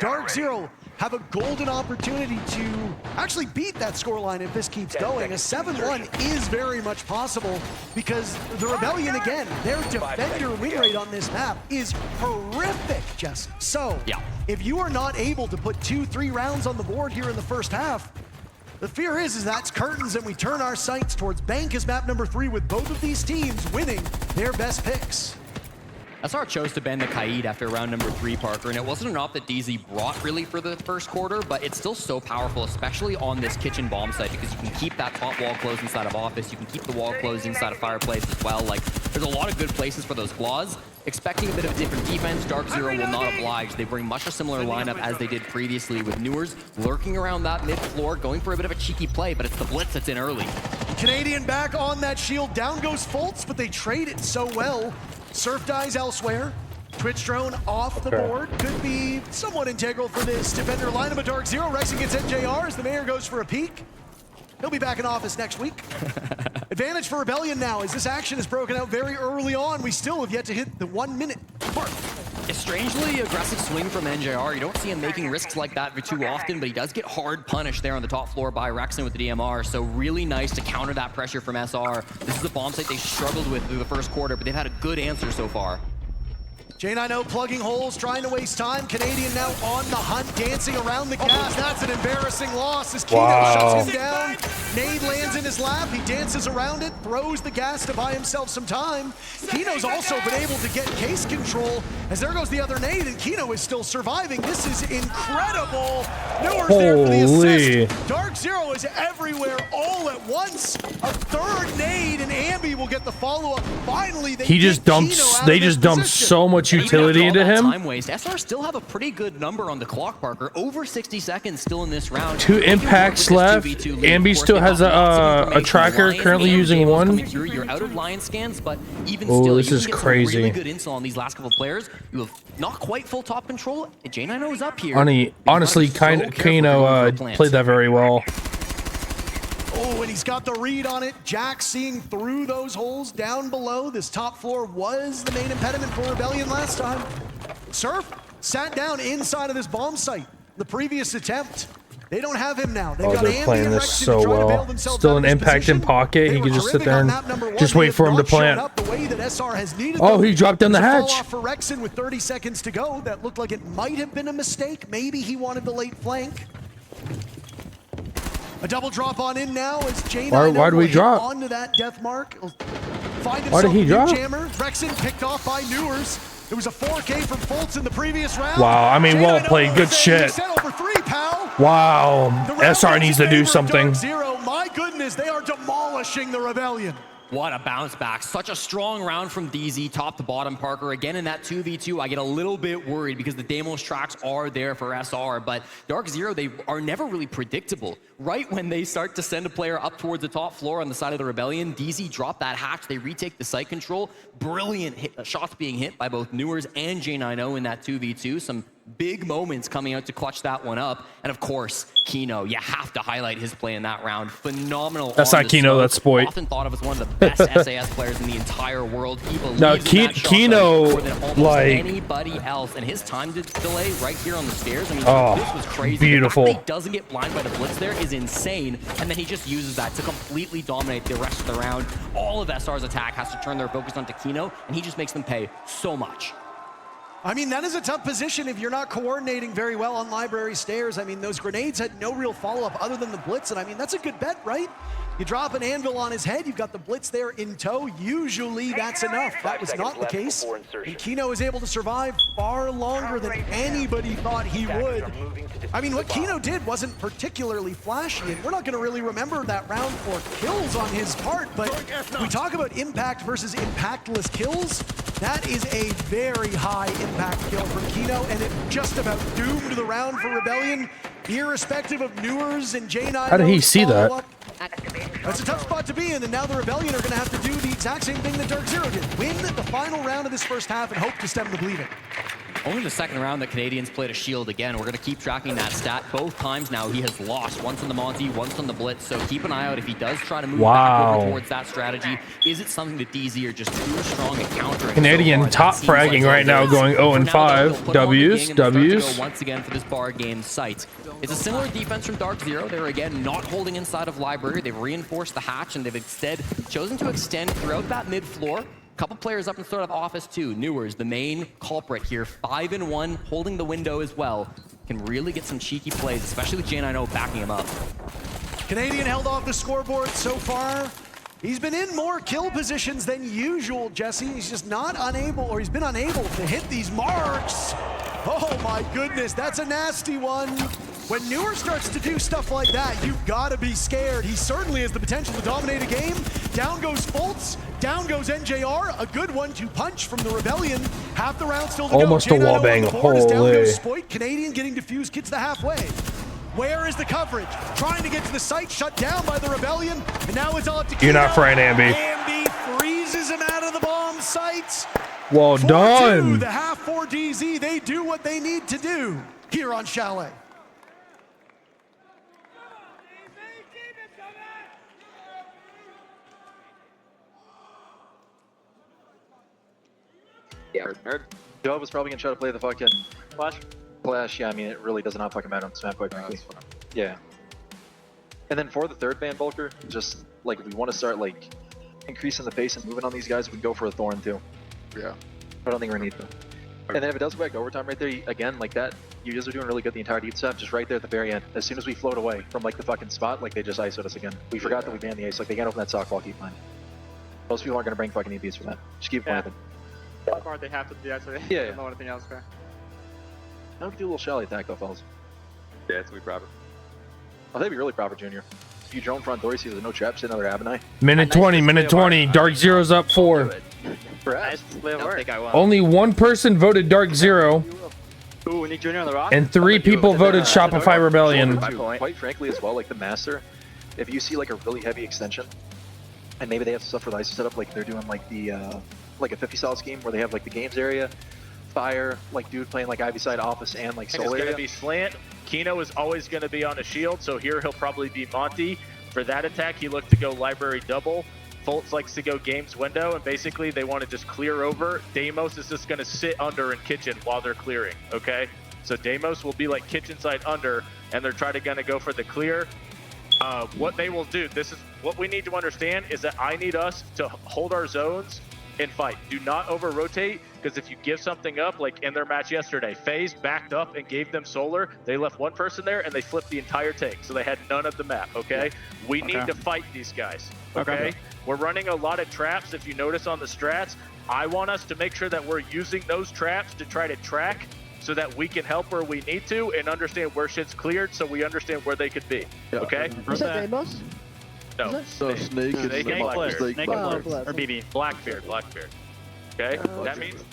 DarkZero have a golden opportunity to actually beat that scoreline if this keeps going. A 7-1 is very much possible because the Rebellion, again, their defender win rate on this map is horrific, Jesse. So, if you are not able to put 2-3 rounds on the board here in the first half, the fear is that's curtains, and we turn our sights towards Bank as map number 3 with both of these teams winning their best picks. SR chose to ban the Kaid after round number 3, Parker, and it wasn't an op that DZ brought really for the first quarter, but it's still so powerful, especially on this kitchen bomb site, because you can keep that top wall closed inside of office, you can keep the wall closed inside of fireplace as well. Like, there's a lot of good places for those flaws. Expecting a bit of a different defense, DarkZero will not oblige. They bring much a similar lineup as they did previously, with Newers lurking around that mid floor, going for a bit of a cheeky play, but it's the blitz that's in early. Canadian back on that shield. Down goes Fultz, but they trade it so well. Surf dies elsewhere. Twitch drone off the board. Could be somewhat integral for this defender lineup of DarkZero. Rexing gets NJR as the mayor goes for a peek. He'll be back in office next week. Advantage for Rebellion now as this action is broken out very early on. We still have yet to hit the 1 minute mark. A strangely aggressive swing from NJR. You don't see him making risks like that too often, but he does get hard punished there on the top floor by Rexon with the DMR. So really nice to counter that pressure from SR. This is a bomb site they struggled with through the first quarter, but they've had a good answer so far. J90 plugging holes, trying to waste time. Canadian now on the hunt, dancing around the gas. That's an embarrassing loss as Kino shuts him down. Nade lands in his lap. He dances around it, throws the gas to buy himself some time. Kino's also been able to get case control as there goes the other nade, and Kino is still surviving. This is incredible. Newer's there for the assist. DarkZero is everywhere all at once. A third nade, and Ambi will get the follow-up. Finally, they just dumped so much utility into him. Time waste. SR still have a pretty good number on the clock, Parker. Over 60 seconds still in this round. 2 impacts left. Ambi still has a tracker, currently using 1. You're out of line scans, but even still, this is you can get crazy. some really good intel on these last couple of players. You have not quite full top control. J90 is up here. Honestly, Kino played that very well. Oh, and he's got the read on it. Jack seeing through those holes down below. This top floor was the main impediment for Rebellion last time. Surf sat down inside of this bomb site. The previous attempt. They don't have him now. They've got they're Andy playing and this Rexy so to try to bail well. themselves Still out an of this impact in position. pocket. He can just sit there and just wait for him to plant. Oh, he dropped down the hatch. Fall off for Rexon with 30 seconds to go. That looked like it might have been a mistake. Maybe he wanted the late flank. A double drop on in now as J90 why do we drop? onto that death mark. Why did he drop? Jammer. Rexon picked off by Newers. It was a 4K from Fultz in the previous round. Wow, I mean, well played. Good shit. Over 3, pal. Wow, SR needs to do something. DarkZero, my goodness, they are demolishing the Rebellion. What a bounce back. Such a strong round from DZ, top to bottom, Parker. Again, in that 2v2, I get a little bit worried because the Deimos tracks are there for SR, but DarkZero, they are never really predictable. Right when they start to send a player up towards the top floor on the side of the Rebellion, DZ drop that hatch, they retake the site control. Brilliant shots being hit by both Newers and J90 in that 2v2. Some big moments coming out to clutch that one up. And of course, Kino, you have to highlight his play in that round. Phenomenal. That's not Kino, that's Spoit. Often thought of as one of the best SAS players in the entire world. He believes no, in that shot Kino, more than almost like anybody else. And his time delay right here on the stairs, I mean, this was crazy. Beautiful. The fact that he doesn't get blind by the blitz there is insane. And then he just uses that to completely dominate the rest of the round. All of SR's attack has to turn their focus onto Kino, and he just makes them pay so much. I mean, that is a tough position if you're not coordinating very well on library stairs. I mean, those grenades had no real follow-up other than the blitz, and I mean, that's a good bet, right? You drop an anvil on his head, you've got the blitz there in tow. Usually that's enough. That was not the case. And Kino is able to survive far longer than anybody thought he would. I mean, what Kino did wasn't particularly flashy, and we're not gonna really remember that round for kills on his part, but we talk about impact versus impactless kills. That is a very high impact kill from Kino, and it just about doomed the round for Rebellion, irrespective of Newers and J9. How did he see that? That's a tough spot to be in, and now the Rebellion are going to have to do the exact same thing that DarkZero did. Win the final round of this first half and hope to stem the bleeding. Only the second round that Canadians played a shield again. We're going to keep tracking that stat. Both times now he has lost. Once on the Monty, once on the Blitz. So keep an eye out if he does try to move back over towards that strategy. Is it something that DZ are just too strong at countering? Canadian so top fragging right now, going 0-5. W's. Once again for this bar game site. It's a similar defense from DarkZero. They're again not holding inside of library. They've reinforced the hatch and they've instead chosen to extend throughout that mid floor. Couple players up in sort of office too. Newers, the main culprit here, 5-1, holding the window as well. Can really get some cheeky plays, especially with J90 backing him up. Canadian held off the scoreboard so far. He's been in more kill positions than usual, Jesse. He's just not unable, or he's been unable to hit these marks. Oh my goodness, that's a nasty one. When Newer starts to do stuff like that, you've got to be scared. He certainly has the potential to dominate a game. Down goes Fultz, down goes NJR. A good 1-2 punch from the Rebellion. Half the round still to almost go. Almost a wall bang, holy. Down goes holy. Spoit. Canadian getting defused, gets the halfway. Where is the coverage? Trying to get to the site, shut down by the Rebellion. And now it's all up to Kino. You're not frightened, Ambi. Ambi freezes him out of the bomb site. Well done. The half for DZ, they do what they need to do here on Chalet. Yeah, nerd. Joe was probably gonna try to play the fucking flash. Yeah, I mean, it really does not fucking matter on this map, quite frankly. Yeah. And then for the third ban, Volker, just like if we want to start like increasing the pace and moving on these guys, we can go for a Thorn too. Yeah. I don't think we're gonna need them. And then if it does go back to overtime right there, again, like that, you guys are doing really good the entire deep stuff, just right there at the very end. As soon as we float away from like the fucking spot, like they just ISO'd us again. We forgot that we banned the ice, like they can't open that sock wall, keep mine. Most people aren't gonna bring fucking EBs for that. Just keep playing them. Or they have to do that, so they Yeah, don't know anything else there. Now we can do a little shally attack though, fellas. Yeah, it's gonna be proper. Oh, that'd be really proper, Junior. If you drone front door, you see there's no trap, sit another Abinai. Minute 20, minute 20. DarkZero's up 4. Perhaps. Only one person voted DarkZero, Ooh, Nick Jr. on the rock. and 3 people voted Shopify Rebellion. Quite frankly, as well, like the master, if you see like a really heavy extension, and maybe they have stuff for the ISO setup, like they're doing like the like a 50 solid scheme where they have like the games area, fire, like dude playing like Ivy side office and like It's soul going area. to be slant. Kino is always going to be on a shield, so here he'll probably be Monty. For that attack, he looked to go library double. Fultz likes to go games window, and basically they want to just clear over. Deimos is just going to sit under in kitchen while they're clearing, okay? So Deimos will be like kitchen side under, and they're trying to go for the clear. What they will do, this is what we need to understand, is that I need us to hold our zones and fight. Do not over rotate, because if you give something up, like in their match yesterday, FaZe backed up and gave them solar. They left one person there and they flipped the entire tank, so they had none of the map, okay? We need to fight these guys, okay? We're running a lot of traps. If you notice on the strats, I want us to make sure that we're using those traps to try to track so that we can help where we need to and understand where shit's cleared, so we understand where they could be, okay? Is that Deimos? No. So Snake is Snake and Blackbeard. Snake and Blackbeard. or BB. Blackbeard. Okay? That means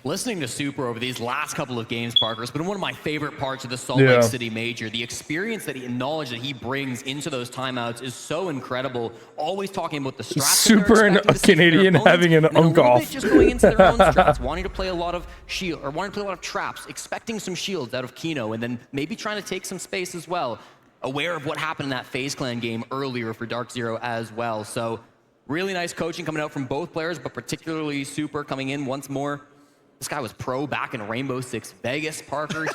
Listening to Super over these last couple of games, Parker, has been one of my favorite parts of the Salt Lake City Major. The experience and knowledge that he brings into those timeouts is so incredible. Always talking about the strats. Super and a Canadian having an unk-off. Just going into their own strats, wanting to play a lot of shield, or wanting to play a lot of traps, expecting some shields out of Kino, and then maybe trying to take some space as well. Aware of what happened in that FaZe Clan game earlier for DarkZero as well. So really nice coaching coming out from both players, but particularly Super coming in once more. This guy was pro back in Rainbow Six Vegas, Parker.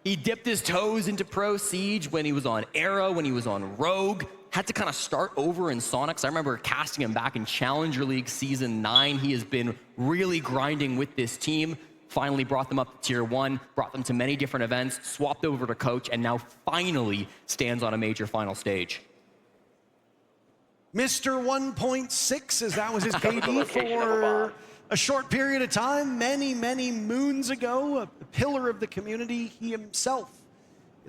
He dipped his toes into Pro Siege when he was on Arrow, when he was on Rogue. Had to kind of start over in Sonics. I remember casting him back in Challenger League Season 9. He has been really grinding with this team. Finally brought them up to Tier 1, brought them to many different events, swapped over to coach, and now finally stands on a major final stage. Mr. 1.6, as that was his KD for a short period of time, many moons ago, a pillar of the community, he himself.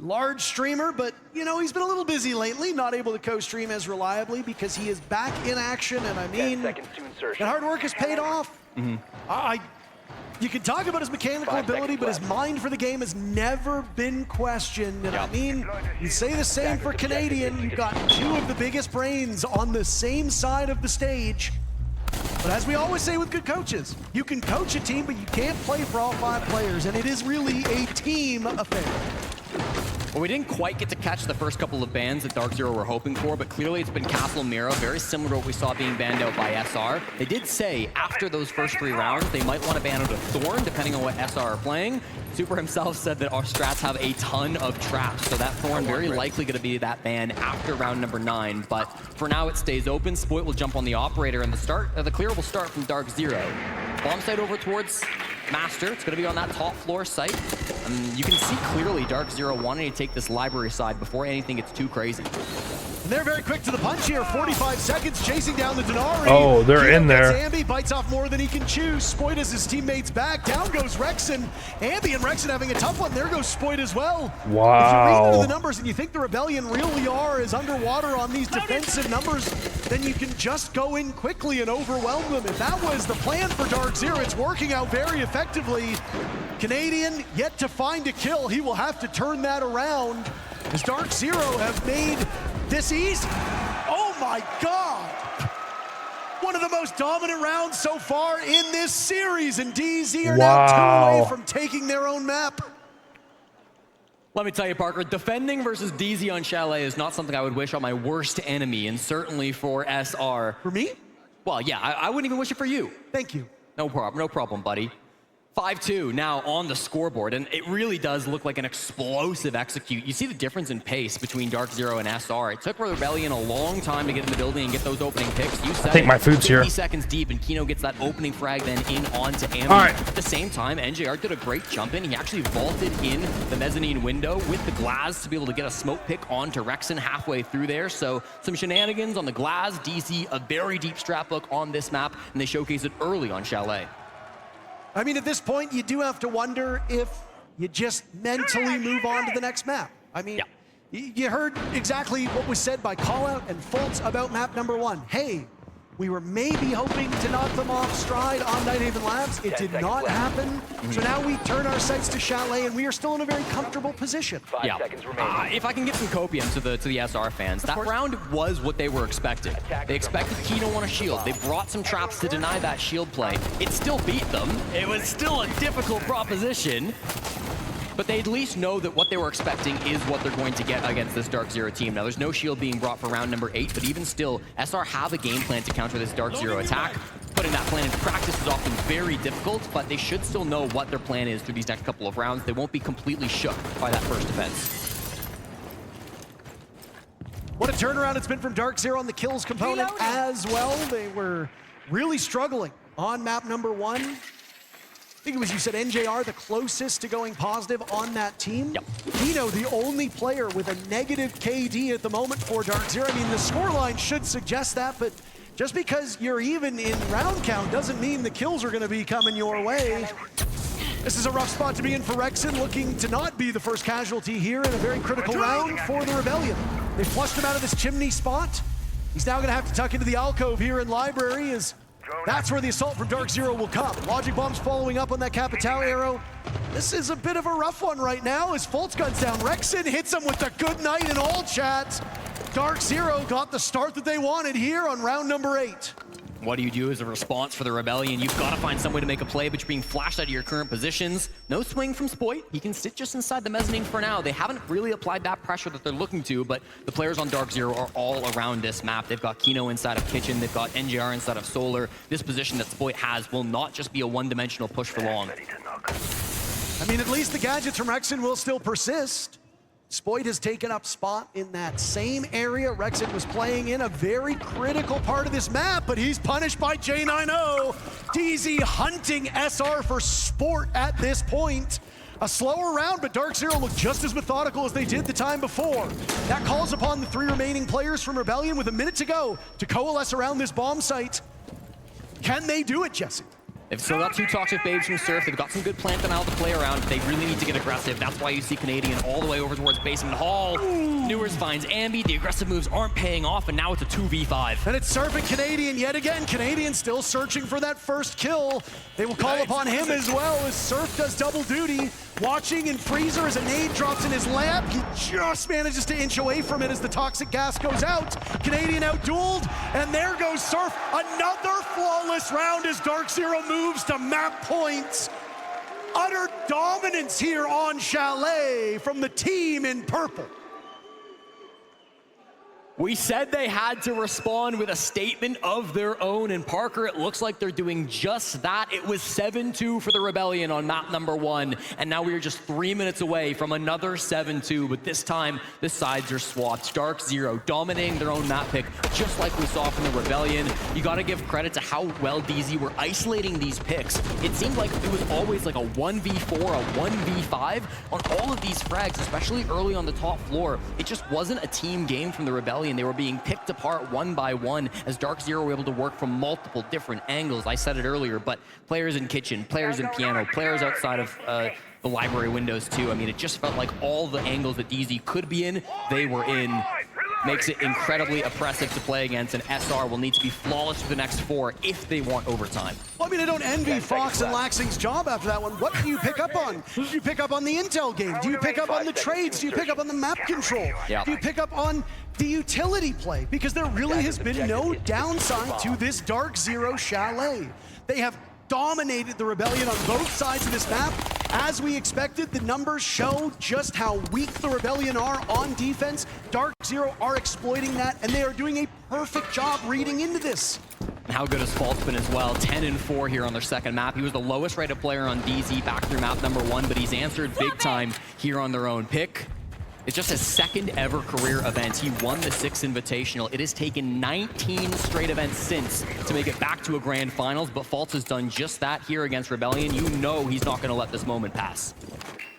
A large streamer, but you know, he's been a little busy lately, not able to co-stream as reliably because he is back in action, and I mean, that hard work has paid off. You can talk about his mechanical ability, but his mind for the game has never been questioned. And I mean, you say the same for Canadian. You've got 2 of the biggest brains on the same side of the stage. But as we always say with good coaches, you can coach a team, but you can't play for all 5 players. And it is really a team affair. Well, we didn't quite get to catch the first couple of bans that DarkZero were hoping for, but clearly it's been Castle Mira, very similar to what we saw being banned out by SR. They did say after those first 3 rounds, they might want to ban out a Thorn, depending on what SR are playing. Super himself said that our strats have a ton of traps, so that Thorn very likely going to be that ban after round number 9. But for now, it stays open. Spoit will jump on the operator, and the clear will start from DarkZero. Bomb site over towards Master. It's going to be on that top floor site. You can see clearly DarkZero wanting to take this library side before anything gets too crazy. And they're very quick to the punch here. 45 seconds chasing down the Denari. Oh, they're in there. Ambi bites off more than he can chew. Spoit as his teammates back. Down goes Rexon. Ambi and Rexon having a tough one. There goes Spoit as well. Wow. If you're reading into the numbers and you think the Rebellion really are as underwater on these defensive numbers, then you can just go in quickly and overwhelm them. If that was the plan for DarkZero, it's working out very effectively. Canadian yet to find a kill. He will have to turn that around as DarkZero have made this easy. Oh my God. One of the most dominant rounds so far in this series, and DZ are now 2 away from taking their own map. Let me tell you, Parker, defending versus DZ on Chalet is not something I would wish on my worst enemy, and certainly for SR. For me? Well, yeah, I wouldn't even wish it for you. Thank you. No problem, buddy. 5-2 now on the scoreboard, and it really does look like an explosive execute. You see the difference in pace between DarkZero and SR. It took Rebellion a long time to get in the building and get those opening picks. You said I think my food's 50 here. seconds deep, and Kino gets that opening frag then in onto Ambi. All right. At the same time, NJR did a great jump in. He actually vaulted in the mezzanine window with the glass to be able to get a smoke pick onto Rexon halfway through there. So some shenanigans on the glass. DZ, a very deep strap book on this map, and they showcase it early on Chalet. I mean, at this point, you do have to wonder if you just mentally move on to the next map. I mean, you heard exactly what was said by Callout and Fultz about map number 1. Hey, we were maybe hoping to knock them off stride on Nighthaven Labs. It did not happen. So now we turn our sights to Chalet, and we are still in a very comfortable position. Yeah. If I can get some copium to the SR fans, that round was what they were expecting. They expected Kino on a shield. They brought some traps to deny that shield play. It still beat them. It was still a difficult proposition. But they at least know that what they were expecting is what they're going to get against this DarkZero team. Now, there's no shield being brought for round number 8, but even still, SR have a game plan to counter this DarkZero attack. Putting that plan into practice is often very difficult, but they should still know what their plan is through these next couple of rounds. They won't be completely shook by that first defense. What a turnaround it's been from DarkZero on the kills component as well. They were really struggling on map number 1. I think it was, you said, NJR the closest to going positive on that team. Yep. Kino, the only player with a negative KD at the moment for DarkZero. I mean, the scoreline should suggest that, but just because you're even in round count doesn't mean the kills are going to be coming your way. This is a rough spot to be in for Rexon, looking to not be the first casualty here in a very critical round for the Rebellion. They flushed him out of this chimney spot. He's now going to have to tuck into the alcove here in Library, as that's where the assault from DarkZero will come. Logic Bomb's following up on that Capitao arrow. This is a bit of a rough one right now as Fultz guns down. Rexon hits him with the good night in all chats. DarkZero got the start that they wanted here on round number 8. What do you do as a response for the Rebellion? You've got to find some way to make a play, but you're being flashed out of your current positions. No swing from Spoit. He can sit just inside the mezzanine for now. They haven't really applied that pressure that they're looking to, but the players on DarkZero are all around this map. They've got Kino inside of Kitchen. They've got NJR inside of Solar. This position that Spoit has will not just be a one-dimensional push for long. I mean, at least the gadgets from Rexon will still persist. Spoit has taken up spot in that same area Rexon was playing in, a very critical part of this map, but he's punished by J90. DZ hunting SR for sport at this point. A slower round, but DarkZero looked just as methodical as they did the time before. That calls upon the 3 remaining players from Rebellion with a minute to go to coalesce around this bomb site. Can they do it, Jesse? They've still got 2 toxic babes from Surf. They've got some good plant denial to play around. They really need to get aggressive. That's why you see Canadian all the way over towards Basement Hall. Newers finds Ambi. The aggressive moves aren't paying off, and now it's a 2v5. And it's Surf and Canadian yet again. Canadian still searching for that first kill. They will call upon him as well as Surf does double duty. Watching in Freezer as a nade drops in his lap. He just manages to inch away from it as the toxic gas goes out. Canadian outdueled, and there goes Surf. Another flawless round as DarkZero moves to map points. Utter dominance here on Chalet from the team in purple. We said they had to respond with a statement of their own, and Parker, it looks like they're doing just that. It was 7-2 for the Rebellion on map number 1, and now we are just 3 minutes away from another 7-2, but this time the sides are swapped. DarkZero dominating their own map pick, just like we saw from the Rebellion. You gotta give credit to how well DZ were isolating these picks. It seemed like it was always like a 1v4, a 1v5 on all of these frags, especially early on the top floor. It just wasn't a team game from the Rebellion. They were being picked apart one by one as DarkZero were able to work from multiple different angles. I said it earlier, but players in kitchen, players in piano, players outside of the library windows too. I mean, it just felt like all the angles that DZ could be in, they were in. Makes it incredibly oppressive to play against, and SR will need to be flawless for the next 4 if they want overtime. Well, I mean, I don't envy Fox and Laxing's job after that one. What do you pick up on? Do you pick up on the intel game? Do you pick up on the trades? Do you pick up on the map control? Yeah. Do you pick up on the utility play? Because there really has been no downside to this DarkZero Chalet. They have dominated the Rebellion on both sides of this map. As we expected, the numbers show just how weak the Rebellion are on defense. DarkZero are exploiting that, and they are doing a perfect job reading into this. And how good has Fault's been as well? 10-4 here on their second map. He was the lowest rated player on DZ back through map number 1, but he's answered big time here on their own pick. It's just his second ever career event. He won the 6th Invitational. It has taken 19 straight events since to make it back to a grand finals, but Faults has done just that here against Rebellion. You know he's not going to let this moment pass.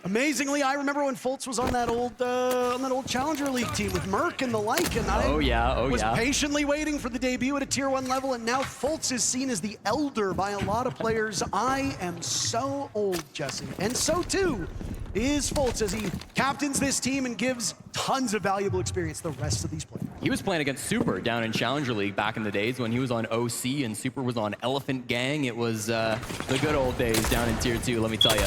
Amazingly, I remember when Fultz was on that old Challenger League team with Merc and the like, and I was patiently waiting for the debut at a Tier 1 level, and now Fultz is seen as the elder by a lot of players. I am so old, Jesse, and so too is Fultz as he captains this team and gives tons of valuable experience to the rest of these players. He was playing against Super down in Challenger League back in the days when he was on OC and Super was on Elephant Gang. It was the good old days down in Tier 2, let me tell you.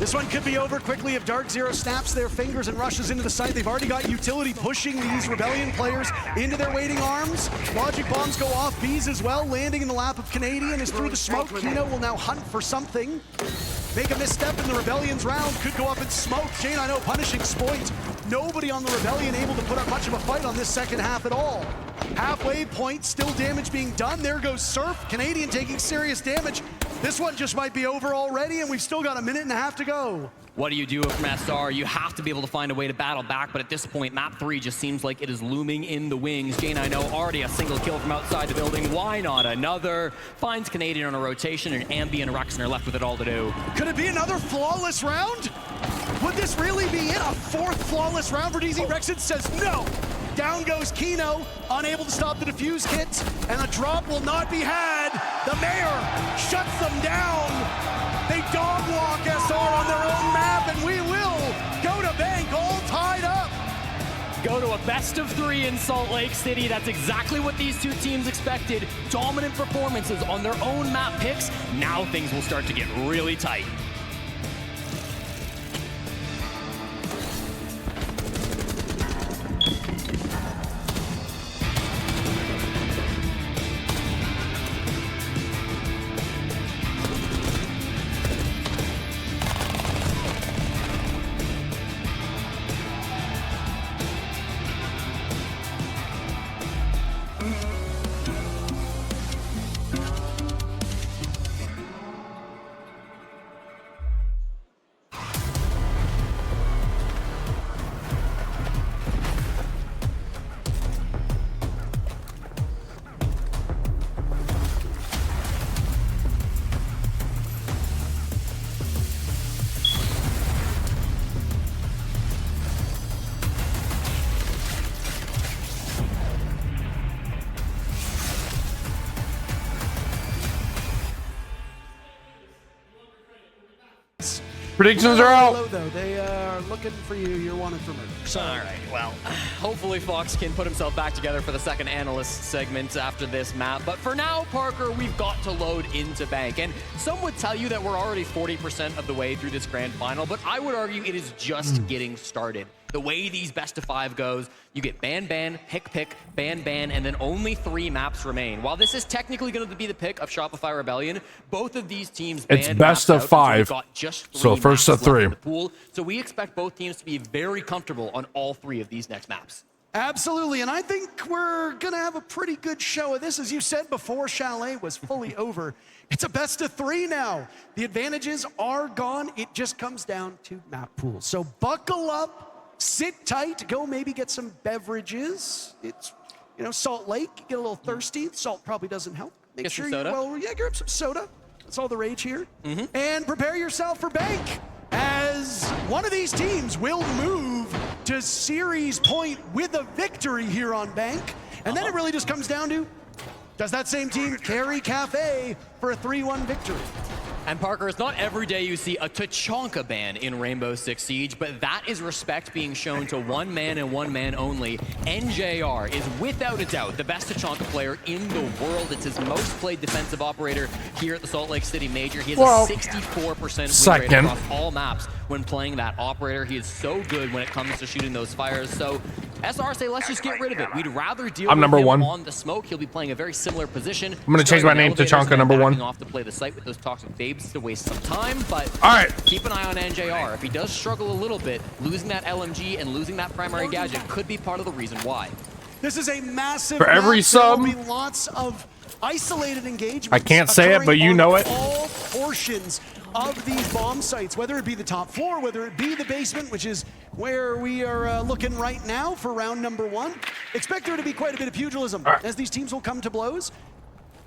This one could be over quickly if DarkZero snaps their fingers and rushes into the site. They've already got utility pushing these Rebellion players into their waiting arms. Logic bombs go off, Bees as well, landing in the lap of Canadian is through the smoke. Kino will now hunt for something. Make a misstep in the Rebellion's round, could go up in smoke. Jane, I know, punishing Spoit. Nobody on the Rebellion able to put up much of a fight on this second half at all. Halfway point, still damage being done. There goes Surf. Canadian taking serious damage. This one just might be over already, and we've still got a minute and a half to go. What do you do from SR? You have to be able to find a way to battle back, but at this point, map 3 just seems like it is looming in the wings. Jane, I know, already a single kill from outside the building. Why not another? Finds Canadian on a rotation, and Ambi and Rexen are left with it all to do. Could it be another flawless round? Would this really be it? A 4th flawless round for DZ? Rexen says no. Down goes Kino, unable to stop the defuse kits, and the drop will not be had. The mayor shuts them down. They dog walk SR on their own map, and we will go to bank all tied up. Go to a best of 3 in Salt Lake City. That's exactly what these two teams expected. Dominant performances on their own map picks. Now things will start to get really tight. Predictions are out. Low, though. They are looking for you. You're wanted for murder. So. All right, well, hopefully Fox can put himself back together for the second analyst segment after this map. But for now, Parker, we've got to load into bank. And some would tell you that we're already 40% of the way through this grand final, but I would argue it is just getting started. The way these best of 5 goes, you get ban, pick, ban, and then only 3 maps remain. While this is technically going to be the pick of Shopify Rebellion, both of these teams it's best of 5. So first of 3. Pool. So we expect both teams to be very comfortable on all 3 of these next maps. Absolutely, and I think we're going to have a pretty good show of this. As you said before, Chalet was fully over. It's a best of 3 now. The advantages are gone. It just comes down to map pools. So buckle up. Sit tight, go maybe get some beverages. It's, you know, Salt Lake, get a little thirsty. Salt probably doesn't help. Make get sure some soda. grab some soda. That's all the rage here. And prepare yourself for bank, as one of these teams will move to series point with a victory here on bank. And then it really just comes down to, does that same team carry Cafe for a 3-1 victory? And Parker, it's not every day you see a Tachanka ban in Rainbow Six Siege, but that is respect being shown to one man and one man only. NJR is without a doubt the best Tachanka player in the world. It's his most played defensive operator here at the Salt Lake City Major. He has a 64% win rate across all maps when playing that operator. He is so good when it comes to shooting those fires. So SR say, let's just get rid of it. We'd rather deal with number him 1 on the smoke. He'll be playing a very similar position. I'm going to change my name to Tachanka number 1. Off to play the site with those toxic babes to waste some time, but all right, keep an eye on NJR. If he does struggle a little bit, losing that LMG and losing that primary gadget could be part of the reason why. This is a massive for every map. sub. There will be lots of isolated engagements. I can't say it, but you know it. All portions of these bomb sites, whether it be the top floor, whether it be the basement, which is where we are looking right now for round number 1. Expect there to be quite a bit of pugilism as these teams will come to blows.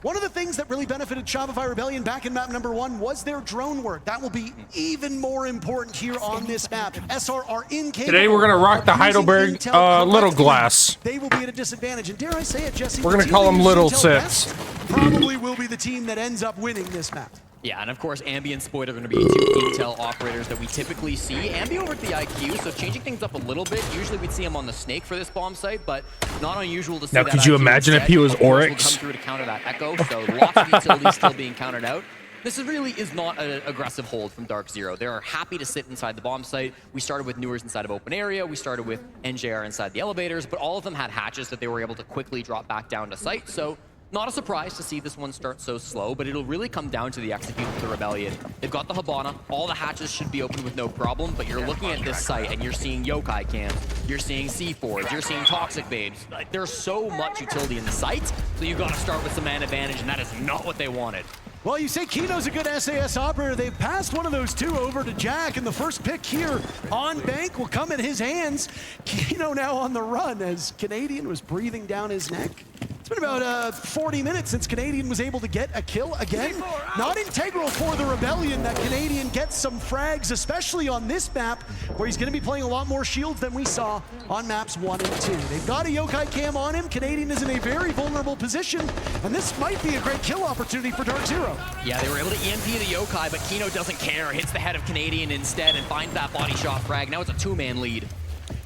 One of the things that really benefited Shopify Rebellion back in map number 1 was their drone work. That will be even more important here on this map. SR are incapable. Today we're gonna rock the Heidelberg little glass. They will be at a disadvantage, and dare I say it, Jesse, We're gonna call them little sits. Probably will be the team that ends up winning this map. Yeah, and of course, Ambi and Spoit are going to be 2 intel operators that we typically see. Ambi over at the IQ, so changing things up a little bit. Usually we'd see him on the Snake for this bomb site, but not unusual to see now, that. Could you IQ imagine if instead. he was Of course, Oryx? will come through to counter that Echo, so lots of utilities still being countered out. This really is not an aggressive hold from DarkZero. They are happy to sit inside the bomb site. We started with Newers inside of open area. We started with NJR inside the elevators, but all of them had hatches that they were able to quickly drop back down to site. So not a surprise to see this one start so slow, but it'll really come down to the execute of the Rebellion. They've got the Hibana. All the hatches should be open with no problem, but you're looking at this site and you're seeing yokai cams, you're seeing C4s, you're seeing toxic babes. Like, there's so much utility in the site, so you've got to start with some man advantage, and that is not what they wanted. Well, you say Kino's a good SAS operator. They've passed one of those 2 over to Jack, and the first pick here on Bank will come in his hands. Kino now on the run as Canadian was breathing down his neck. It's been about 40 minutes since Canadian was able to get a kill again. Not integral for the Rebellion that Canadian gets some frags, especially on this map, where he's going to be playing a lot more shields than we saw on maps 1 and 2. They've got a yokai cam on him. Canadian is in a very vulnerable position, and this might be a great kill opportunity for DarkZero. Yeah, they were able to EMP the yokai, but Kino doesn't care. Hits the head of Canadian instead and finds that body shot frag. Now it's a 2-man lead.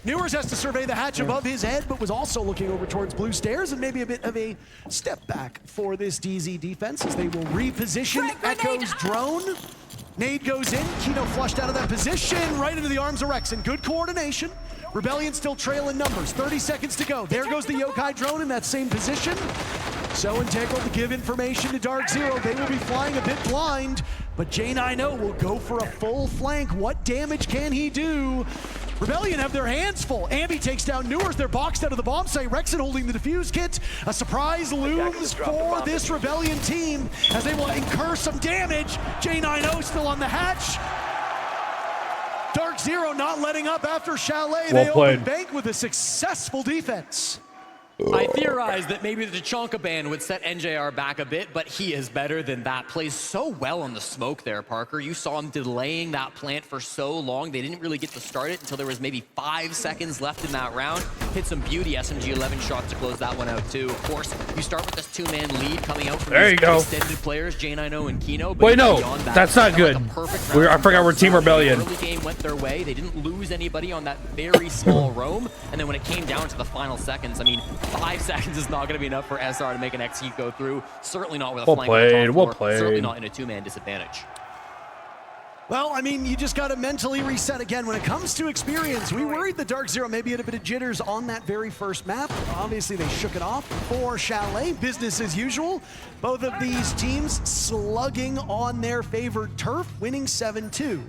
Newers has to survey the hatch above his head, but was also looking over towards blue stairs, and maybe a bit of a step back for this DZ defense as they will reposition Echo's drone. Nade goes in, Kino flushed out of that position, right into the arms of Rexen. Good coordination. Rebellion still trailing numbers, 30 seconds to go. There goes the yokai drone in that same position. So integral to give information to DarkZero. They will be flying a bit blind, but J90 will go for a full flank. What damage can he do? Rebellion have their hands full. Ambi takes down Newers. They're boxed out of the bomb site. Rexen holding the defuse kit. A surprise looms for this Rebellion team as they will incur some damage. J90 still on the hatch. DarkZero not letting up after Chalet. Well they played. open Bank with a successful defense. I theorized that maybe the Tachanka ban would set NJR back a bit, but he is better than that. Plays so well on the smoke there, Parker. You saw him delaying that plant for so long. They didn't really get to start it until there was maybe 5 seconds left in that round. Hit some beauty SMG 11 shots to close that one out too. Of course, you start with this 2-man lead coming out from There these you go. extended players, J90 and Kino. But Wait, no, beyond that, that's not like good. a perfect I round. forgot we're Team Rebellion. The early game went their way. They didn't lose anybody on that very small roam. And then when it came down to the final seconds, I mean, 5 seconds is not going to be enough for SR to make an execute go through. Certainly not with a Well flank on the played, top well floor. played. Certainly not in a 2-man disadvantage. Well, I mean, you just got to mentally reset again. When it comes to experience, we worried the DarkZero maybe had a bit of jitters on that very first map. Obviously, they shook it off for Chalet. Business as usual. Both of these teams slugging on their favored turf, winning 7-2.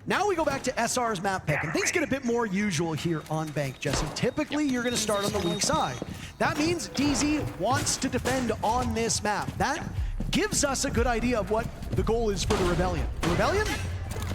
Now we go back to SR's map pick, and things get a bit more usual here on Bank, Jesse. Typically, you're going to start on the weak side. That means DZ wants to defend on this map. That gives us a good idea of what the goal is for the Rebellion. The Rebellion,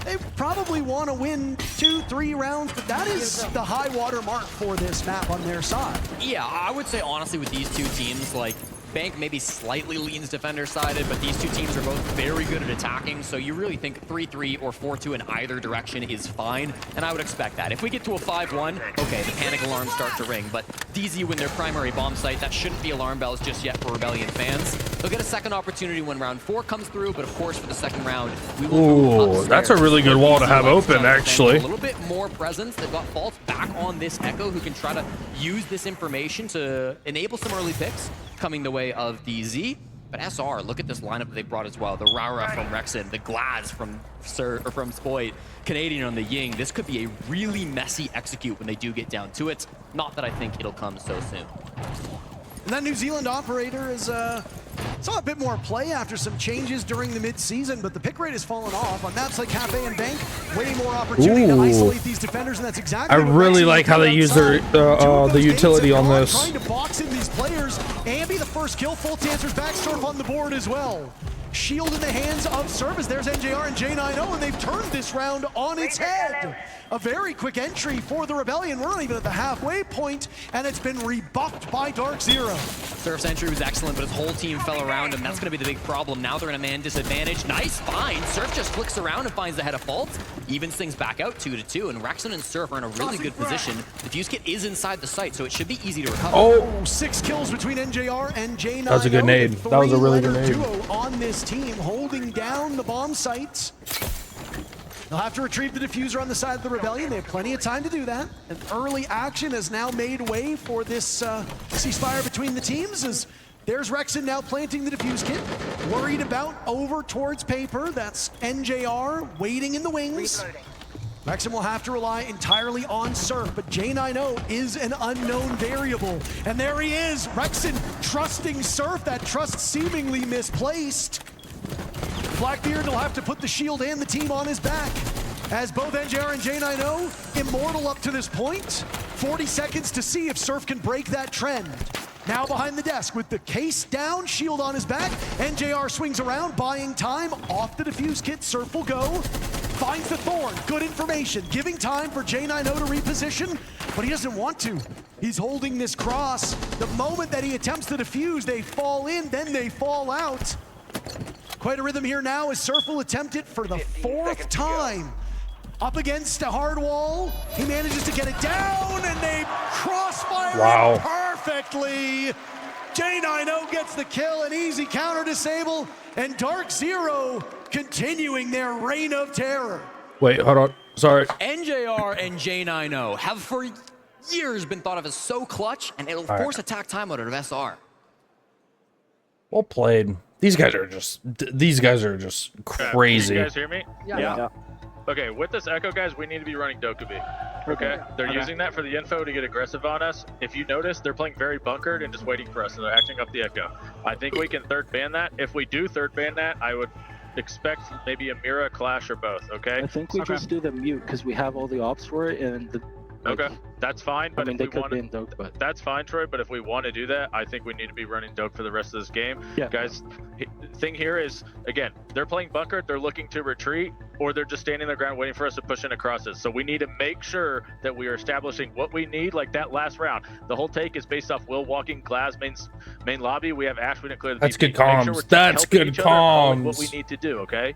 they probably want to win 2-3 rounds, but that is the high water mark for this map on their side. Yeah, I would say honestly with these two teams, like, Bank maybe slightly leans defender-sided, but these two teams are both very good at attacking, so you really think 3-3 or 4-2 in either direction is fine, and I would expect that. If we get to a 5-1, okay, the panic alarms start to ring, but DZ win their primary bomb site. That shouldn't be alarm bells just yet for Rebellion fans. They'll get a second opportunity when round 4 comes through, but of course for the second round, we will move upstairs. That's a really good wall to have open, actually. A little bit more presence. They've got Fault back on this Echo who can try to use this information to enable some early picks coming the way of DZ. But SR, look at this lineup that they brought as well. The Rara from Rexen, the Glaz from Spoit, Canadian on the Ying. This could be a really messy execute when they do get down to it. Not that I think it'll come so soon. And that New Zealand operator is Saw a bit more play after some changes during the mid-season, but the pick rate has fallen off. On maps like Cafe and Bank, way more opportunity to isolate these defenders, and that's exactly I what really Rexy like how they use their the utility on this. Trying to box in these players. Ambi, the first kill, full Tancer's back, Surf on the board as well. Shield in the hands of Service. There's NJR and J90, and they've turned this round on its head. A very quick entry for the Rebellion. We're not even at the halfway point, and it's been rebuffed by DarkZero. Surf's entry was excellent, but his whole team fell around him. That's going to be the big problem. Now they're in a man disadvantage. Nice find. Surf just flicks around and finds the head of Fault. Evens things back out 2-2, and Rexon and Surf are in a really good position. The Fuse Kit is inside the site, so it should be easy to recover. Oh, 6 kills between NJR and J90. That was a good nade. That was a really good nade. Duo on this team, holding down the bomb sites. They'll have to retrieve the diffuser on the side of the Rebellion. They have plenty of time to do that. An early action has now made way for this ceasefire between the teams, as there's Rexon now planting the diffuse kit. Worried about over towards Paper. That's NJR waiting in the wings. Rexon will have to rely entirely on Surf, but J90 is an unknown variable. And there he is, Rexon trusting Surf. That trust seemingly misplaced. Blackbeard will have to put the shield and the team on his back, as both NJR and J90 immortal up to this point. 40 seconds to see if Surf can break that trend. Now behind the desk with the case down, shield on his back. NJR swings around, buying time. Off the diffuse kit, Surf will go. Finds the Thorn, good information. Giving time for J90 to reposition, but he doesn't want to. He's holding this cross. The moment that he attempts to defuse, they fall in, then they fall out. Quite a rhythm here now as Surf will attempt it for the 4th time. Up against a hard wall, he manages to get it down, and they crossfire it perfectly. J90 gets the kill, an easy counter disable, and DarkZero continuing their reign of terror. Wait, hold on. Sorry. NJR and J90 have for years been thought of as so clutch, and it'll force attack timeout out of SR. Well played. These guys are just crazy. Can you guys hear me? Yeah. Okay, with this Echo, guys, we need to be running Dokubi. Okay? They're using that for the info to get aggressive on us. If you notice, they're playing very bunkered and just waiting for us, and they're acting up the Echo. I think we can third ban that. If we do third ban that, I would expect maybe a Mira, Clash, or both, okay? I think we just do the mute because we have all the ops for it, and the Okay, that's fine. But I mean, if they we could want ban Doke, but that's fine, Troy. But if we want to do that, I think we need to be running Doke for the rest of this game. Yeah. Guys, thing here is, again, they're playing bunker, they're looking to retreat, or they're just standing their ground waiting for us to push in across it. So we need to make sure that we are establishing what we need, like that last round. The whole take is based off Will walking Glass main lobby. We have Ash, we didn't clear the That's BP. good comms. That's good comms. What we need to do, okay?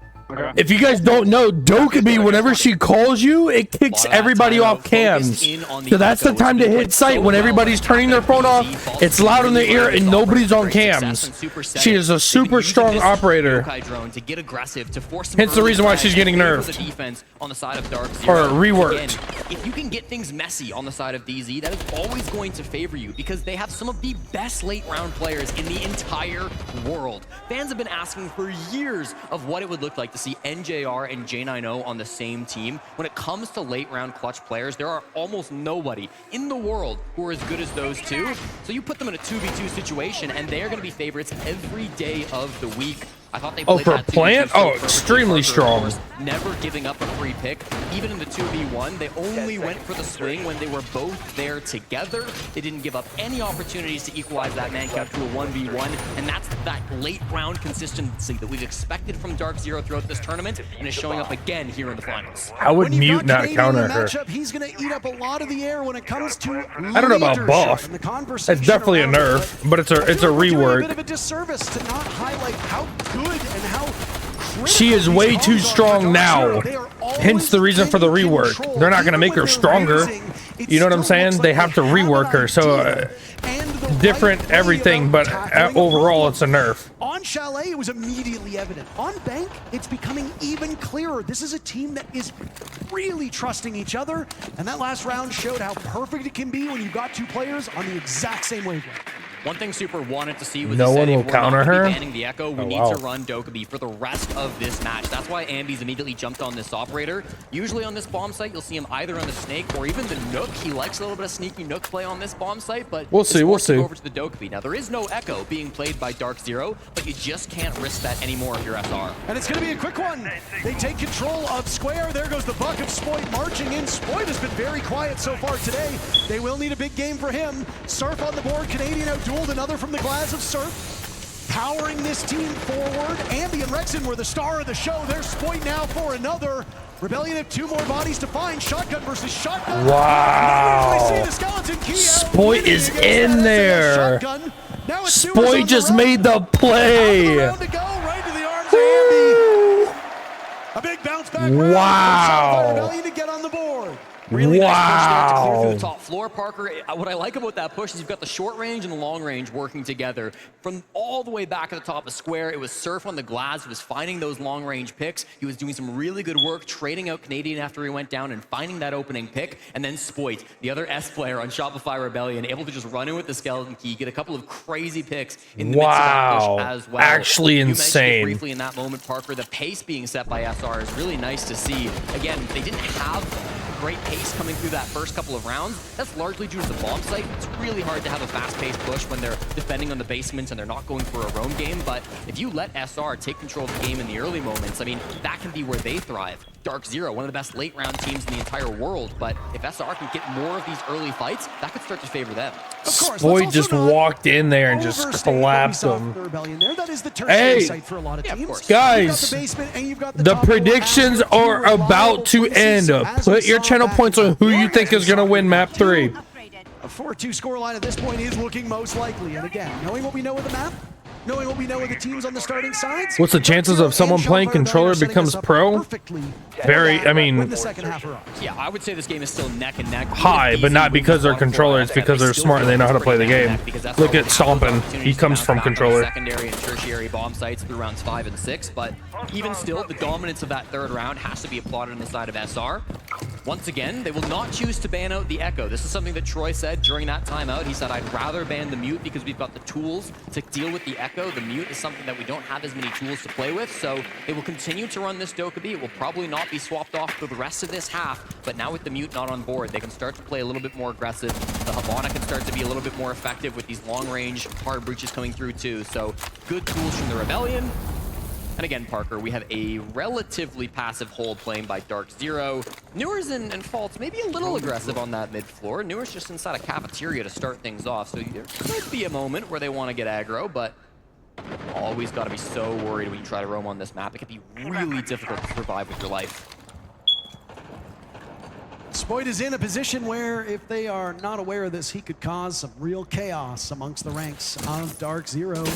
If you guys don't know, Dokubi, whenever she calls you, it kicks everybody off cams. So that's the time to hit site when everybody's turning their phone off. It's loud in their ear and nobody's on cams. She is a super strong operator. Hence the reason why she's getting nerfed. On the side of DarkZero. Or reworked. Again, if you can get things messy on the side of DZ, that is always going to favor you because they have some of the best late round players in the entire world. Fans have been asking for years of what it would look like to see NJR and J90 on the same team. When it comes to late round clutch players, there are almost nobody in the world who are as good as those two. So you put them in a 2v2 situation and they are going to be favorites every day of the week. I thought they played for that plant? so Extremely strong. Never giving up a free pick. Even in the 2v1, they only went for the swing when they were both there together. They didn't give up any opportunities to equalize that man count to a 1v1, and that's that late round consistency that we've expected from DarkZero throughout this tournament, and is showing up again here in the finals. How would Mute not counter her? He's going to eat up a lot of the air when it comes to I don't know about buff. It's definitely a nerf, but it's a rework. A bit of a disservice to not highlight how good and how she is way too strong now. Hence the reason for the rework. They're not going to make her stronger. You know what I'm saying? They have to rework her. So different everything, but overall it's a nerf. On Chalet, it was immediately evident. On Bank, it's becoming even clearer. This is a team that is really trusting each other, and that last round showed how perfect it can be when you've got two players on the exact same wavelength. One thing Super wanted to see was No he said, one if will we're counter not gonna her? be banning the Echo, we Oh, need wow. to run Dokkaebi for the rest of this match. That's why Ambi's immediately jumped on this operator. Usually on this bomb site, you'll see him either on the Snake or even the Nook. He likes a little bit of sneaky Nook play on this bomb site, but We'll see, it's we'll forced him see. over to the Dokkaebi. Now, there is no Echo being played by DarkZero, but you just can't risk that anymore if you're SR. And it's going to be a quick one. They take control of Square. There goes the buck of Spoit marching in. Spoit has been very quiet so far today. They will need a big game for him. Surf on the board. Canadian outdueled another from the glass of Surf. Powering this team forward. Ambi and Rexon were the star of the show. There's Spoit now for another. Rebellion have 2 more bodies to find. Shotgun versus shotgun. Wow. We see the skeleton key out. Spoit is in there. Now it's Spoit just made the play. round to go, right to the arms of Ambi. A big bounce back round. Wow. Rebellion to get on the board. Really nice push there to clear through Wow. the top floor, Parker. What I like about that push is you've got the short range and the long range working together. From all the way back at the top of Square, it was Surf on the glass. He was finding those long range picks. He was doing some really good work trading out Canadian after he went down and finding that opening pick. And then Spoit, the other S player on Shopify Rebellion, able to just run in with the skeleton key, get a couple of crazy picks in the midst of that push as well. Actually You mentioned it insane. briefly in that moment, Parker. The pace being set by SR is really nice to see. Again, they didn't have great pace coming through that first couple of rounds. That's largely due to the bomb site. It's really hard to have a fast-paced push when they're defending on the basement and they're not going for a roam game. But if you let SR take control of the game in the early moments, I mean, that can be where they thrive. DarkZero, one of the best late-round teams in the entire world. But if SR can get more of these early fights, that could start to favor them. Spoit just walked in there and just collapsed him. That is the tertiary Hey, site for a lot of teams. guys, the predictions are about to end. Put your channel points on who you think is going to win map 3. A 4-2 scoreline at this point is looking most likely. And again, knowing what we know of the map, knowing what we know of the teams on the starting sides. What's the chances of someone playing controller becomes pro? Very, I mean, Yeah, I would say this game is still neck and neck. high, but not because they're controllers, because they're smart and they know how to play the game. Look at Stompin'. He comes from controller. Secondary and tertiary bomb sites through rounds 5 and 6, but even still, the dominance of that third round has to be applauded on the side of SR. Once again, they will not choose to ban out the Echo. This is something that Troy said during that timeout. He said, I'd rather ban the Mute because we've got the tools to deal with the Echo. The Mute is something that we don't have as many tools to play with, so they will continue to run this Dokkaebi. It will probably not be swapped off for the rest of this half, but now with the Mute not on board, they can start to play a little bit more aggressive. The Habana can start to be a little bit more effective with these long-range hard breaches coming through too, so good tools from the Rebellion. And again, Parker, we have a relatively passive hold playing by DarkZero. Newers and Faults maybe a little aggressive on that mid-floor. Newers just inside a cafeteria to start things off, so there could be a moment where they want to get aggro, but always got to be so worried when you try to roam on this map. It can be really difficult to survive with your life. Spoit is in a position where if they are not aware of this, he could cause some real chaos amongst the ranks of DarkZero.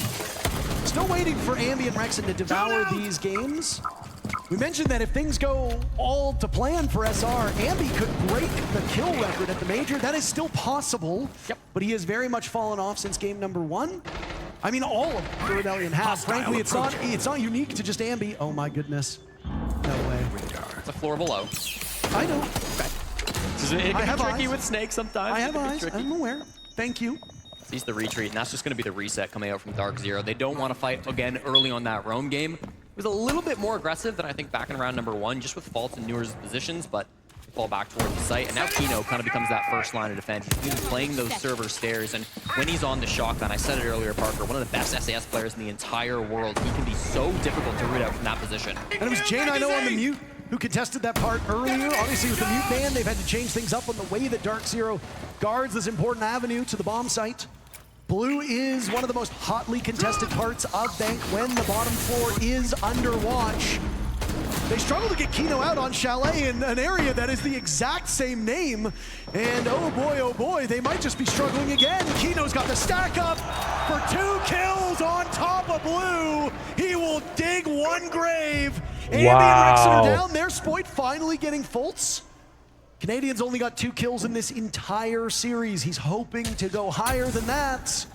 Still waiting for Ambi and Rexon to devour these games. We mentioned that if things go all to plan for SR, Ambi could break the kill record at the major. That is still possible, but he has very much fallen off since game number 1. I mean, all of the Rebellion have. Frankly, it's not unique to just Ambi. Oh my goodness. No way. It's a floor below. I know. It I can have be tricky eyes. with Snake sometimes. I have It can be eyes. tricky. I'm aware. Thank you. Sees the retreat, and that's just going to be the reset coming out from DarkZero. They don't want to fight again early on that roam game. It was a little bit more aggressive than I think back in round number 1, just with Faults and Newers' positions, but they fall back towards the site. And now Kino kind of becomes that first line of defense. He's playing those server stairs, and when he's on the shotgun, I said it earlier, Parker, one of the best SAS players in the entire world. He can be so difficult to root out from that position. And it was Jane I know on the Mute who contested that part earlier. Obviously with the Mute ban, they've had to change things up on the way that DarkZero guards this important avenue to the bomb site. Blue is one of the most hotly contested parts of Bank when the bottom floor is under watch. They struggle to get Kino out on Chalet in an area that is the exact same name. And oh boy, they might just be struggling again. Kino's got the stack up for 2 kills on top of Blue. He will dig one grave. Andy and Rexon are down there. Spoit finally getting Fultz. Canadians only got 2 kills in this entire series. He's hoping to go higher than that.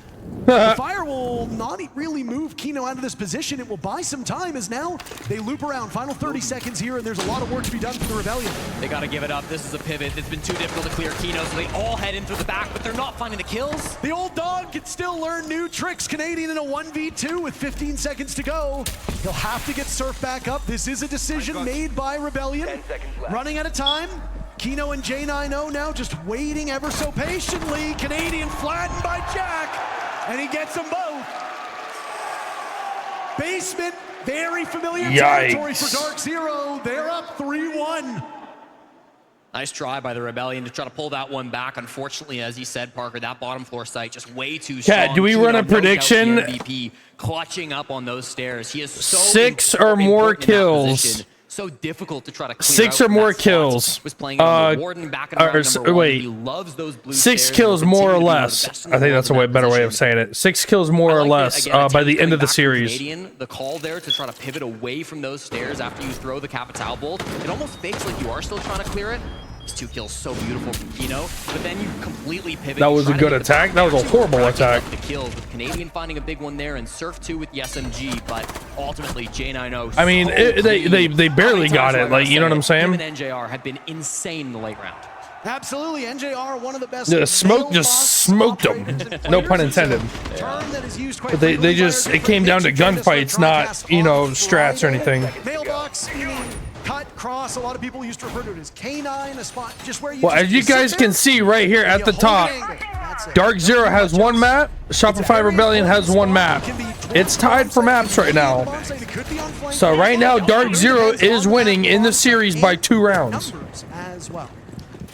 The fire will not really move Kino out of this position. It will buy some time as now they loop around. Final 30 seconds here, and there's a lot of work to be done for the Rebellion. They got to give it up. This is a pivot. It's been too difficult to clear Kino, so they all head in through the back, but they're not finding the kills. The old dog can still learn new tricks. Canadian in a 1v2 with 15 seconds to go. He'll have to get Surf back up. This is a decision made by Rebellion. Running out of time. Kino and J90 now just waiting ever so patiently. Canadian flattened by Jack, and he gets them both. Basement, very familiar territory for DarkZero. They're up 3-1. Nice try by the Rebellion to try to pull that one back. Unfortunately, as you said, Parker, that bottom floor site just way too strong. Cat, do we run a prediction? MVP clutching up on those stairs. He is so 6 or more kills. So difficult to try to clear 6 or more kills. Was playing on the Warden back in round number 1. Wait, he loves those blue 6 kills more or less. I think that's a better way of saying it. 6 kills more or less by the end of the series. Canadian, the call there to try to pivot away from those stairs after you throw the Capital Bolt. It almost fakes like you are still trying to clear it. These 2 kills so beautiful from Kino, but then you completely pivot. That was a good attack. That was a horrible attack. The kills with Canadian finding a big one there, and Surf 2 with the SMG, but ultimately J90. I mean, they barely got it. Like, you know what I'm saying? Him and NJR have been insane in the late round. Absolutely, NJR, one of the best. The smoke just smoked them. No pun intended. But they just, it came down to gunfights, not, you know, strats or anything. Mailbox, meaning cut, cross. A lot of people used to refer to it as K9, a spot just where you. Well, as you guys can see right here at the top, DarkZero has 1 map, Shopify Rebellion has 1 map. It's tied for maps right now. So right now, DarkZero is winning in the series by 2 rounds. As well.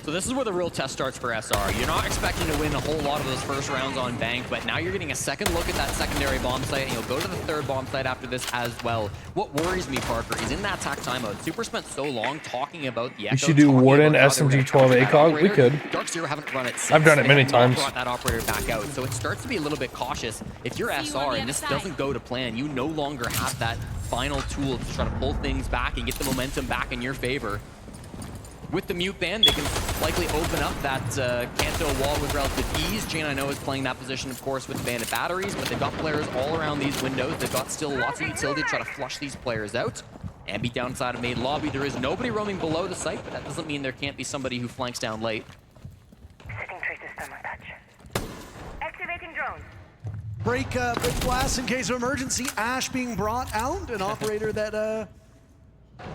So this is where the real test starts for SR. You're not expecting to win a whole lot of those first rounds on Bank, but now you're getting a second look at that secondary bomb site, and you'll go to the 3rd bomb site after this as well. What worries me, Parker, is in that attack timeout, Super spent so long talking about the Echo. We should do Warden, SMG 12 ACOG. We could. DarkZero haven't run it since. I've done it many times. Brought that operator back out, so it starts to be a little bit cautious. If you're SR and this doesn't go to plan, you no longer have that final tool to try to pull things back and get the momentum back in your favor. With the mute ban, they can likely open up that Kanto wall with relative ease. J90 is playing that position, of course, with the bandit batteries, but they've got players all around these windows. They've got still lots of utility to try to flush these players out. And be downside of main lobby. There is nobody roaming below the site, but that doesn't mean there can't be somebody who flanks down late. Setting traces thermal touch. Activating drone. Break blast in case of emergency. Ash being brought out, an operator that a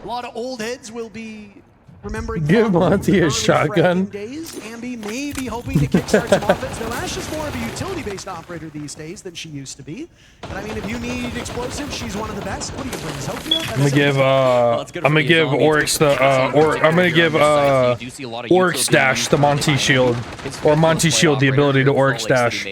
lot of old heads will be remembering. Give Monty a shotgun. Days. Ambi may be hoping to kickstart some offense. Now Ash is more of a utility-based operator these days than she used to be. And I mean, if you need explosives, she's one of the best. What do you bring? Sophia? I'm gonna give Oryx the I'm gonna give Oryx dash the Monty shield, or Monty shield the ability to Oryx dash.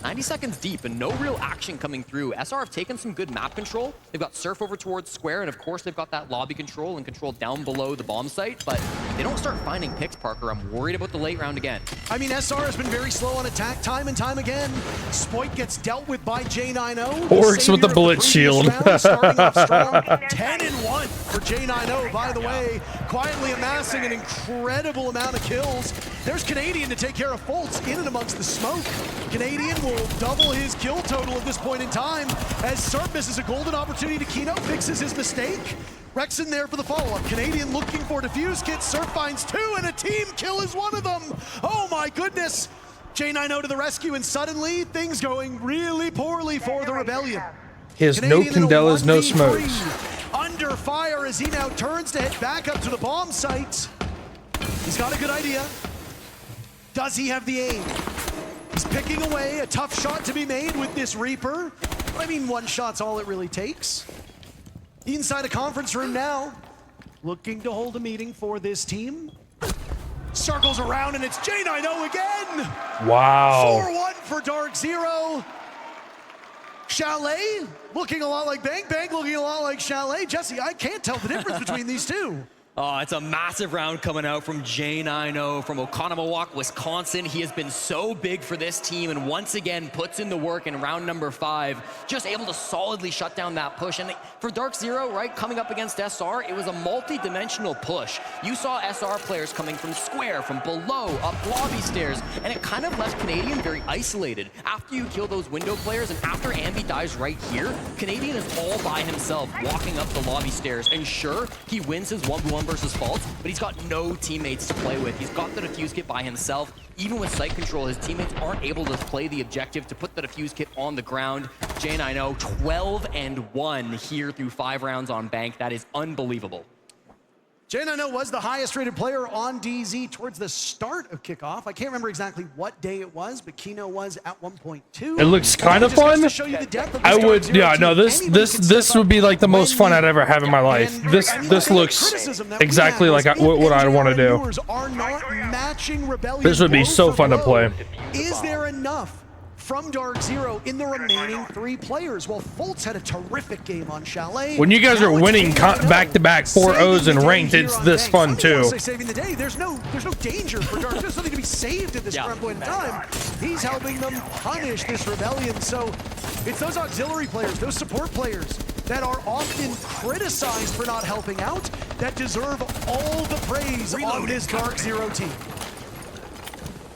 90 seconds deep and no real action coming through. SR have taken some good map control. They've got Surf over towards Square, and of course they've got that lobby control and control down below the bomb site, but they don't start finding picks, Parker. I'm worried about the late round again. I mean, SR has been very slow on attack time and time again. Spoit gets dealt with by J90. Oryx with the bullet shield. Starting off strong. 10-1 for J90, by the way. Quietly amassing an incredible amount of kills. There's Canadian to take care of Foltz in and amongst the smoke. Canadian will double his kill total at this point in time as Surf misses a golden opportunity to Kino, fixes his mistake. Rexon there for the follow-up. Canadian looking for defuse kit. Surf finds 2, and a team kill is one of them. Oh my goodness. J90 to the rescue, and suddenly things going really poorly for the Rebellion. He has no Candelas, no smokes. Under fire as he now turns to head back up to the bomb site. He's got a good idea. Does he have the aim? He's picking away, a tough shot to be made with this Reaper. I mean, 1 shot's all it really takes. Inside a conference room now, looking to hold a meeting for this team. Circles around, and it's J90 again! Wow. 4-1 for DarkZero. Chalet looking a lot like Bang. Bang looking a lot like Chalet. Jesse, I can't tell the difference between these two. Oh, it's a massive round coming out from J90 from Oconomowoc, Wisconsin. He has been so big for this team and once again puts in the work in round number 5, just able to solidly shut down that push. And for DarkZero, right, coming up against SR, it was a multi-dimensional push. You saw SR players coming from square, from below, up lobby stairs, and it kind of left Canadian very isolated. After you kill those window players and after Ambi dies right here, Canadian is all by himself walking up the lobby stairs. And sure, he wins his 1v1 versus Faults, but he's got no teammates to play with. He's got the defuse kit by himself. Even with site control, his teammates aren't able to play the objective to put the defuse kit on the ground. J90 12-1 here through 5 rounds on Bank. That is unbelievable. J90 was the highest rated player on DZ towards the start of kickoff. I can't remember exactly what day it was, but Kino was at 1.2. It looks kind of fun. I would, yeah, no, this would be like the most fun I'd ever have in my life. This looks exactly like what I want to do. This would be so fun to play. Is there enough from DarkZero in the remaining 3 players? Well, Fultz had a terrific game on Chalet. When you guys are winning back-to-back 4-0s in ranked, it's this fun too. Saving the day. There's no danger for DarkZero. There's something to be saved at this current point in time. He's helping them punish this rebellion. So it's those auxiliary players, those support players that are often criticized for not helping out that deserve all the praise on this DarkZero team.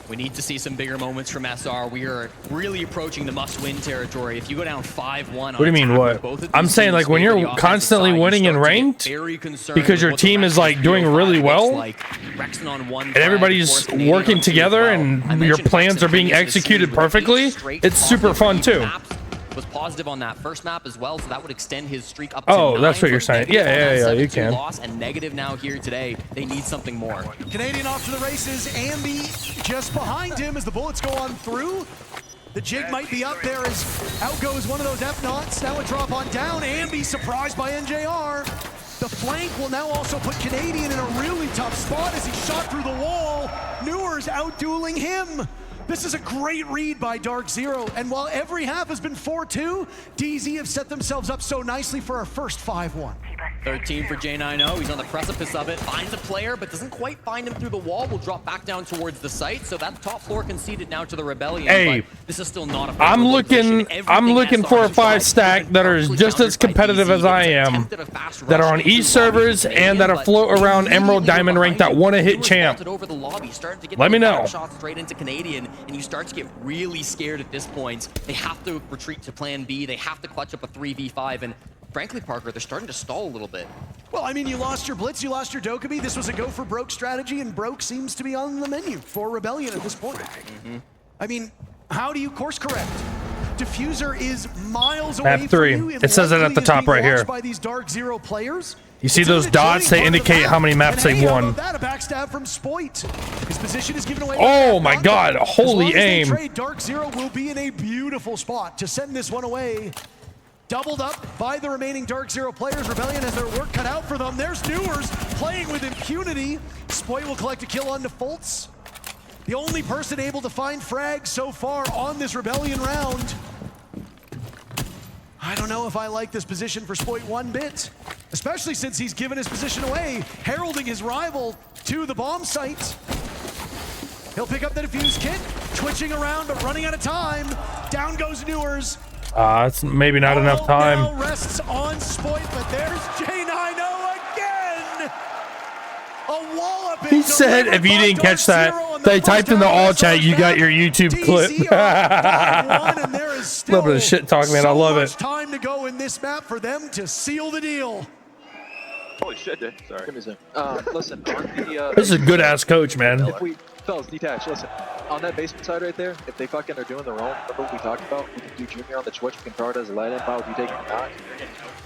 We need to see some bigger moments from SR. We are really approaching the must-win territory. If you go down 5-1, what do you mean, what? I'm saying, like, when you're constantly winning in ranked, because your team is, like, doing really well, and everybody's working together, and your plans are being executed perfectly, it's super fun, too. Was positive on that first map as well, so that would extend his streak up to 9. That's what you're saying. Yeah, you can. Loss and negative now here today. They need something more. Canadian off to the races. Ambi just behind him as the bullets go on through. The jig might be up there as out goes one of those F-Knots. Now a drop on down. Ambi surprised by NJR. The flank will now also put Canadian in a really tough spot as he shot through the wall. Newer's out-dueling him. This is a great read by DarkZero, and while every half has been 4-2, DZ have set themselves up so nicely for our first 5-1. 13 for J90. He's on the precipice of it. Finds a player, but doesn't quite find him through the wall. Will drop back down towards the site. So that top floor conceded now to the Rebellion. Hey, but this is still not a I'm looking for a 5-stack that are just as competitive as I am, that are on E servers and that are float around Emerald Diamond rank that want to hit champ. Let me know. Shots straight into Canadian, and you start to get really scared at this point. They have to retreat to plan B. They have to clutch up a 3v5, and frankly, Parker, they're starting to stall a little bit. Well, I mean, you lost your Blitz, you lost your Dokkaebi. This was a go for broke strategy, and broke seems to be on the menu for Rebellion at this point. I mean, how do you course correct? Diffuser is miles away Map 3. from you. It says it at the top right here. By these DarkZero players. You see those dots? They indicate how many maps they've won. That, a backstab from Spoit. His position is given away. Oh my God! Holy aim! DarkZero will be in a beautiful spot to send this one away. Doubled up by the remaining DarkZero players. Rebellion has their work cut out for them. There's Newers playing with impunity. Spoit will collect a kill on Fultz. The only person able to find frags so far on this Rebellion round. I don't know if I like this position for Spoit one bit, especially since he's given his position away, heralding his rival to the bomb site. He'll pick up the defuse kit, twitching around, but running out of time. Down goes Newers. It's maybe not enough time. Now rests on Spoit, but there's J90 again. A walloping. He said, if you didn't catch that, they typed in the all chat, you got your YouTube clip. A little bit of shit talk, man. I love it. Time to go in this map for them to seal the deal. Holy shit, dude. Sorry. Listen, on the, This is a good ass coach, man. If we, fellas, detach, listen. On that basement side right there, if they fucking are doing their own, remember what we talked about? We can do Junior on the Twitch, we can prioritize the light in file, if you take a knock.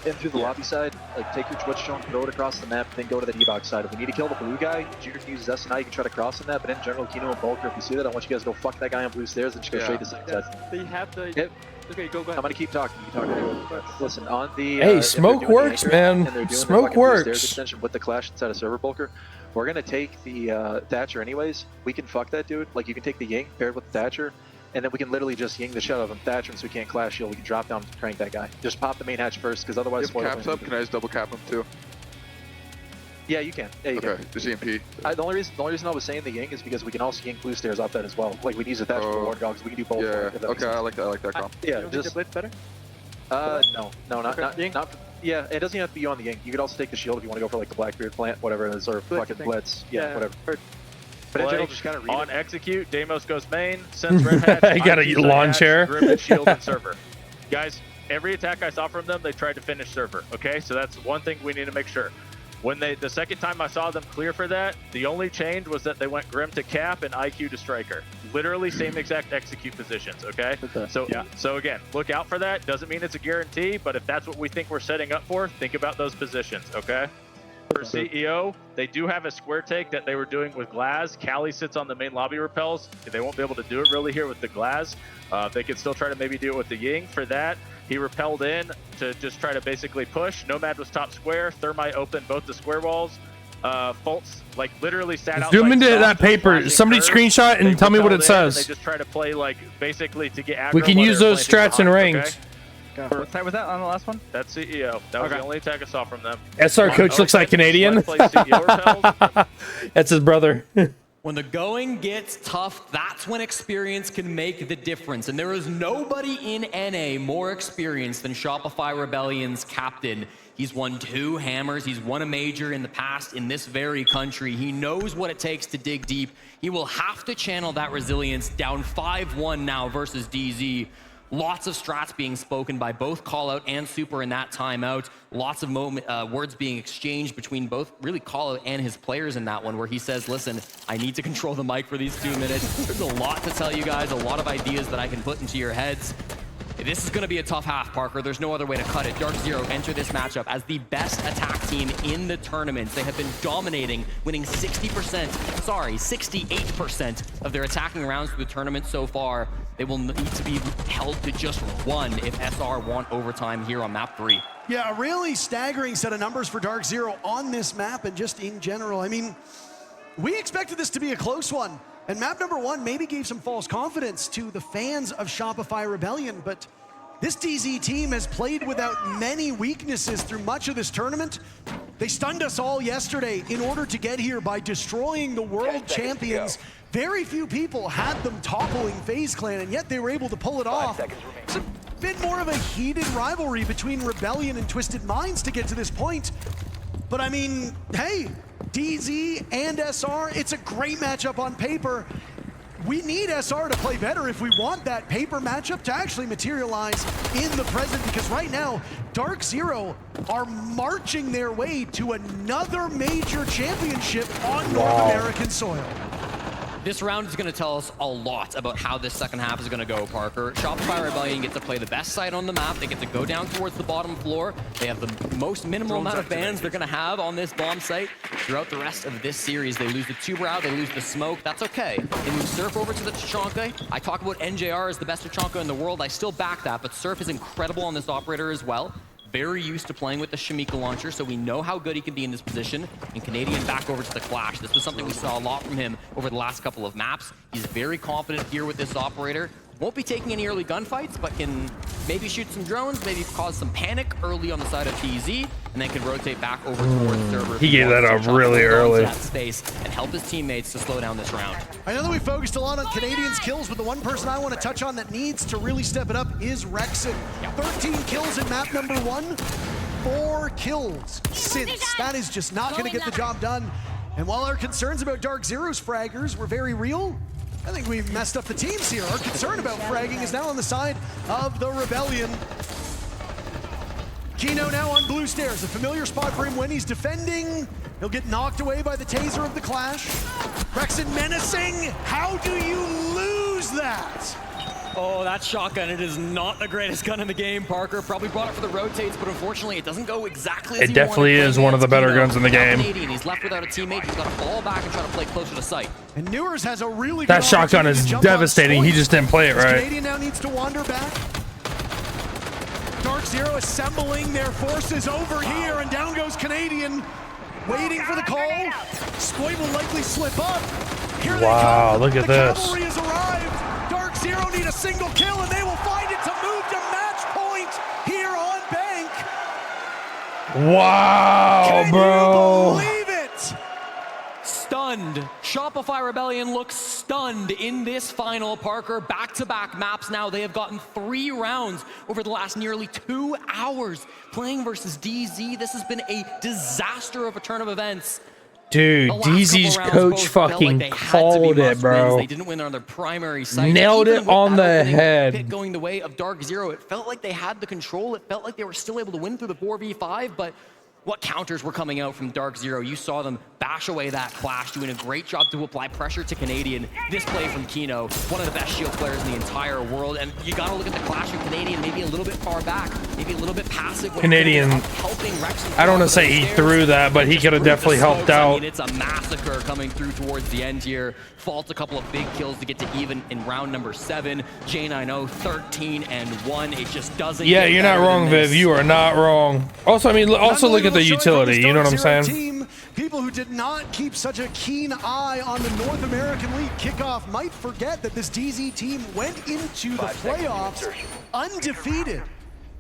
In through the lobby side, like take your Twitch drone, throw it across the map, then go to the D-box side. If we need to kill the blue guy, Junior can use his SNI, you can try to cross on that, but in general, Kino and Bulker, if you see that, I want you guys to go fuck that guy on blue stairs and just go straight to side. They have the... Yep. Okay, go back. I'm gonna keep talking. You can talk. Listen, on the... Hey, smoke works, man. Smoke works. Extension with the clash inside of server Bulker. We're gonna take the Thatcher anyways. We can fuck that dude. Like, you can take the Ying paired with the Thatcher, and then we can literally just Ying the shit out of him. Thatcher him so we can't clash shield. We can drop down and crank that guy. Just pop the main hatch first, because otherwise... If caps up, can I just double cap him too? Yeah, you can. Yeah, you Okay, just EMP. the only reason I was saying the Ying is because we can also yank blue stairs off that as well. Like we can use the thatch for ward dogs. We can do both. Yeah. Okay, I like that comp. Yeah, Just a blitz better. no, not. Yeah, it doesn't have to be on the Ying. You could also take the shield if you want to go for like the Blackbeard plant, whatever it is, or fucking blitz. Yeah, whatever. But in general, just kind of read on it. Execute, Deimos goes main, sends Red Hatch. You got a lawn chair. Grim and shield and server. Guys, every attack I saw from them, they tried to finish server. Okay, so that's one thing we need to make sure. When the second time I saw them clear for that, the only change was that they went Grim to cap and IQ to striker. Literally same exact execute positions, okay? So again, look out for that. Doesn't mean it's a guarantee, but if that's what we think we're setting up for, think about those positions, okay? For CEO, they do have a square take that they were doing with Glaz. Callie sits on the main lobby repels. They won't be able to do it really here with the Glaz. They could still try to maybe do it with the Ying. For that, he repelled in to just try to basically push. Nomad was top square. Thermite opened both the square walls. Fultz like literally sat out. Zoom into that paper. Somebody screenshot and tell me what it says. They just try to play like basically to get aggro. We can use those strats and ranks. Okay. What type was that on the last one? That's CEO. That was the only attack I saw from them. SR coach looks like Canadian. That's his brother. When the going gets tough, that's when experience can make the difference. And there is nobody in NA more experienced than Shopify Rebellion's captain. He's won 2 hammers. He's won a major in the past in this very country. He knows what it takes to dig deep. He will have to channel that resilience. Down 5-1 now versus DZ. Lots of strats being spoken by both Callout and Super in that timeout. Lots of words being exchanged between both really Callout and his players in that one, where he says, listen, I need to control the mic for these 2 minutes. There's a lot to tell you guys, a lot of ideas that I can put into your heads. This is going to be a tough half, Parker. There's no other way to cut it. DarkZero enter this matchup as the best attack team in the tournaments. They have been dominating, winning 68% of their attacking rounds through the tournament so far. They will need to be held to just 1 if SR want overtime here on map 3. Yeah, a really staggering set of numbers for DarkZero on this map and just in general. I mean, we expected this to be a close one. And map number 1 maybe gave some false confidence to the fans of Shopify Rebellion, but this DZ team has played without many weaknesses through much of this tournament. They stunned us all yesterday in order to get here by destroying the world champions. Very few people had them toppling FaZe Clan, and yet they were able to pull it off. It's a bit more of a heated rivalry between Rebellion and Twisted Minds to get to this point. But I mean, hey, DZ and SR, it's a great matchup on paper. We need SR to play better if we want that paper matchup to actually materialize in the present, because right now, DarkZero are marching their way to another major championship on North American soil. This round is going to tell us a lot about how this second half is going to go, Parker. Shopify Rebellion get to play the best site on the map. They get to go down towards the bottom floor. They have the most minimal amount of bans they're going to have on this bomb site throughout the rest of this series. They lose the Two-Brow, they lose the Smoke. That's okay. They move Surf over to the Tachanka. I talk about NJR as the best Tachanka in the world. I still back that, but Surf is incredible on this operator as well. Very used to playing with the Shamika launcher, so we know how good he can be in this position. And Canadian back over to the Clash. This was something we saw a lot from him over the last couple of maps. He's very confident here with this operator. Won't be taking any early gunfights, but can maybe shoot some drones, maybe cause some panic early on the side of TZ, and then can rotate back over towards server. He gave that up really early. That space and help his teammates to slow down this round. I know that we focused a lot on Canadians' kills, but the one person I want to touch on that needs to really step it up is Rexon. 13 kills in map number 1, 4 kills since. That is just not going to get the job done. And while our concerns about DarkZero's fraggers were very real, I think we've messed up the teams here. Our concern about fragging is now on the side of the Rebellion. Kino now on blue stairs, a familiar spot for him when he's defending. He'll get knocked away by the taser of the Clash. Rexon menacing. How do you lose that? Oh, that shotgun, it is not the greatest gun in the game, Parker. Probably brought it for the rotates, but unfortunately it doesn't go exactly as it definitely is one of the better guns in the game. He's left without a teammate. He's got to fall back and try to play closer to sight. And Newers has a really that shotgun is devastating. He just didn't play it right. Canadian now needs to wander back. DarkZero assembling their forces over here, and down goes Canadian, waiting for the call. Spoit will likely slip up. Here they come. Look at this. The cavalry has arrived. DarkZero need a single kill, and they will find it to move to match point here on Bank. Wow, Can bro. you believe it? Shopify Rebellion looks stunned in this final, Parker. Back-to-back maps now. They have gotten 3 rounds over the last nearly 2 hours playing versus DZ. This has been a disaster of a turn of events. Dude, DZ's coach fucking called it, bro. They didn't win on their primary site. Nailed it on the head. Pick going the way of DarkZero. It felt like they had the control. It felt like they were still able to win through the 4v5, but what counters were coming out from DarkZero? You saw them bash away that clash, doing a great job to apply pressure to Canadian. This play from Kino, one of the best shield players in the entire world. And you got to look at the clash of Canadian, maybe a little bit far back, maybe a little bit passive. Canadian, I don't want to say he threw that, but he could have definitely helped out. I mean, it's a massacre coming through towards the end here. Fault a couple of big kills to get to even in round number 7. J90, 13-1. It just doesn't. Yeah, you're not wrong, Viv. You are not wrong. Also, I mean, also look at the utility. You know what I'm saying? Team, people who did not keep such a keen eye on the North American League kickoff might forget that this DZ team went into the playoffs undefeated.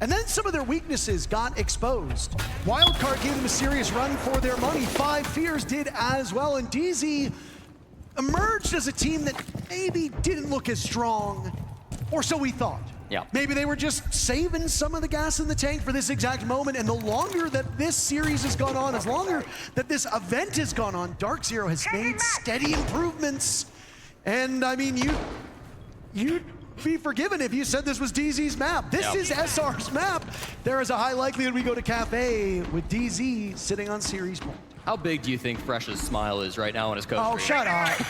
And then some of their weaknesses got exposed. Wildcard gave them a serious run for their money. 5 Fears did as well, and DZ emerged as a team that maybe didn't look as strong, or so we thought. Yeah. Maybe they were just saving some of the gas in the tank for this exact moment, and the longer that this series has gone on, as longer that this event has gone on, DarkZero has made steady improvements. And I mean, you'd be forgiven if you said this was DZ's map. This is SR's map. There is a high likelihood we go to Cafe with DZ sitting on series 1. How big do you think Fresh's smile is right now on his coach? Oh, shut up.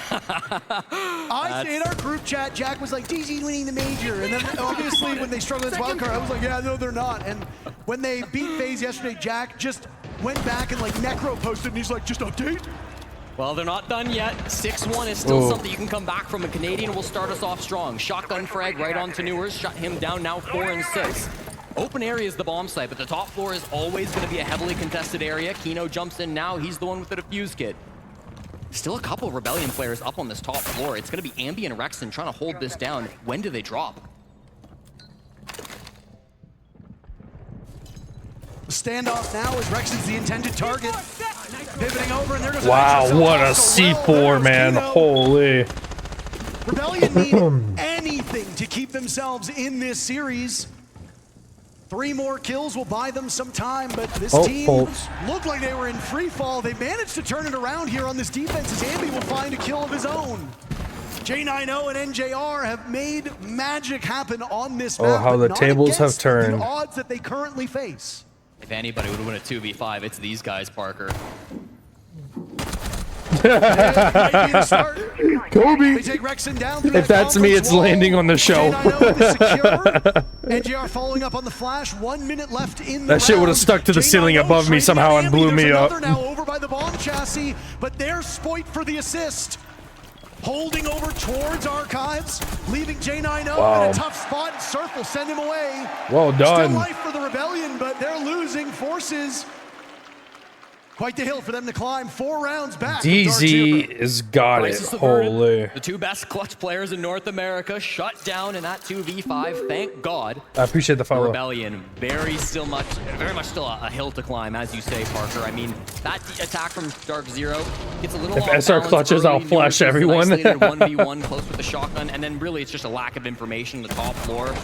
In our group chat, Jack was like, DZ winning the major. And then obviously when they struggled against Wildcard, I was like, yeah, no, they're not. And when they beat FaZe yesterday, Jack just went back and like necro posted and he's like, just update. Well, they're not done yet. 6-1 is still something you can come back from. A Canadian will start us off strong. Shotgun frag right onto Newers. Shut him down now 4-6. Open area is the bomb site, but the top floor is always going to be a heavily contested area. Kino jumps in now. He's the one with the defuse kit. Still a couple of Rebellion players up on this top floor. It's going to be Ambi and Rexon trying to hold this down. When do they drop? The standoff now is Rexon's the intended target. Pivoting over, and there goes wow, what a C4, man. Holy. Rebellion need anything to keep themselves in this series. 3 more kills will buy them some time, but this team looked like they were in free fall. They managed to turn it around here on this defense as Ambi will find a kill of his own. J90 and NJR have made magic happen on this map. Oh, how the tables have turned. The odds that they currently face. If anybody would win a 2v5, it's these guys, Parker. Kobe. They take Rexon down If that's me, it's landing on the show. NJR following up on the flash. 1 minute left in the That shit would have stuck to the ceiling above me somehow and blew me up. Now over by the bomb chassis, but there's Spoit for the assist. Holding over towards Archives, leaving J90 in a tough spot. Surf will send him away. Well done. Still life for the Rebellion, but they're losing forces. Quite the hill for them to climb. 4 rounds back. DZ has got it. Holy. The 2 best clutch players in North America shut down in that 2v5. Thank God. I appreciate the follow. The Rebellion, very much still a hill to climb, as you say, Parker. I mean, that attack from DarkZero gets a little If SR clutches, I'll flash everyone. 1v1 close with the shotgun, and then really it's just a lack of information on the top floor.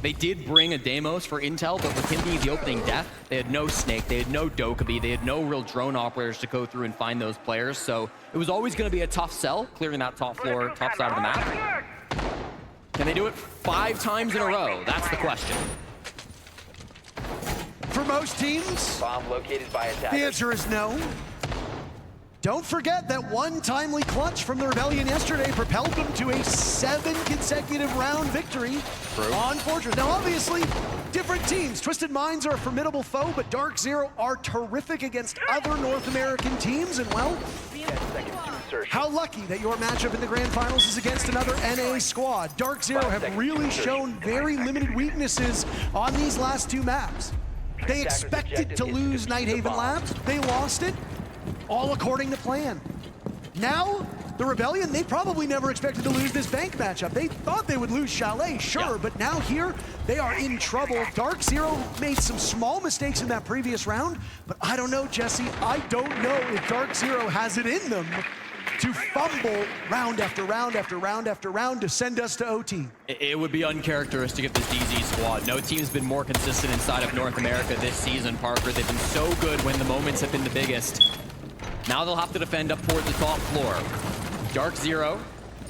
They did bring a Deimos for intel, but with him being the opening death, they had no Snake, they had no Dokkaebi, they had no real drone operators to go through and find those players. So it was always going to be a tough sell, clearing that top floor, top side of the map. Can they do it 5 times in a row? That's the question. For most teams, bomb located by attackers. The answer is no. Don't forget that one timely clutch from the Rebellion yesterday propelled them to a 7 consecutive round victory on Fortress. Now, obviously, different teams. Twisted Minds are a formidable foe, but DarkZero are terrific against other North American teams. And, well, how lucky that your matchup in the Grand Finals is against another NA squad. DarkZero have really shown very limited weaknesses on these last 2 maps. They expected to lose Nighthaven Labs. They lost it. All according to plan. Now, the Rebellion, they probably never expected to lose this bank matchup. They thought they would lose Chalet, sure, but now here, they are in trouble. DarkZero made some small mistakes in that previous round, but I don't know, Jesse. I don't know if DarkZero has it in them to fumble round after round after round after round to send us to OT. It would be uncharacteristic of this DZ squad. No team's been more consistent inside of North America this season, Parker. They've been so good when the moments have been the biggest. Now they'll have to defend up toward the top floor. DarkZero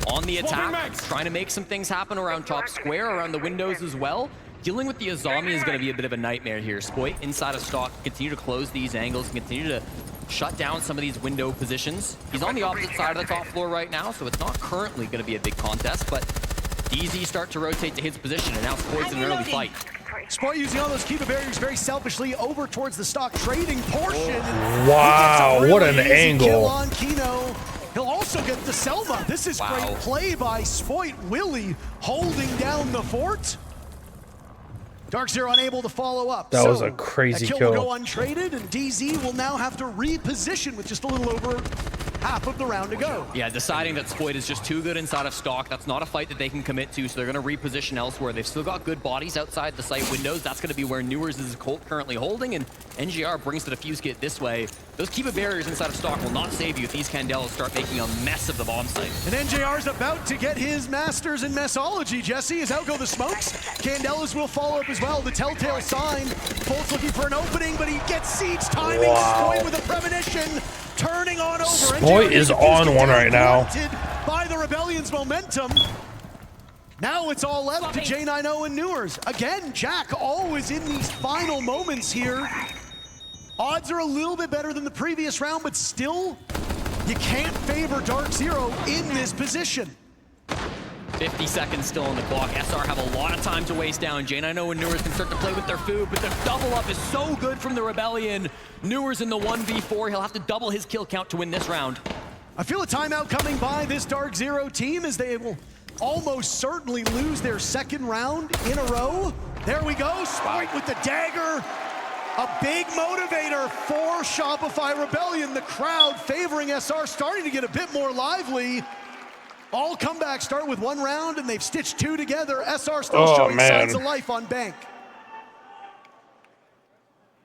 on the attack, trying to make some things happen around top square, around the windows as well. Dealing with the Azami is going to be a bit of a nightmare here. Spoit inside of stock, continue to close these angles, continue to shut down some of these window positions. He's on the opposite side of the top floor right now, so it's not currently going to be a big contest, but DZ start to rotate to his position, and now Spoit's in an early fight. Spoit using all those Kiva barriers very selfishly over towards the stock trading portion. And wow, really what an angle. Kill on Kino. He'll also get the Selma. This is great play by Spoit. Willie holding down the fort. DarkZero unable to follow up. That was a crazy kill. Will go untraded, and DZ will now have to reposition with just a little over half of the round to go. Yeah, deciding that Spoit is just too good inside of stock. That's not a fight that they can commit to, so they're going to reposition elsewhere. They've still got good bodies outside the site windows. That's going to be where Newers is currently holding, and NGR brings the defuse kit this way. Those Kiva barriers inside of stock will not save you if these Candelas start making a mess of the bomb site. And NJR's about to get his masters in messology, Jesse, as out go the smokes. Candelas will follow up as well. The telltale sign. Bolt's looking for an opening, but he gets siege timing. Spoit with a premonition, turning on over. Spoit is on one right now. By the Rebellion's momentum. Now it's all left to J90 and Newers. Again, Jack always in these final moments here. Odds are a little bit better than the previous round, but still, you can't favor DarkZero in this position. 50 seconds still on the clock. SR have a lot of time to waste down. J90 and Newers can start to play with their food, but the double up is so good from the Rebellion. Newers in the 1v4. He'll have to double his kill count to win this round. I feel a timeout coming by this DarkZero team as they will almost certainly lose their second round in a row. There we go. Spoit with the dagger. A big motivator for Shopify Rebellion. The crowd favoring SR starting to get a bit more lively. All comebacks start with one round, and they've stitched two together. SR still showing signs of life on Bank.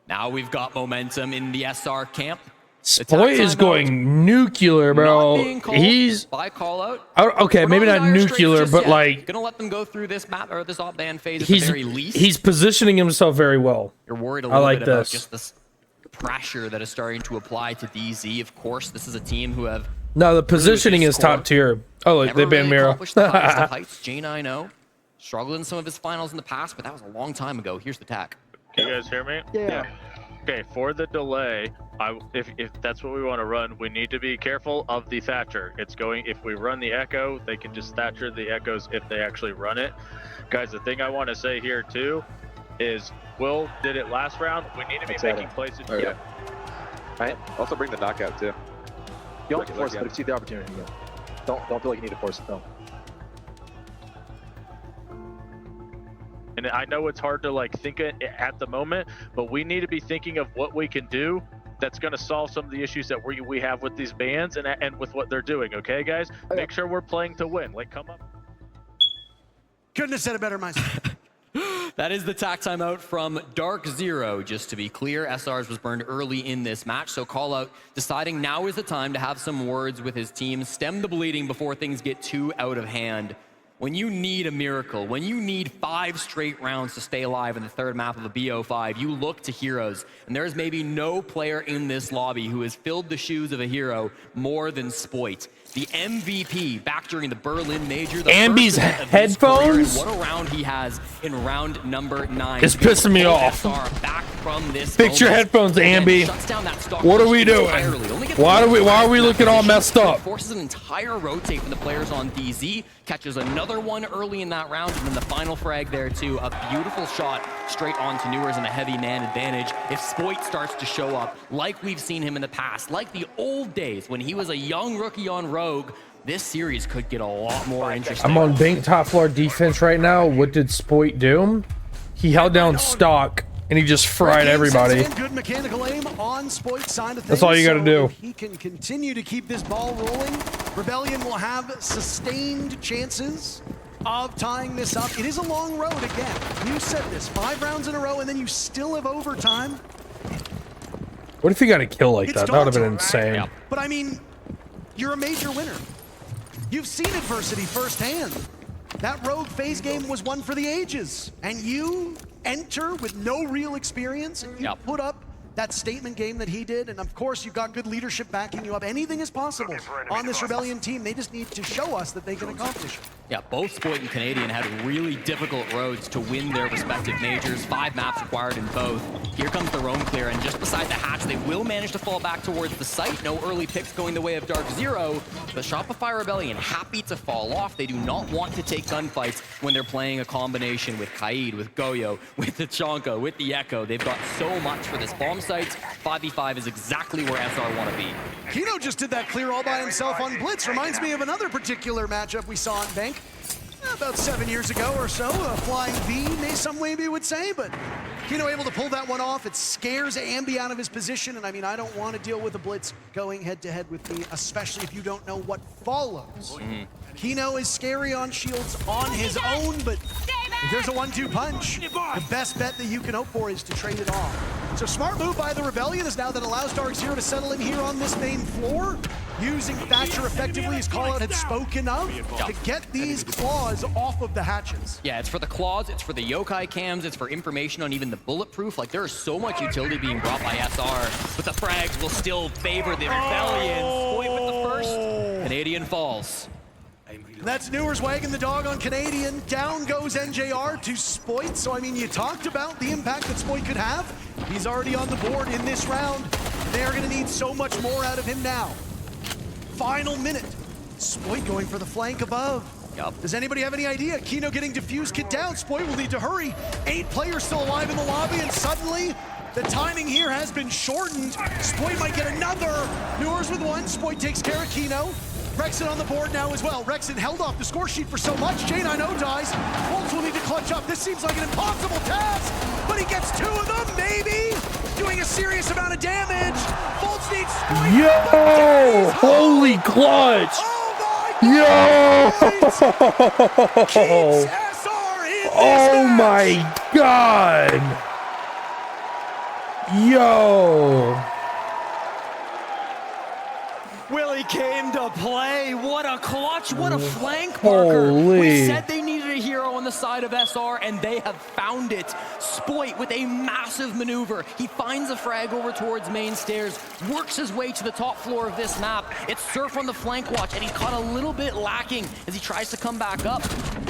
Now we've got momentum in the SR camp. Spoit is going nuclear, bro. He's by call out. Okay, maybe not nuclear, but like gonna let them go through this map or this op ban phase at the very least. He's positioning himself very well. You're worried a little bit about just this pressure that is starting to apply to DZ. Of course, this is a team who have the positioning is top tier. Oh, look, they banned Miro. J90 struggled in some of his finals in the past, but that was a long time ago. Here's the tack. Can you guys hear me? Yeah. Okay, for the delay, if that's what we want to run, we need to be careful of the Thatcher. It's going, if we run the Echo, they can just Thatcher the Echoes if they actually run it. Guys, the thing I want to say here too is Will did it last round. We need to be making plays. Yeah. Right. Also bring the knockout too. You don't have to force it, but if you see the opportunity, don't feel like you need to force it though. And I know it's hard to like think it at the moment, but we need to be thinking of what we can do that's going to solve some of the issues that we have with these bans and with what they're doing. Okay, guys, make sure we're playing to win. Like, come up. Couldn't have said it better myself. That is the tack timeout from DarkZero. Just to be clear, SR's was burned early in this match, so call out deciding now is the time to have some words with his team, stem the bleeding before things get too out of hand. When you need a miracle, when you need 5 straight rounds to stay alive in the third map of a BO5, you look to heroes. And there's maybe no player in this lobby who has filled the shoes of a hero more than Spoit. The MVP back during the Berlin Major. Ambi's headphones? What a round he has in round number 9. It's pissing me off. Back from this Fix your headphones, Ambi. What are we doing? Why are we looking all messed up? Forces an entire rotate from the players on DZ. Catches another one early in that round, and then the final frag there too. A beautiful shot straight onto Newers and a heavy man advantage. If Spoit starts to show up like we've seen him in the past, like the old days when he was a young rookie on Rogue, this series could get a lot more interesting. I'm on Bank top floor defense right now. What did Spoit do? He held down stock and he just fried everybody. Good mechanical aim on Spoit's side of things. That's all you got to do. He can continue to keep this ball rolling. Rebellion will have sustained chances of tying this up. It is a long road again. You said this, 5 rounds in a row, and then you still have overtime. What if he got a kill like that? That would have been insane. But I mean, you're a major winner. You've seen adversity firsthand. That rogue phase game was one for the ages. And you enter with no real experience, and you put up that statement game that he did, and of course you've got good leadership backing you up. Anything is possible on this Rebellion team. They just need to show us that they can accomplish it. Yeah, both Spoit and Canadian had really difficult roads to win their respective majors. 5 maps required in both. Here comes the roam clear, and just beside the hatch, they will manage to fall back towards the site. No early picks going the way of DarkZero. The Shopify Rebellion happy to fall off. They do not want to take gunfights when they're playing a combination with Kaid, with Goyo, with the Chonka, with the Echo. They've got so much for this bomb site. 5v5 is exactly where SR want to be. Kino just did that clear all by himself on Blitz. Reminds me of another particular matchup we saw in Bank about 7 years ago or so. A flying V, some maybe would say, but Kino able to pull that one off. It scares Ambi out of his position, and I mean, I don't want to deal with a Blitz going head-to-head with me, especially if you don't know what follows. Kino is scary on shields on his own, but if there's a 1-2 punch, the best bet that you can hope for is to trade it off. So smart move by the Rebellion is now that allows DarkZero to settle in here on this main floor, using Thatcher effectively, as Callout had spoken of, to get these claws off of the hatches. Yeah, it's for the claws, it's for the yokai cams, it's for information on even the bulletproof. Like, there is so much utility being brought by SR, but the frags will still favor the Rebellion. Spoit with the first. Canadian falls. That's Newer's wagging the dog on Canadian. Down goes NJR to Spoit. So, I mean, you talked about the impact that Spoit could have. He's already on the board in this round. They are going to need so much more out of him now. Final minute. Spoit going for the flank above. Does anybody have any idea? Kino getting defused kit down. Spoit will need to hurry. 8 players still alive in the lobby, and suddenly the timing here has been shortened. Spoit might get another. Newer's with 1. Spoit takes care of Kino. Rexon on the board now as well. Rexon held off the score sheet for so much. J90 dies. Bolts will need to clutch up. This seems like an impossible task, but he gets 2 of them, maybe. Doing a serious amount of damage. Bolts needs Spoit. Yo! Holy clutch! Yo! Oh my god! Yo! Willie came to play. What a clutch, what a flank, Parker. Holy. We said they needed a hero on the side of SR, and they have found it. Spoit with a massive maneuver. He finds a frag over towards main stairs, works his way to the top floor of this map. It's Surf on the flank watch, and he's caught a little bit lacking as he tries to come back up.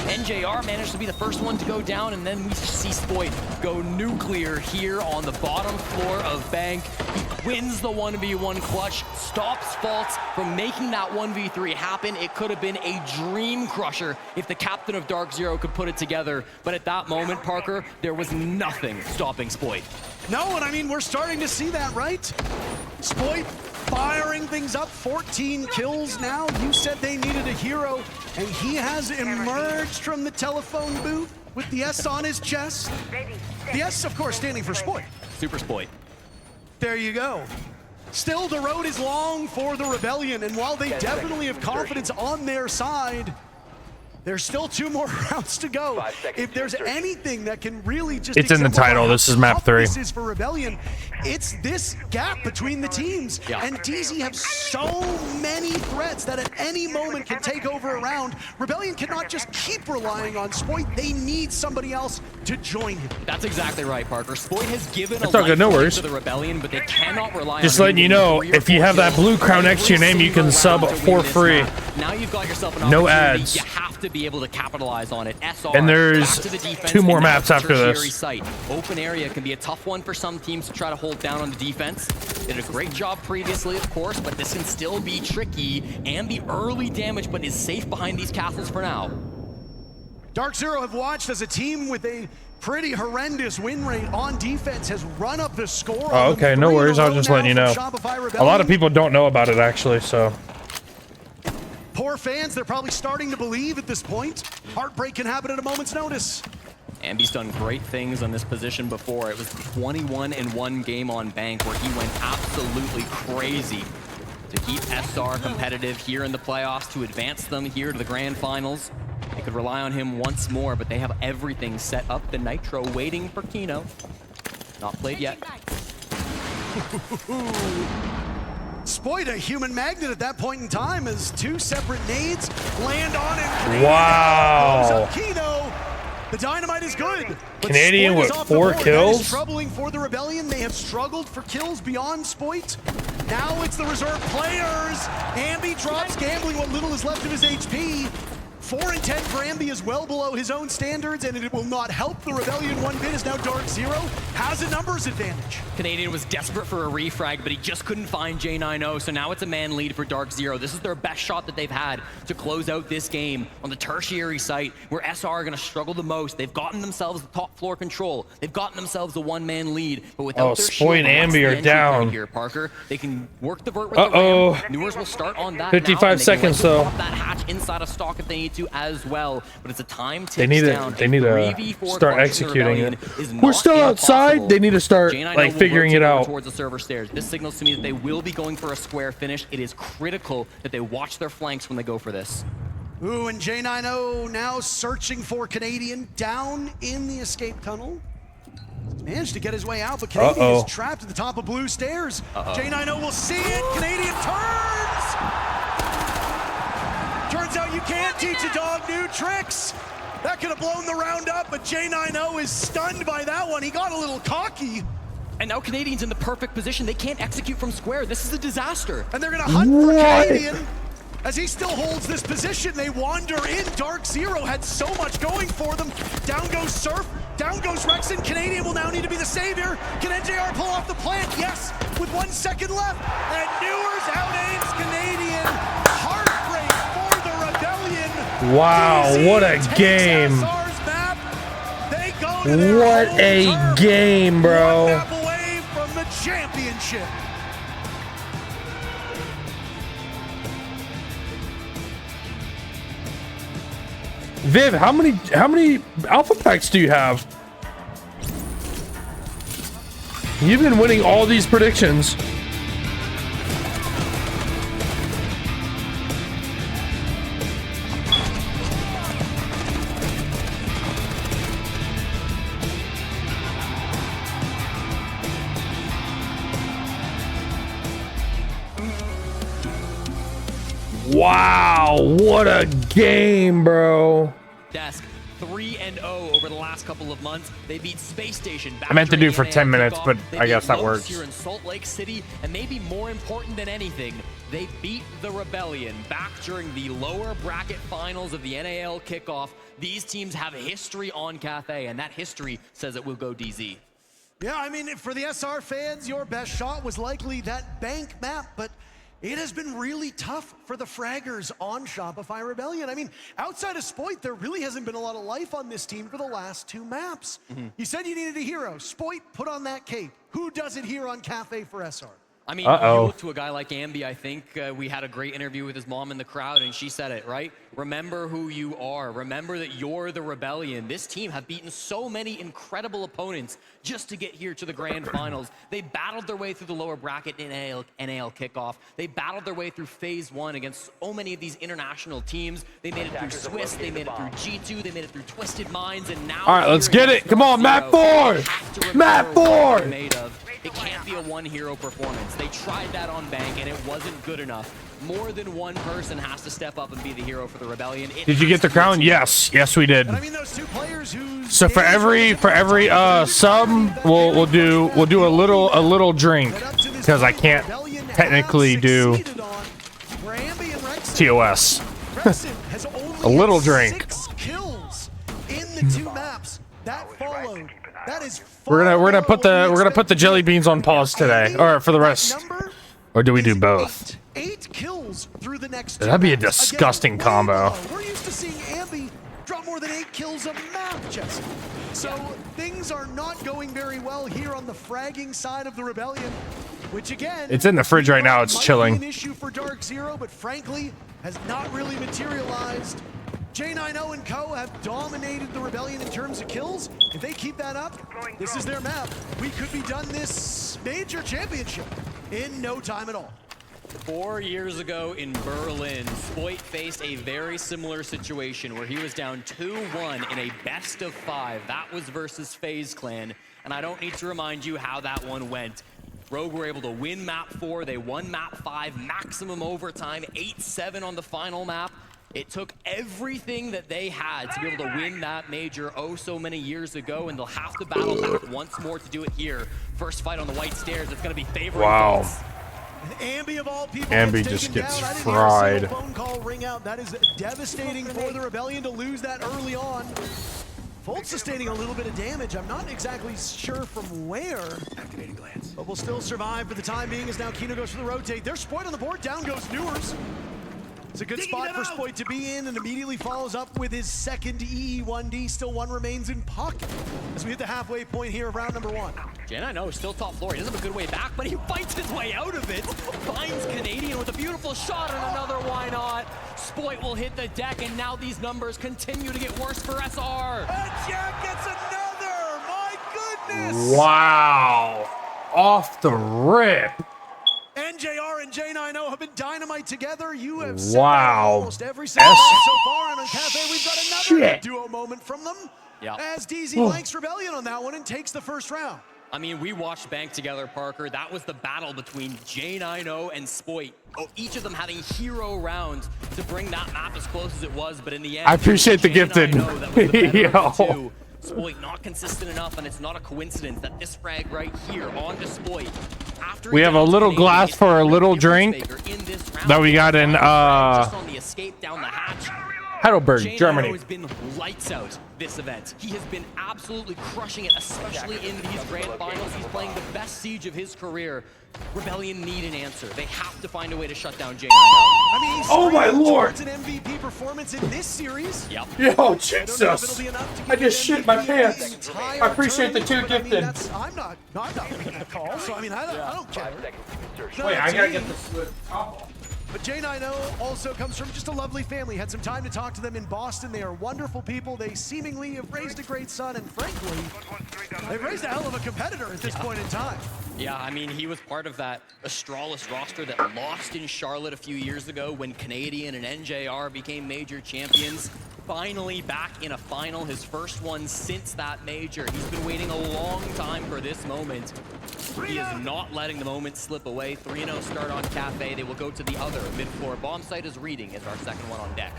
NJR managed to be the first one to go down, and then we see Spoit go nuclear here on the bottom floor of Bank. He wins the 1v1 clutch, stops Faults from making that 1v3 happen. It could have been a dream crusher if the captain of DarkZero could put it together, but at that moment, Parker, there was nothing stopping Spoit. No, and I mean, we're starting to see that, right? Spoit firing things up, 14 kills now. You said they needed a hero, and he has emerged from the telephone booth with the S on his chest. The S, of course, standing for Spoit. Super Spoit. There you go. Still, the road is long for the Rebellion, and while they definitely have confidence on their side, there's still 2 more rounds to go. If there's anything that can really just It's in the title. This is map 3. This is for Rebellion. It's this gap between the teams. And DZ have so many threats that at any moment can take over a round. Rebellion cannot just keep relying on Spoit. They need somebody else to join him. That's exactly right, Parker. Spoit has given It's all good, no worries. to the Rebellion, but they cannot rely on Just letting you know, if you have that blue crown next to your name, you can sub for free. Now you've got yourself an No opportunity. ads. You have to be able to capitalize on it. SR, And there's back to the defense, 2 more and now maps after tertiary this. Site. Open area can be a tough one for some teams to try to hold down on the defense. Did a great job previously, of course, but this can still be tricky and be early damage, but is safe behind these castles for now. DarkZero have watched as a team with a pretty horrendous win rate on defense has run up the score. Oh, okay, no worries. I was just letting you know. A lot of people don't know about it, actually, so. Poor fans, they're probably starting to believe at this point. Heartbreak can happen at a moment's notice. Ambi's done great things on this position before. It was 21-1 game on Bank where he went absolutely crazy to keep SR competitive here in the playoffs, to advance them here to the grand finals. They could rely on him once more, but they have everything set up. The Nitro waiting for Kino. Not played yet. Spoit a human magnet at that point in time as two separate nades land on him. Wow. Kino. The dynamite is good. Canadian with 4 kills. That is troubling for the Rebellion. They have struggled for kills beyond Spoit. Now it's the reserve players. Ambi drops gambling what little is left of his HP. 4 and 10 for Ambi is well below his own standards, and it will not help the Rebellion one bit as now DarkZero has a numbers advantage. Canadian was desperate for a refrag, but he just couldn't find J90, so now it's a man lead for DarkZero. This is their best shot that they've had to close out this game on the tertiary site where SR are going to struggle the most. They've gotten themselves the top floor control. They've gotten themselves a one-man lead, but without their Spoit and Ambi are down. Here, Parker, they can work the vert with the ram. Newers will start on that 55 now, and they seconds can though. pop that hatch inside of stock if they need to as well, but it's a time ticks They need down. to start executing it. We're still outside. They need to start like figuring it out. Towards the server stairs. This signals to me that they will be going for a square finish. It is critical that they watch their flanks when they go for this. Ooh, and J90 now searching for Canadian down in the escape tunnel. Managed to get his way out, but Canadian is trapped at the top of blue stairs. J90 will see it. Canadian turns. Turns out you can't teach a dog new tricks. That could have blown the round up, but J90 is stunned by that one. He got a little cocky. And now Canadian's in the perfect position. They can't execute from square. This is a disaster. And they're going to hunt for Canadian. As he still holds this position, they wander in. DarkZero had so much going for them. Down goes Surf. Down goes Rexon. Canadian will now need to be the savior. Can NJR pull off the plant? Yes, with 1 second left. And Newers out-aims Canadian. Heartbreak for the Rebellion. Wow, what a game. What a game, bro. 1 map away from the championship. Viv, how many alpha packs do you have? You've been winning all these predictions. Wow, what a game, bro. Desk 3-0 over the last couple of months. They beat Space Station. I meant to do for 10 minutes, but I guess that works. Here in Salt Lake City, and maybe more important than anything, they beat the Rebellion back during the lower bracket finals of the NAL kickoff. These teams have a history on Cathay, and that history says it will go DZ. Yeah, I mean, for the SR fans, your best shot was likely that bank map, but it has been really tough for the fraggers on Shopify Rebellion. I mean, outside of Spoit, there really hasn't been a lot of life on this team for the last 2 maps. You said you needed a hero. Spoit, put on that cape. Who does it here on Cafe for SR? I mean, you look to a guy like Ambi, I think we had a great interview with his mom in the crowd, and she said it, right? Remember who you are. Remember that you're the Rebellion. This team have beaten so many incredible opponents just to get here to the grand finals. They battled their way through the lower bracket in NAL kickoff. They battled their way through phase 1 against so many of these international teams. They made it through Swiss, they made it through G2, they made it through Twisted Minds, and now... All right, let's get it. Come on, map 4! Map 4! It can't be a one-hero performance. They tried that on Bank, and it wasn't good enough. More than one person has to step up and be the hero for the Rebellion. Did you get the crown? Yes, yes we did. I mean, those 2 players who... So for every sub, we'll do a little drink because I can't technically do TOS. A little drink. 6 kills in the 2 maps that followed. That is We're gonna put the jelly beans on pause today, or for the rest, or do we do both? 8 kills through the next 2 That'd be a maps. disgusting combo. We're used to seeing Ambi drop more than 8 kills a map, Jesse. So things are not going very well here on the fragging side of the Rebellion, which again, It's in the fridge right now. It's might chilling. be an issue for DarkZero, but frankly has not really materialized. J90 and co have dominated the Rebellion in terms of kills. If they keep that up, this is their map. We could be done this major championship in no time at all. 4 years ago in Berlin, Spoit faced a very similar situation where he was down 2-1 in a best of 5. That was versus FaZe Clan, and I don't need to remind you how that one went. Rogue were able to win map 4. They won map 5, maximum overtime, 8-7 on the final map. It took everything that they had to be able to win that major oh so many years ago, and they'll have to battle back once more to do it here. First fight on the white stairs, it's going to be favoring Wow. Fultz. Ambi of all people Ambi gets just taken gets down. I didn't hear a fried. single phone call ring out. That is devastating for the Rebellion to lose that early on. Fultz sustaining a little bit of damage. I'm not exactly sure from where. Activating glance. But will still survive for the time being as now Kino goes for the rotate. There's Spoit on the board. Down goes Newers. It's a good spot for Spoit to be in, and immediately follows up with his second EE1D. Still one remains in pocket as we hit the halfway point here of round number 1. Jen, I know, still top floor. He doesn't have a good way back, but he fights his way out of it. Finds Canadian with a beautiful shot and another why not. Spoit will hit the deck, and now these numbers continue to get worse for SR. And Jack gets another! My goodness! Wow. Off the rip. NJR and J90 have been dynamite together. You have said Wow. almost every single time so far, and on Cafe we've got another Shit. duo moment from them. Yeah. As DZ blanks Rebellion on that one and takes the first round. I mean, we watched Bank together, Parker. That was the battle between J90 and Spoit. Oh, each of them having hero rounds to bring that map as close as it was, but in the end, I appreciate the J90 gifted. that was the better of the Yo. two. Spoit not consistent enough, and it's not a coincidence that this frag right here on to Spoit. After We have a little glass for a little drink that we got in just on the escape down the hatch. Heidelberg, J90 Germany. has been lights out this event. He has been absolutely crushing it, especially in these grand finals. He's playing the best siege of his career. Rebellion need an answer. They have to find a way to shut down J90. I mean, he's Oh my straight lord. towards an MVP performance in this series. Yep. Yo, Jesus. I just shit my pants. I appreciate the two gifted. I'm not making that call, so I mean, I don't care. Wait, I gotta get this top off. But J90 also comes from just a lovely family. Had some time to talk to them in Boston. They are wonderful people. They seemingly have raised a great son, and frankly, they've raised a hell of a competitor at this point in time. Yeah, I mean, he was part of that Astralis roster that lost in Charlotte a few years ago when Canadian and NJR became major champions. Finally back in a final, his first one since that major. He's been waiting a long time for this moment. He is not letting the moment slip away. 3-0 start on Cafe. They will go to the other mid-floor. Bomb site is reading as our second one on deck.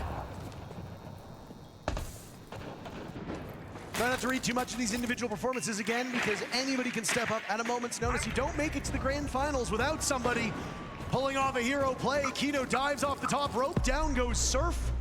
Try not to read too much of these individual performances again, because anybody can step up at a moment's notice. You don't make it to the grand finals without somebody pulling off a hero play. Kino dives off the top rope. Down goes Surf.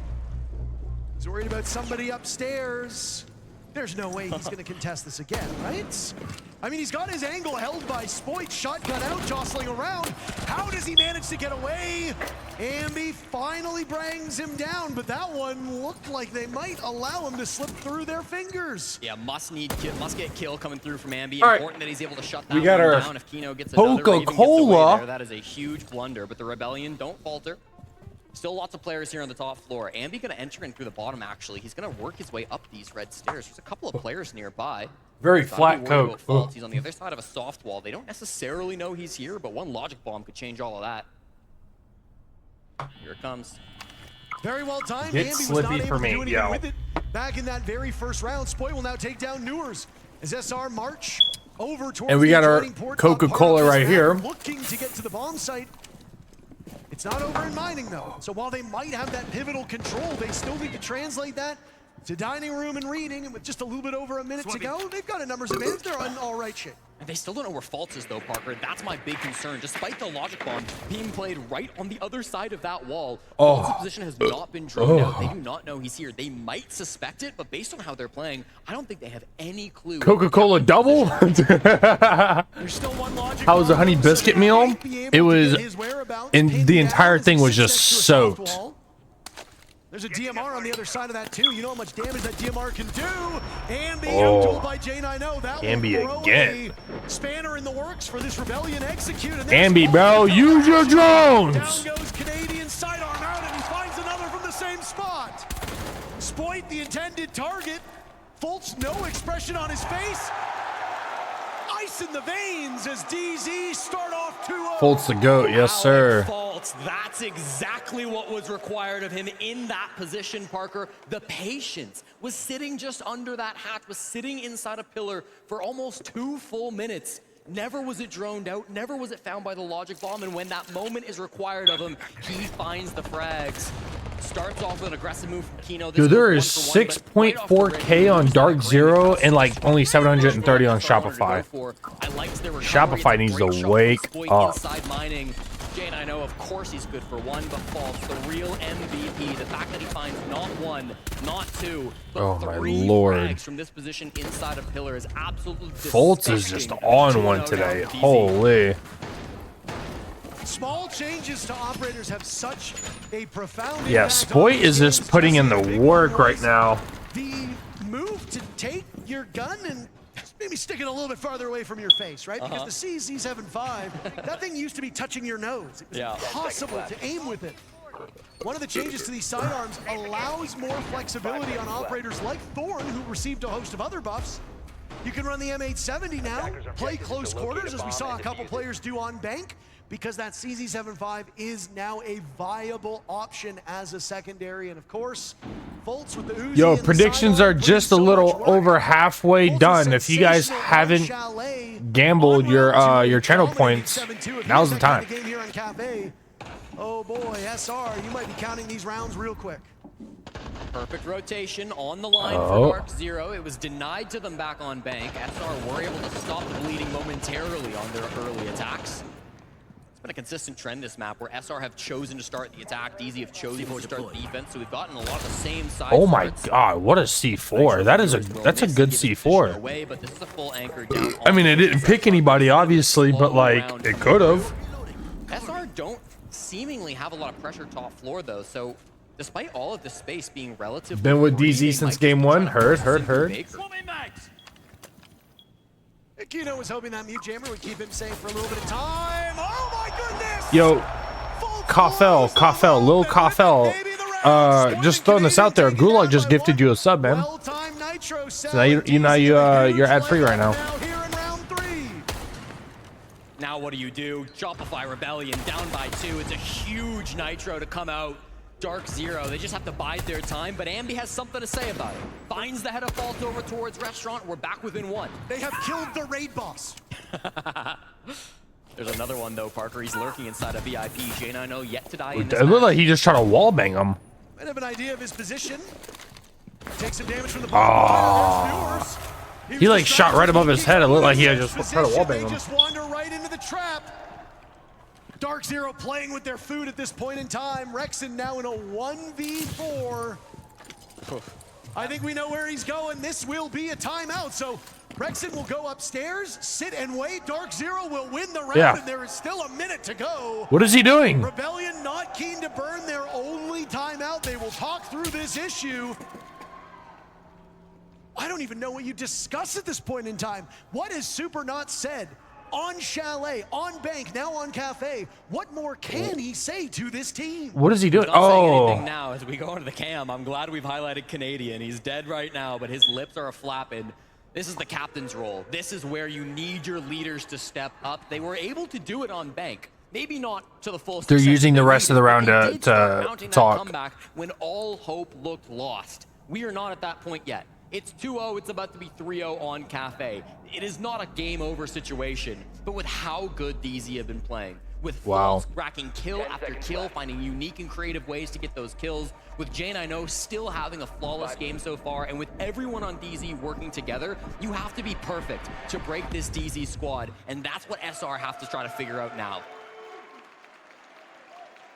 He's worried about somebody upstairs. There's no way he's going to contest this again, right? I mean, he's got his angle held by Spoit, shotgun out, jostling around. How does he manage to get away? Ambi finally brings him down, but that one looked like they might allow him to slip through their fingers. Yeah, must get kill coming through from Ambi. All right. Important that he's able to shut that We got one our down. If Kino gets another or even gets away Coca-Cola. there, that is a huge blunder. But the Rebellion don't falter. Still lots of players here on the top floor. Ambi gonna enter in through the bottom, actually. He's gonna work his way up these red stairs. There's a couple of players nearby. Very So flat I'd be worried coat. about Fultz. He's on the other side of a soft wall. They don't necessarily know he's here, but one logic bomb could change all of that. Here it comes. Very well timed. Get Ambi was slippy not for able to me, do anything yo. with it. Back in that very first round, Spoit will now take down Newers as SR march over towards And we got the our adjoining port. Coca-Cola Part of right this here. map, looking to get to the bomb site. It's not over in mining, though. So while they might have that pivotal control, they still need to translate that to dining room and reading. And with just a little bit over a minute to go, they've got a numbers advantage. They're in all right shape. And they still don't know where Fultz is, though, Parker. That's my big concern. Despite the logic bomb being played right on the other side of that wall, Fultz's position has not been drawn out. They do not know he's here. They might suspect it, but based on how they're playing, I don't think they have any clue. Coca-Cola double? There's still one logic How was the bomb, honey so biscuit they meal? might be able It to was, get his whereabouts and pinned the down entire as thing he was sits just next to a soft soaked. wall. There's a DMR on the other side of that too. You know how much damage that DMR can do. Ambi outdueled by J90. That Ambi will throw again. a spanner in the works for this Rebellion execute. And Ambi, bro, use your drones. Down goes Canadian, sidearm out, and he finds another from the same spot. Spoit, the intended target. Fultz, no expression on his face. Ice in the veins as DZ start off 2-0. Fultz the GOAT, yes sir. Fultz, that's exactly what was required of him in that position, Parker. The patience was sitting just under that hatch, was sitting inside a pillar for almost 2 full minutes. Never was it droned out, never was it found by the logic bomb, and when that moment is required of him, he finds the frags. Starts off with an aggressive move from Kino. Dude, there is 6.4K on DarkZero and like only 730 on Shopify. Shopify needs to wake up. Inside mining. Jane, I know, of course he's good for one, but False, the real MVP. The fact that he finds not one, not two, but three frags from this position inside a pillar is absolutely Fultz is just on one today. Holy. Small changes to operators have such a profound Yeah, Spoit is just putting in the work right now. The move to take your gun and maybe stick it a little bit farther away from your face, right? Because the CZ75, that thing used to be touching your nose. It was impossible to aim with it. One of the changes to these sidearms allows more flexibility on operators like Thorn, who received a host of other buffs. You can run the M870 now, play close quarters, as we saw a couple players do on Bank, because that CZ75 is now a viable option as a secondary. And of course, Fultz with the Uzi. Yo, predictions are just a little over halfway done. If you guys haven't gambled your channel points, now's the time. Oh boy, SR, you might be counting these rounds real quick. Perfect rotation on the line for DarkZero. It was denied to them back on Bank. SR were able to stop the bleeding momentarily on their early attacks. It's been a consistent trend this map where SR have chosen to start the attack, DZ have chosen to start the defense, so we've gotten a lot of the same side. Oh my god, what a C4. That's a good C4. Away, but this is a full anchor down. I mean, it didn't pick anybody obviously, but like it could have. SR don't seemingly have a lot of pressure top floor though, so despite all of this space being relatively Been with DZ since game one. Heard. Kino was hoping that mute jammer would keep him safe for a little bit of time. Oh my goodness! Yo, Lil Kaffel. Just throwing this out there. Gulag just gifted you a sub, man. So now you're ad free right now. Now what do? Shopify Rebellion down by 2. It's a huge Nitro to come out. DarkZero, they just have to bide their time, but Ambi has something to say about it. Finds the head of Fault over towards Restaurant. We're back within 1. They have killed the raid boss. There's another one though, Parker. He's lurking inside a VIP. J90 yet to die in It this looked match. like he just tried to wallbang him. Might have an idea of his position. Takes some damage from the He like shot right above his head. It looked like he had just tried to wallbang him. Just wander right into the trap. DarkZero playing with their food at this point in time. Rexon now in a 1v4. I think we know where he's going. This will be a timeout. So Rexon will go upstairs, sit and wait. DarkZero will win the round, and there is still a minute to go. What is he doing? Rebellion not keen to burn their only timeout. They will talk through this issue. I don't even know what you discuss at this point in time. What has Super not said? On Chalet, on Bank, now on Cafe. What more can he say to this team? What is he doing? Not saying anything now as we go into the cam. I'm glad we've highlighted Canadian. He's dead right now, but his lips are a-flapping. This is the captain's role. This is where you need your leaders to step up. They were able to do it on Bank. Maybe not to the full extent. They're using the rest of the round to talk. Comeback when all hope looked lost. We are not at that point yet. It's 2-0, it's about to be 3-0 on Cafe. It is not a game over situation, but with how good DZ have been playing. With Fultz racking kill after kill, finding unique and creative ways to get those kills. With J90 still having a flawless game so far, and with everyone on DZ working together, you have to be perfect to break this DZ squad, and that's what SR have to try to figure out now.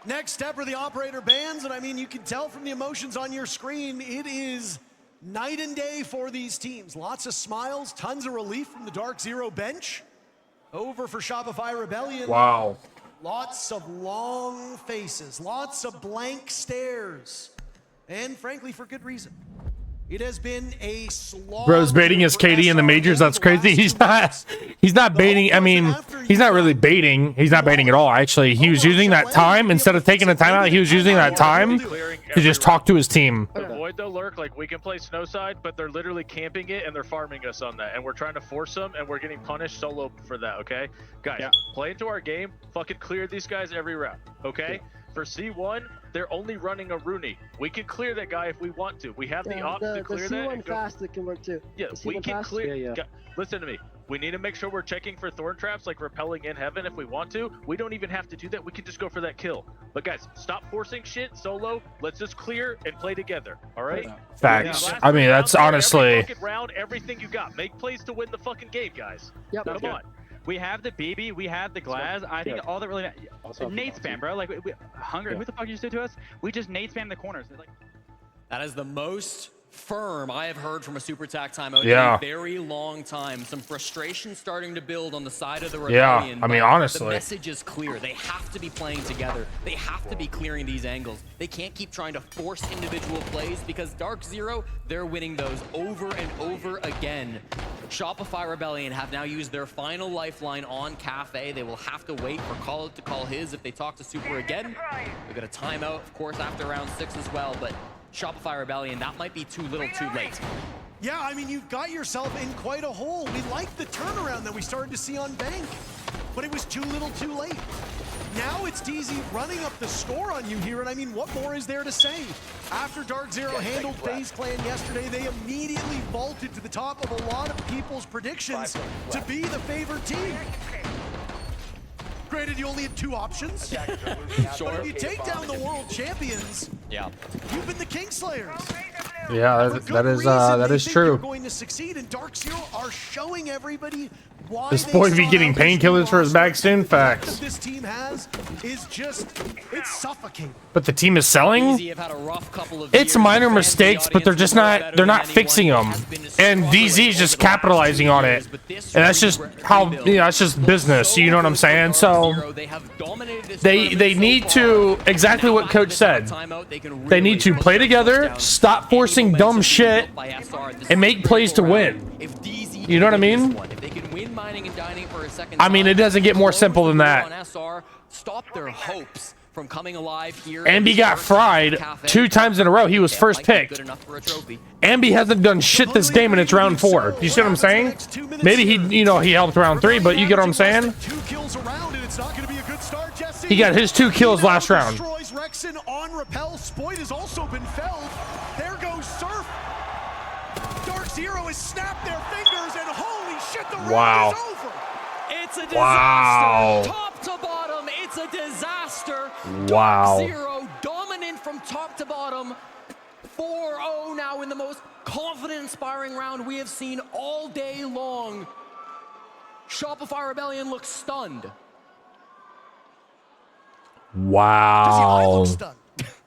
Next step are the operator bans, and I mean, you can tell from the emotions on your screen, it is night and day for these teams. Lots of smiles, tons of relief from the DarkZero bench. Over for Shopify Rebellion. Wow. Lots of long faces, lots of blank stares, and frankly, for good reason. It has been a slog. Bro's baiting his KD in the majors. That's crazy. He's not baiting. I mean, he's not really baiting. He's not baiting at all, actually. He was using that time. Instead of taking a timeout, he was using that time to just talk to his team. Avoid the lurk. Like, we can play Snowside, but they're literally camping it, and they're farming us on that. And we're trying to force them, and we're getting punished solo for that, okay? Guys, play into our game. Fucking clear these guys every round, okay? For C1, they're only running a Rooney. We can clear that guy if we want to. We have the option to clear the that. C1 fast that can work too. Yeah, the we C1 can fast? clear. Yeah. Listen to me. We need to make sure we're checking for thorn traps, like repelling in heaven if we want to. We don't even have to do that. We can just go for that kill. But guys, stop forcing shit solo. Let's just clear and play together. All right? Facts. I mean, that's honestly. Every fucking round, everything you got. Make plays to win the fucking game, guys. Yep. Come on. We have the BB, we have the glass. I think all that really nade spam, bro. Like Hunger, who the fuck used to do to us? We just nade spam the corners. Like, that is the most firm I have heard from a super attack timeout in Yeah. a very long time. Some frustration starting to build on the side of the Yeah, Rebellion. I mean, but honestly. the message is clear. They have to be playing together. They have to be clearing these angles. They can't keep trying to force individual plays because DarkZero, they're winning those over and over again. Shopify Rebellion have now used their final lifeline on Cafe. They will have to wait for Call It to call his if they talk to Super again. They've got a timeout, of course, after round 6 as well, but Shopify Rebellion, that might be too little too late. Yeah, I mean, you've got yourself in quite a hole. We liked the turnaround that we started to see on Bank, but it was too little too late. Now it's DZ running up the score on you here, and I mean, what more is there to say? After DarkZero handled FaZe Clan yesterday, they immediately vaulted to the top of a lot of people's predictions to be the favored team. Granted, you only had 2 options, but if you take down the world champions, you've been the Kingslayers. Yeah, that is true. You're going to succeed, and DarkZero are showing everybody why This boy be getting painkillers for his back soon. Facts. This team has is just, it's suffocating. But the team is selling. It's minor mistakes, but they're just not. They're not fixing them, and DZ is just capitalizing on it. And that's just how, you know, that's just business. You know what I'm saying? So they need to, exactly what Coach said. They need to play together, stop forcing dumb shit, and make plays to win. You know what I mean? I mean, it doesn't get more simple than that. Stop their hopes from coming alive here. Ambi got fried 2 times in a row. He was first picked. Ambi hasn't done shit this game, and it's round 4. Do you see what I'm saying? Maybe he, you know, he helped round 3, but you get what I'm saying? He got his 2 kills last round. Destroys Rexon on repel. Spoit has also been felled. There goes Surf. DarkZero has snapped their fingers, and holy shit, the round is over. It's a disaster. Wow. Top to bottom, it's a disaster. Wow. DarkZero dominant from top to bottom. 4-0 now in the most confident, inspiring round we have seen all day long. Shopify Rebellion looks stunned. Wow.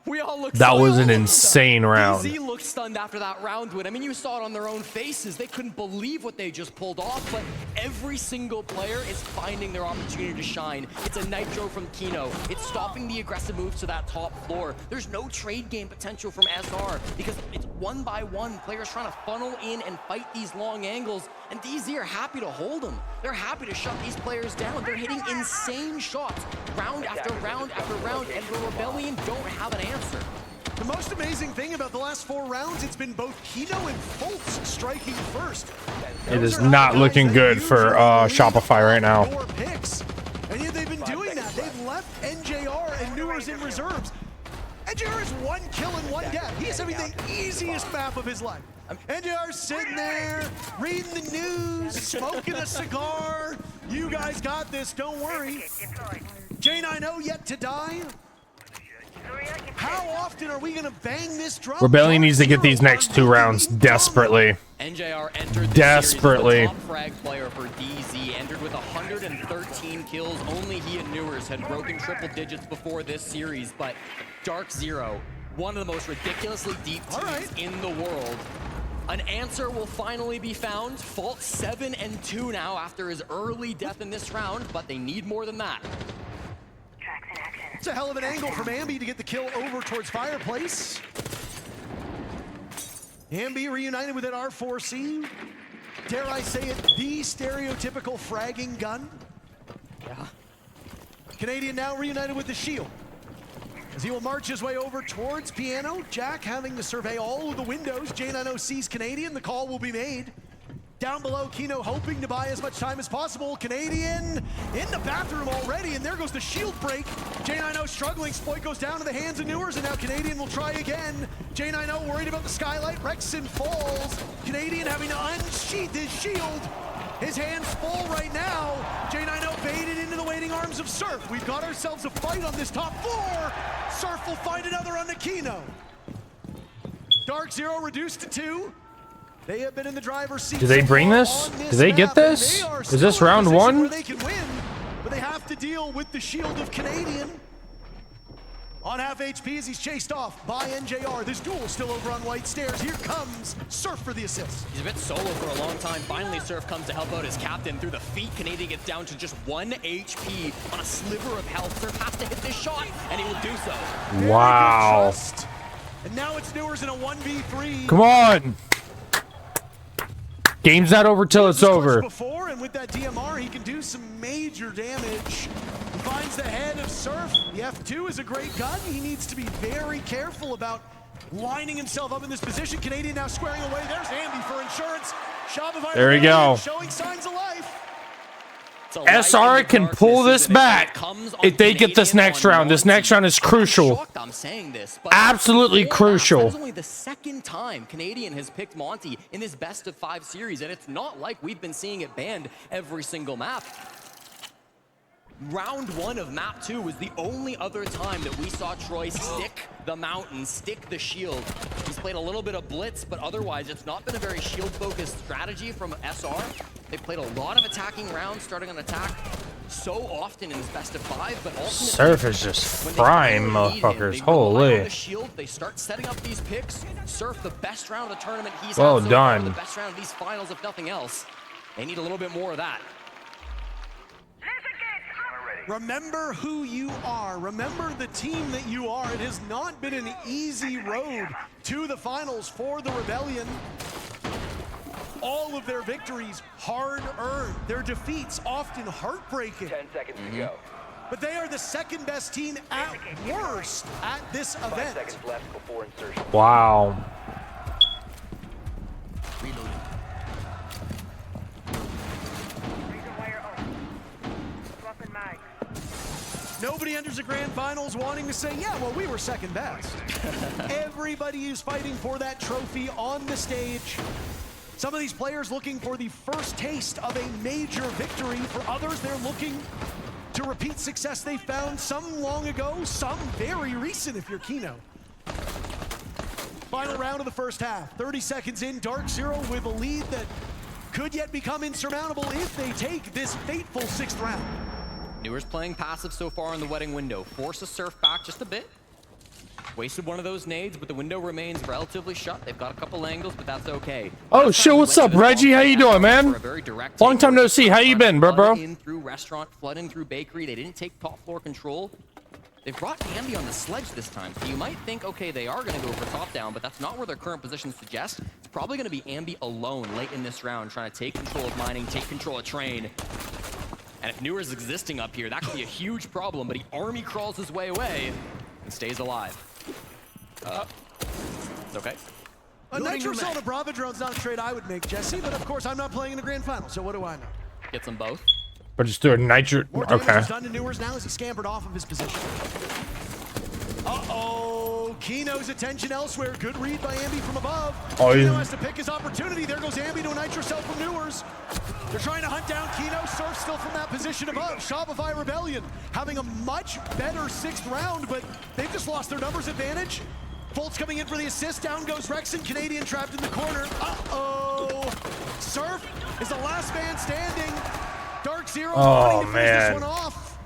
We all look That was an insane round. DZ looked stunned after that round win. I mean, you saw it on their own faces. They couldn't believe what they just pulled off, but every single player is finding their opportunity to shine. It's a Nitro from Kino. It's stopping the aggressive moves to that top floor. There's no trade game potential from SR because it's 1 by 1. Players trying to funnel in and fight these long angles, and DZ are happy to hold them. They're happy to shut these players down. They're hitting insane shots round after round after round, and the Rebellion don't have an answer. The most amazing thing about the last 4 rounds, it's been both Kino and Fultz striking first. It is not looking good for Shopify right now. Picks. And yet they've been doing that. They've left NJR and Newers in reserves. NJR is 1 kill and 1 death. He's having the easiest map of his life. NJR's sitting there, reading the news, smoking a cigar. You guys got this, don't worry. J90 yet to die. How often are we gonna bang this drum? Rebellion needs to get these next 2 rounds desperately. NJR entered Desperately. The top frag player for DZ, entered with 113 kills. Only he and Newers had broken triple digits before this series, but DarkZero, one of the most ridiculously deep teams in the world. An answer will finally be found. Fault 7-2 now after his early death in this round, but they need more than that. It's a hell of an angle from Ambi to get the kill over towards Fireplace. Ambi reunited with an R4C. Dare I say it, the stereotypical fragging gun. Yeah. Canadian now reunited with the shield. As he will march his way over towards Piano. Jack having to survey all of the windows. J90 sees Canadian, the call will be made. Down below, Kino hoping to buy as much time as possible. Canadian in the bathroom already, and there goes the shield break. J90 struggling, Spoik goes down to the hands of Newers, and now Canadian will try again. J90 worried about the skylight, Rexon falls. Canadian having to unsheath his shield. His hands full right now. J90 baited into the waiting arms of Surf. We've got ourselves a fight on this top floor. Surf will find another on the Kino. DarkZero reduced to 2. They have been in the driver's seat. Do they bring this? Do they get this? Is this round 1? They can win, but they have to deal with the shield of Canadian. On half HP as he's chased off by NJR. This duel still over on white stairs. Here comes Surf for the assist. He's a bit solo for a long time. Finally, Surf comes to help out his captain through the feet. Canadian gets down to just 1 HP on a sliver of health. Surf has to hit this shot, and he will do so. Wow. And now it's Newers in a 1v3. Come on. Game's not over till it's over. Before, and with that DMR, he can do some major damage. He finds the head of Surf. The F2 is a great gun. He needs to be very careful about lining himself up in this position. Canadian now squaring away. There's Ambi for insurance. Shopify there we go. Showing signs of life. SR can pull this back if they get this next round. This next round is crucial. I'm saying this, but absolutely crucial. It's only the second time Canadian has picked Monty in this best of 5 series, and it's not like we've been seeing it banned every single map. Round 1 of map 2 was the only other time that we saw Troy stick the mountain, stick the shield. He's played a little bit of blitz, but otherwise it's not been a very shield-focused strategy from SR. They've played a lot of attacking rounds, starting on attack so often in this best of 5, but ultimately, Surf is just frying motherfuckers. Holy. The shield, they start setting up these picks. Surf, the best round of the tournament he's well had so done. far, the best round of these finals, if nothing else. They need a little bit more of that. Remember who you are. Remember the team that you are. It has not been an easy road to the finals for the Rebellion. All of their victories hard-earned. Their defeats often heartbreaking. 10 seconds to go. But they are the second best team at worst at this event. 5 seconds left before insertion. Wow. Nobody enters the grand finals wanting to say, yeah, well, we were second best. Everybody is fighting for that trophy on the stage. Some of these players looking for the first taste of a major victory. For others, they're looking to repeat success they found some long ago, some very recent if you're Kino. Final round of the first half. 30 seconds in, DarkZero with a lead that could yet become insurmountable if they take this fateful 6th round. Newers playing passive so far in the wedding window. Forces Surf back just a bit. Wasted one of those nades, but the window remains relatively shut. They've got a couple angles, but that's okay. Oh shit, what's up, Reggie? How you doing, man? Long time no see. How you been, bro? In through restaurant, flooding through bakery. They didn't take top floor control. They've brought Ambi on the sledge this time, so you might think, okay, they are going to go for top down, but that's not where their current position suggests. It's probably going to be Ambi alone late in this round, trying to take control of mining, take control of train. And if Newers is existing up here, that could be a huge problem, but he army crawls his way away and stays alive. It's okay. A Nitro Solid Brava drone's not a trade I would make, Jesse, but of course I'm not playing in the grand final, so what do I know? Gets them both. But just do a nitro. More damage Okay. is done to Newers now as he scampered off of his position. Uh-oh, Kino's attention elsewhere. Good read by Ambi from above. Oh, Kino has to pick his opportunity. There goes Ambi to a Nitro Cell from Newers. They're trying to hunt down Kino. Surf still from that position above. Shopify Rebellion having a much better 6th round, but they've just lost their numbers advantage. Foltz coming in for the assist. Down goes Rexon. Canadian trapped in the corner. Uh-oh. Surf is the last man standing. DarkZero wanting to finish this one off.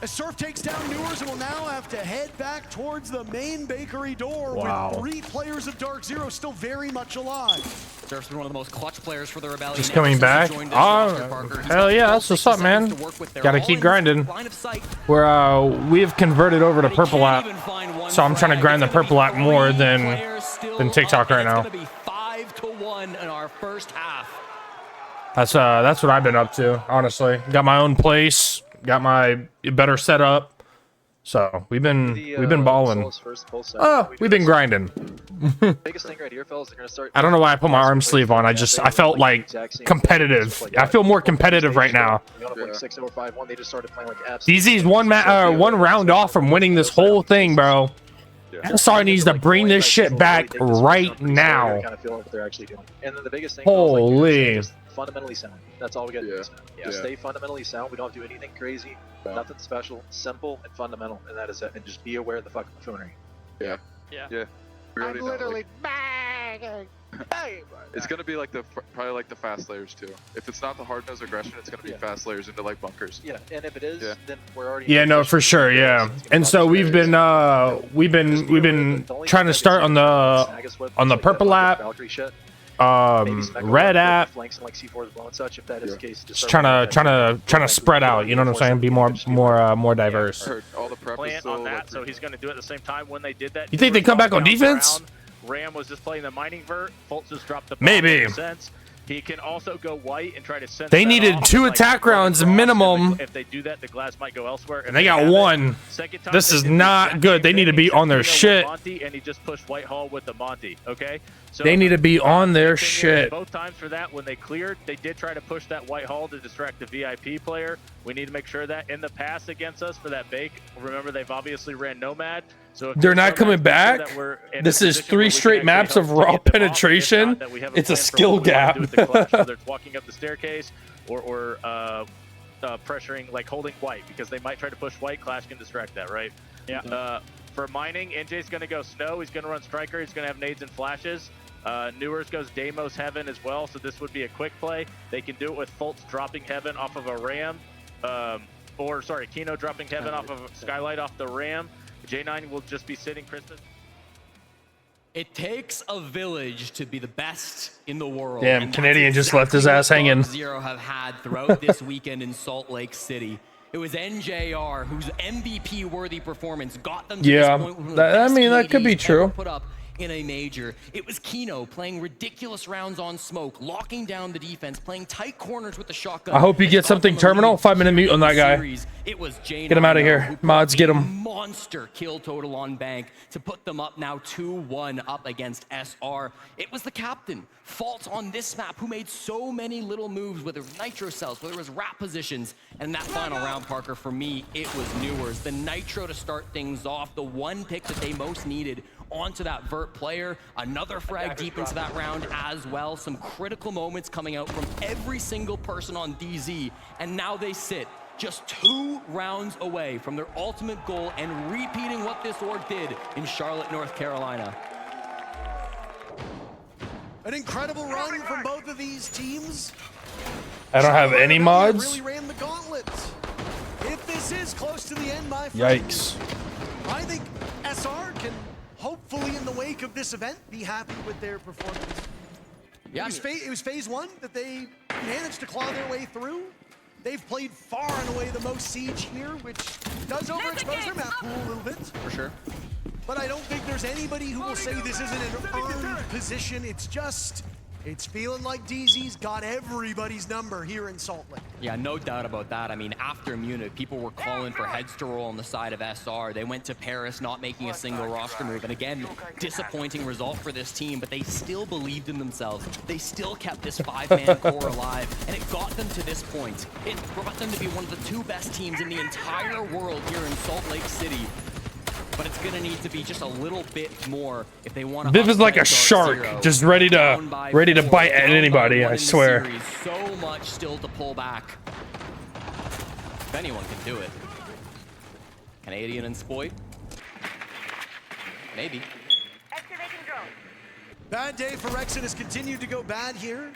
As Surf takes down Newers and will now have to head back towards the main bakery door with 3 players of DarkZero still very much alive. Surf's been one of the most clutch players for the Rebellion. Just coming back. Oh, hell yeah, that's what's up, man. Gotta keep grinding. We have converted over to Purple app, so I'm trying to grind the Purple app more than TikTok right now. It's going to be 5-1 in our first half. That's what I've been up to, honestly. Got my own place, got my better setup, So we've been balling. We've been grinding. Biggest thing right here, fellas, they're gonna start. I don't know why I put my arm sleeve on. I felt like competitive. I feel more competitive right now. DZ's one round off from winning this whole thing, bro. SR needs to bring this shit back right now. Holy. Fundamentally sound. That's all we got to do. Yeah. Stay fundamentally sound. We don't do anything crazy, nothing special, simple and fundamental, and that is it. And just be aware of the fucking buffoonery. Yeah. I'm literally banging. It's gonna be like probably like the fast layers too. If it's not the hard nose aggression, it's gonna be fast layers into like bunkers. Yeah, and if it is, then we're already. Yeah, no, for sure, yeah. And so we've been trying to start on the purple app, red app. Just trying to spread out. You know what I'm saying? Be more diverse. All the plan on that, so he's gonna do it at the same time. When they did that, you think they come back on defense? Ram was just playing the mining vert. Fultz just dropped the bomb. Maybe. He can also go white and try to send. They needed 2 attack rounds minimum. If they do that, the glass might go elsewhere. And they got 1. This is not good. They need to be on their shit. Monty, and he just pushed Whitehall with the Monty. Okay. So they need to be on their shit. Both times for that, when they cleared, they did try to push that Whitehall to distract the VIP player. We need to make sure that in the pass against us for that bake. Remember, they've obviously ran Nomad. So they're not coming back. This is 3 straight maps of raw penetration. It's a skill gap. Whether it's walking up the staircase or pressuring, like holding white, because they might try to push white. Clash can distract that, right? Yeah. For mining, NJ's going to go snow. He's going to run striker. He's going to have nades and flashes. Newers goes Deimos Heaven as well, so this would be a quick play. They can do it with Fultz dropping Heaven off of a Ram, Kino dropping Heaven off of Skylight off the Ram. J9 will just be sitting Christmas. It takes a village to be the best in the world. Damn, Canadian just left his ass hanging. DarkZero have had throughout this weekend in Salt Lake City. It was NJR whose MVP-worthy performance got them to this point. That could be true. Put up in a major. It was Kino playing ridiculous rounds on smoke, locking down the defense, playing tight corners with the shotgun. I hope you get something terminal. 5-minute mute on that guy. It was Get him out of here. Mods, get him. Monster kill total on Bank to put them up now 2-1 up against SR. It was the captain, Fultz on this map, who made so many little moves, whether it was nitro cells, whether it was wrap positions. And that final round, Parker, for me, it was Newers. The nitro to start things off, the one pick that they most needed onto that vert player. Another frag deep into that round as well. Some critical moments coming out from every single person on DZ. And now they sit just 2 rounds away from their ultimate goal and repeating what this org did in Charlotte, North Carolina. An incredible run from both of these teams. I don't have any mods. Really ran the gauntlet. If this is close to the end, my friends, yikes. I think SR can hopefully, in the wake of this event, be happy with their performance. Yeah, it was phase 1 that they managed to claw their way through. They've played far and away the most siege here, which does overexpose their map pool a little bit. For sure. But I don't think there's anybody who will say this isn't an earned position. It's feeling like DZ's got everybody's number here in Salt Lake. Yeah, no doubt about that. I mean, after Munich, people were calling for heads to roll on the side of SR. They went to Paris, not making a single roster move. And again, disappointing result for this team, but they still believed in themselves. They still kept this 5-man core alive, and it got them to this point. It brought them to be one of the 2 best teams in the entire world here in Salt Lake City. But it's gonna need to be just a little bit more if they want to. Viv is like a shark, just ready to bite at anybody. I swear. So much still to pull back. If anyone can do it, Canadian and Spoit, maybe. Activating drone. Bad day for Rexon has continued to go bad here.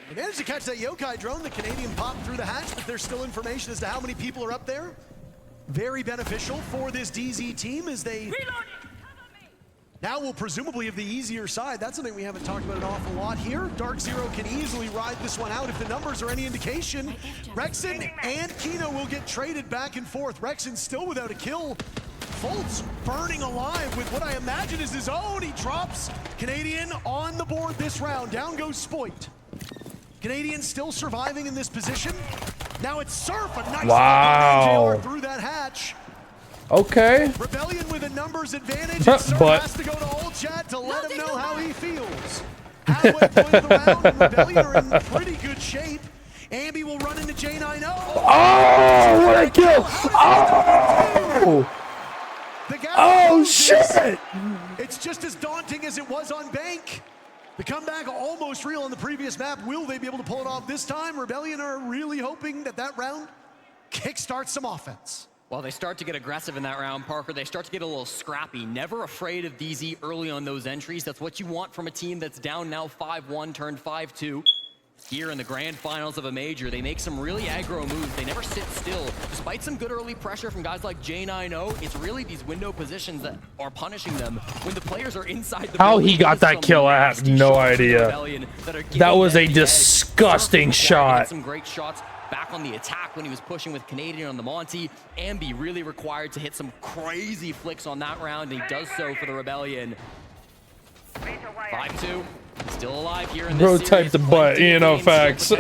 They managed to catch that yokai drone. The Canadian popped through the hatch, but there's still information as to how many people are up there. Very beneficial for this DZ team as they now will presumably have the easier side. That's something we haven't talked about an awful lot here. DarkZero can easily ride this one out if the numbers are any indication. Rexon and Kino will get traded back and forth. Rexon still without a kill. Fultz burning alive with what I imagine is his own. He drops Canadian on the board this round. Down goes Spoit. Canadian still surviving in this position. Now it's Surf, a nice wow. through that hatch. Okay. Rebellion with a numbers advantage. And Sir has to go to old chat to let him know how he feels. Halfway point of the round, and Rebellion are in pretty good shape. Ambi will run into J90. Oh, what a kill! Oh! Oh, shit! It's just as daunting as it was on Bank. The comeback almost real on the previous map. Will they be able to pull it off this time? Rebellion are really hoping that that round kickstarts some offense. Well, they start to get aggressive in that round, Parker. They start to get a little scrappy. Never afraid of DZ early on those entries. That's what you want from a team that's down now 5-1, turned 5-2. Here in the grand finals of a major, they make some really aggro moves. They never sit still. Despite some good early pressure from guys like J90, it's really these window positions that are punishing them when the players are inside the How he got that kill, I have no idea. That was a disgusting shot. Some great shots back on the attack when he was pushing with Canadian on the Monty. Ambi really required to hit some crazy flicks on that round, and he does so for the Rebellion. 5-2. Still alive here in this Bro series. typed the butt, you know, facts.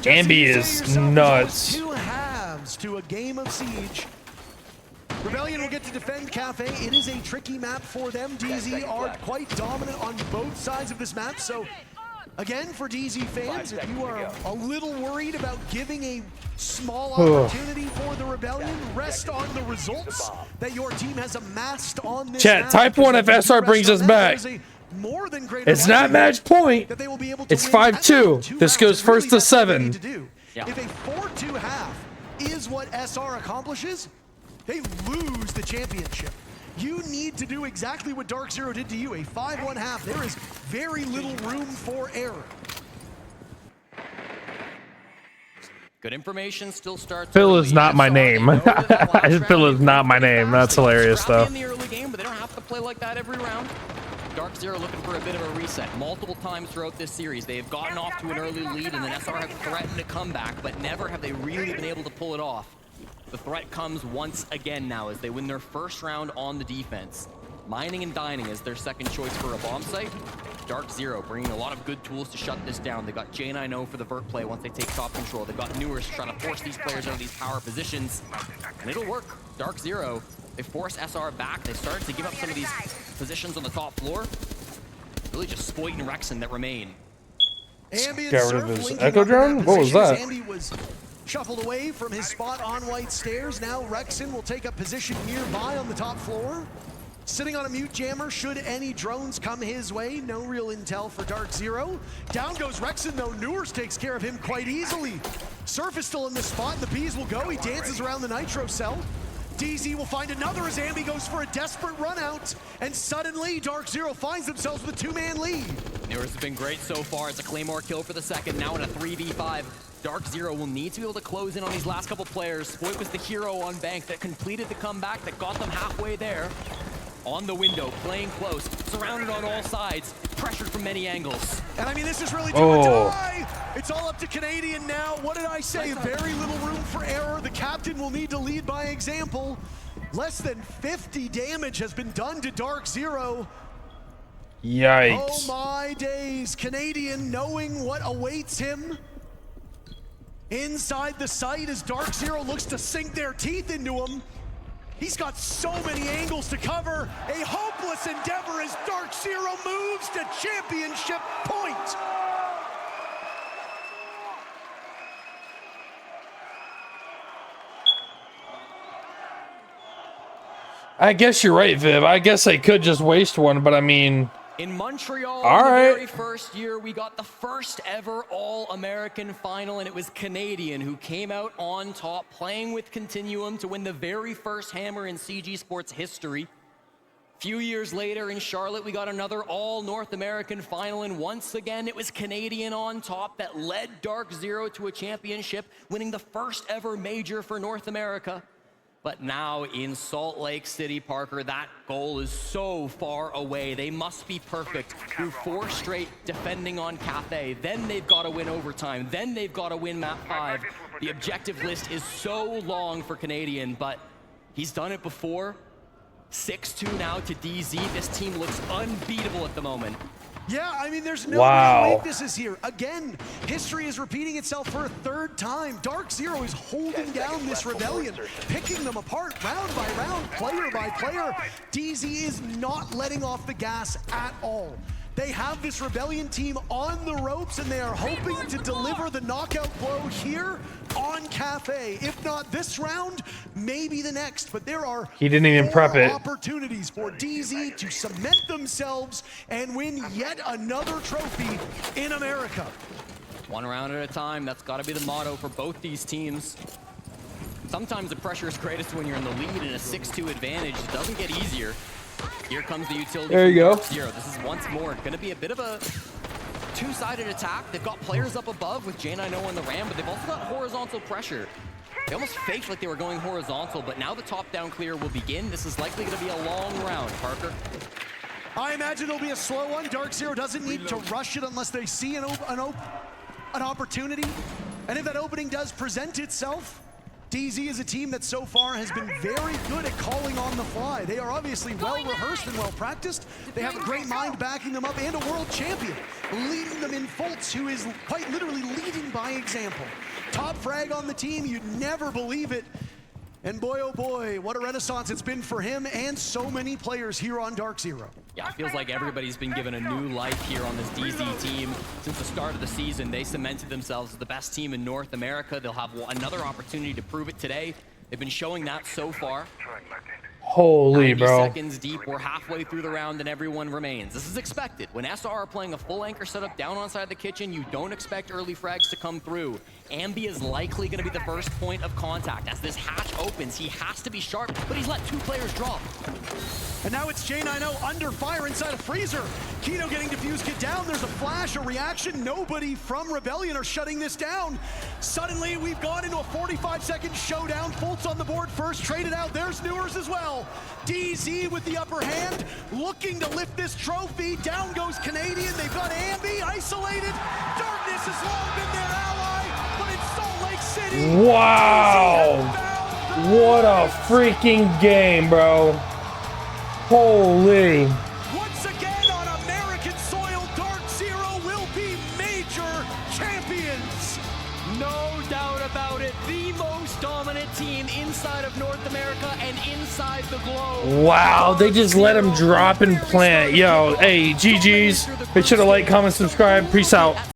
Ambi is nuts. Two halves to a game of Siege. Rebellion will get to defend Cafe. It is a tricky map for them. DZ are quite dominant on both sides of this map, so again, for DZ fans, if you are a little worried about giving a small opportunity for the Rebellion, rest on the results that your team has amassed on this Chat, map. type 1 if SR brings us back. It's not match point. It's 5-2. This goes first to 7. If a 4-2 half is what SR accomplishes, they lose the championship. You need to do exactly what DarkZero did to you, a 5-1 half. There is very little room for error. Good information still starts. Phil is not my name. Phil is not my name. That's hilarious, though. In the early game, but they don't have to play like that every round. DarkZero looking for a bit of a reset. Multiple times throughout this series, they have gotten off to an early lead, and then SR have threatened to come back, but never have they really been able to pull it off. The threat comes once again now as they win their first round on the defense. Mining and dining is their second choice for a bomb site. DarkZero bringing a lot of good tools to shut this down. They got J90 for the vert play once they take top control. They've got Newers trying to force these players out of these power positions, and it'll work. DarkZero, they force SR back. They started to give up some of these positions on the top floor. Really just Spoit and Rexon that remain. Got rid of his echo drone? What was that? Ambi was shuffled away from his spot on White Stairs. Now Rexon will take up position nearby on the top floor. Sitting on a mute jammer should any drones come his way. No real intel for DarkZero. Down goes Rexon though. Newers takes care of him quite easily. Surf is still in the spot. The bees will go. He dances around the nitro cell. DZ will find another as Ambi goes for a desperate run out. And suddenly DarkZero finds themselves with a 2-man lead. Newers has been great so far. It's a Claymore kill for the second. Now in a 3v5. DarkZero will need to be able to close in on these last couple players. Spoit was the hero on Bank that completed the comeback that got them halfway there. On the window, playing close, surrounded on all sides, pressured from many angles. And I mean, this is really do or die. It's all up to Canadian now. What did I say? Very little room for error. The captain will need to lead by example. Less than 50 damage has been done to DarkZero. Yikes. Oh my days. Canadian knowing what awaits him inside the site as DarkZero looks to sink their teeth into him. He's got so many angles to cover. A hopeless endeavor as DarkZero moves to championship point. I guess you're right, Viv. I guess I could just waste one, but I mean... In Montreal, all right. The very first year, we got the first ever All-American final, and it was Canadian who came out on top, playing with Continuum to win the very first hammer in CG Sports history. A few years later in Charlotte, we got another All-North American final, and once again, it was Canadian on top that led DarkZero to a championship, winning the first ever major for North America. But now in Salt Lake City, Parker, that goal is so far away. They must be perfect through 4 straight defending on Cafe. Then they've got to win overtime. Then they've got to win map 5. The objective list is so long for Canadian, but he's done it before. 6-2 now to DZ. This team looks unbeatable at the moment. Yeah, I mean, there's no Wow. weaknesses here. Again, history is repeating itself for a third time. DarkZero is holding down this Rebellion, picking them apart round by round, player by player. DZ is not letting off the gas at all. They have this Rebellion team on the ropes, and they are hoping to deliver the knockout blow here on Cafe. If not this round, maybe the next. But there are He didn't even prep it. opportunities for DZ to cement themselves and win yet another trophy in America. One round at a time. That's got to be the motto for both these teams. Sometimes the pressure is greatest when you're in the lead in a 6-2 advantage. It doesn't get easier. Here comes the utility. There you go. DarkZero. This is once more going to be a bit of a two-sided attack. They've got players up above with J90 on the ram, but they've also got horizontal pressure. They almost faked like they were going horizontal, but now the top-down clear will begin. This is likely going to be a long round, Parker. I imagine it'll be a slow one. DarkZero doesn't need to rush it unless they see an opportunity. And if that opening does present itself, DZ is a team that so far has been very good at calling on the fly. They are obviously well-rehearsed and well-practiced. They have a great mind backing them up and a world champion leading them in Fultz, who is quite literally leading by example. Top frag on the team, you'd never believe it. And boy, oh boy, what a renaissance it's been for him and so many players here on DarkZero. Yeah, it feels like everybody's been given a new life here on this DZ team. Since the start of the season, they cemented themselves as the best team in North America. They'll have another opportunity to prove it today. They've been showing that so far. Holy, 90 bro. seconds deep, we're halfway through the round and everyone remains. This is expected. When SR are playing a full anchor setup down on side of the kitchen, you don't expect early frags to come through. Ambi is likely going to be the first point of contact. As this hatch opens, he has to be sharp, but he's let two players drop. And now it's J90 under fire inside a freezer. Kino getting defused, get down. There's a flash, a reaction. Nobody from Rebellion are shutting this down. Suddenly, we've gone into a 45-second showdown. Fultz on the board first, traded out. There's Newers as well. DZ with the upper hand, looking to lift this trophy. Down goes Canadian. They've got Ambi isolated. Darkness has long been their ally, but in Salt Lake City, Wow. What a freaking game, bro. Holy. once again on American soil, DarkZero will be major champions. No doubt about it. The most dominant team inside of North America and inside the globe. Wow, they just let him drop and plant. Yo, hey, GG's. Make sure to like, comment, subscribe. Peace out.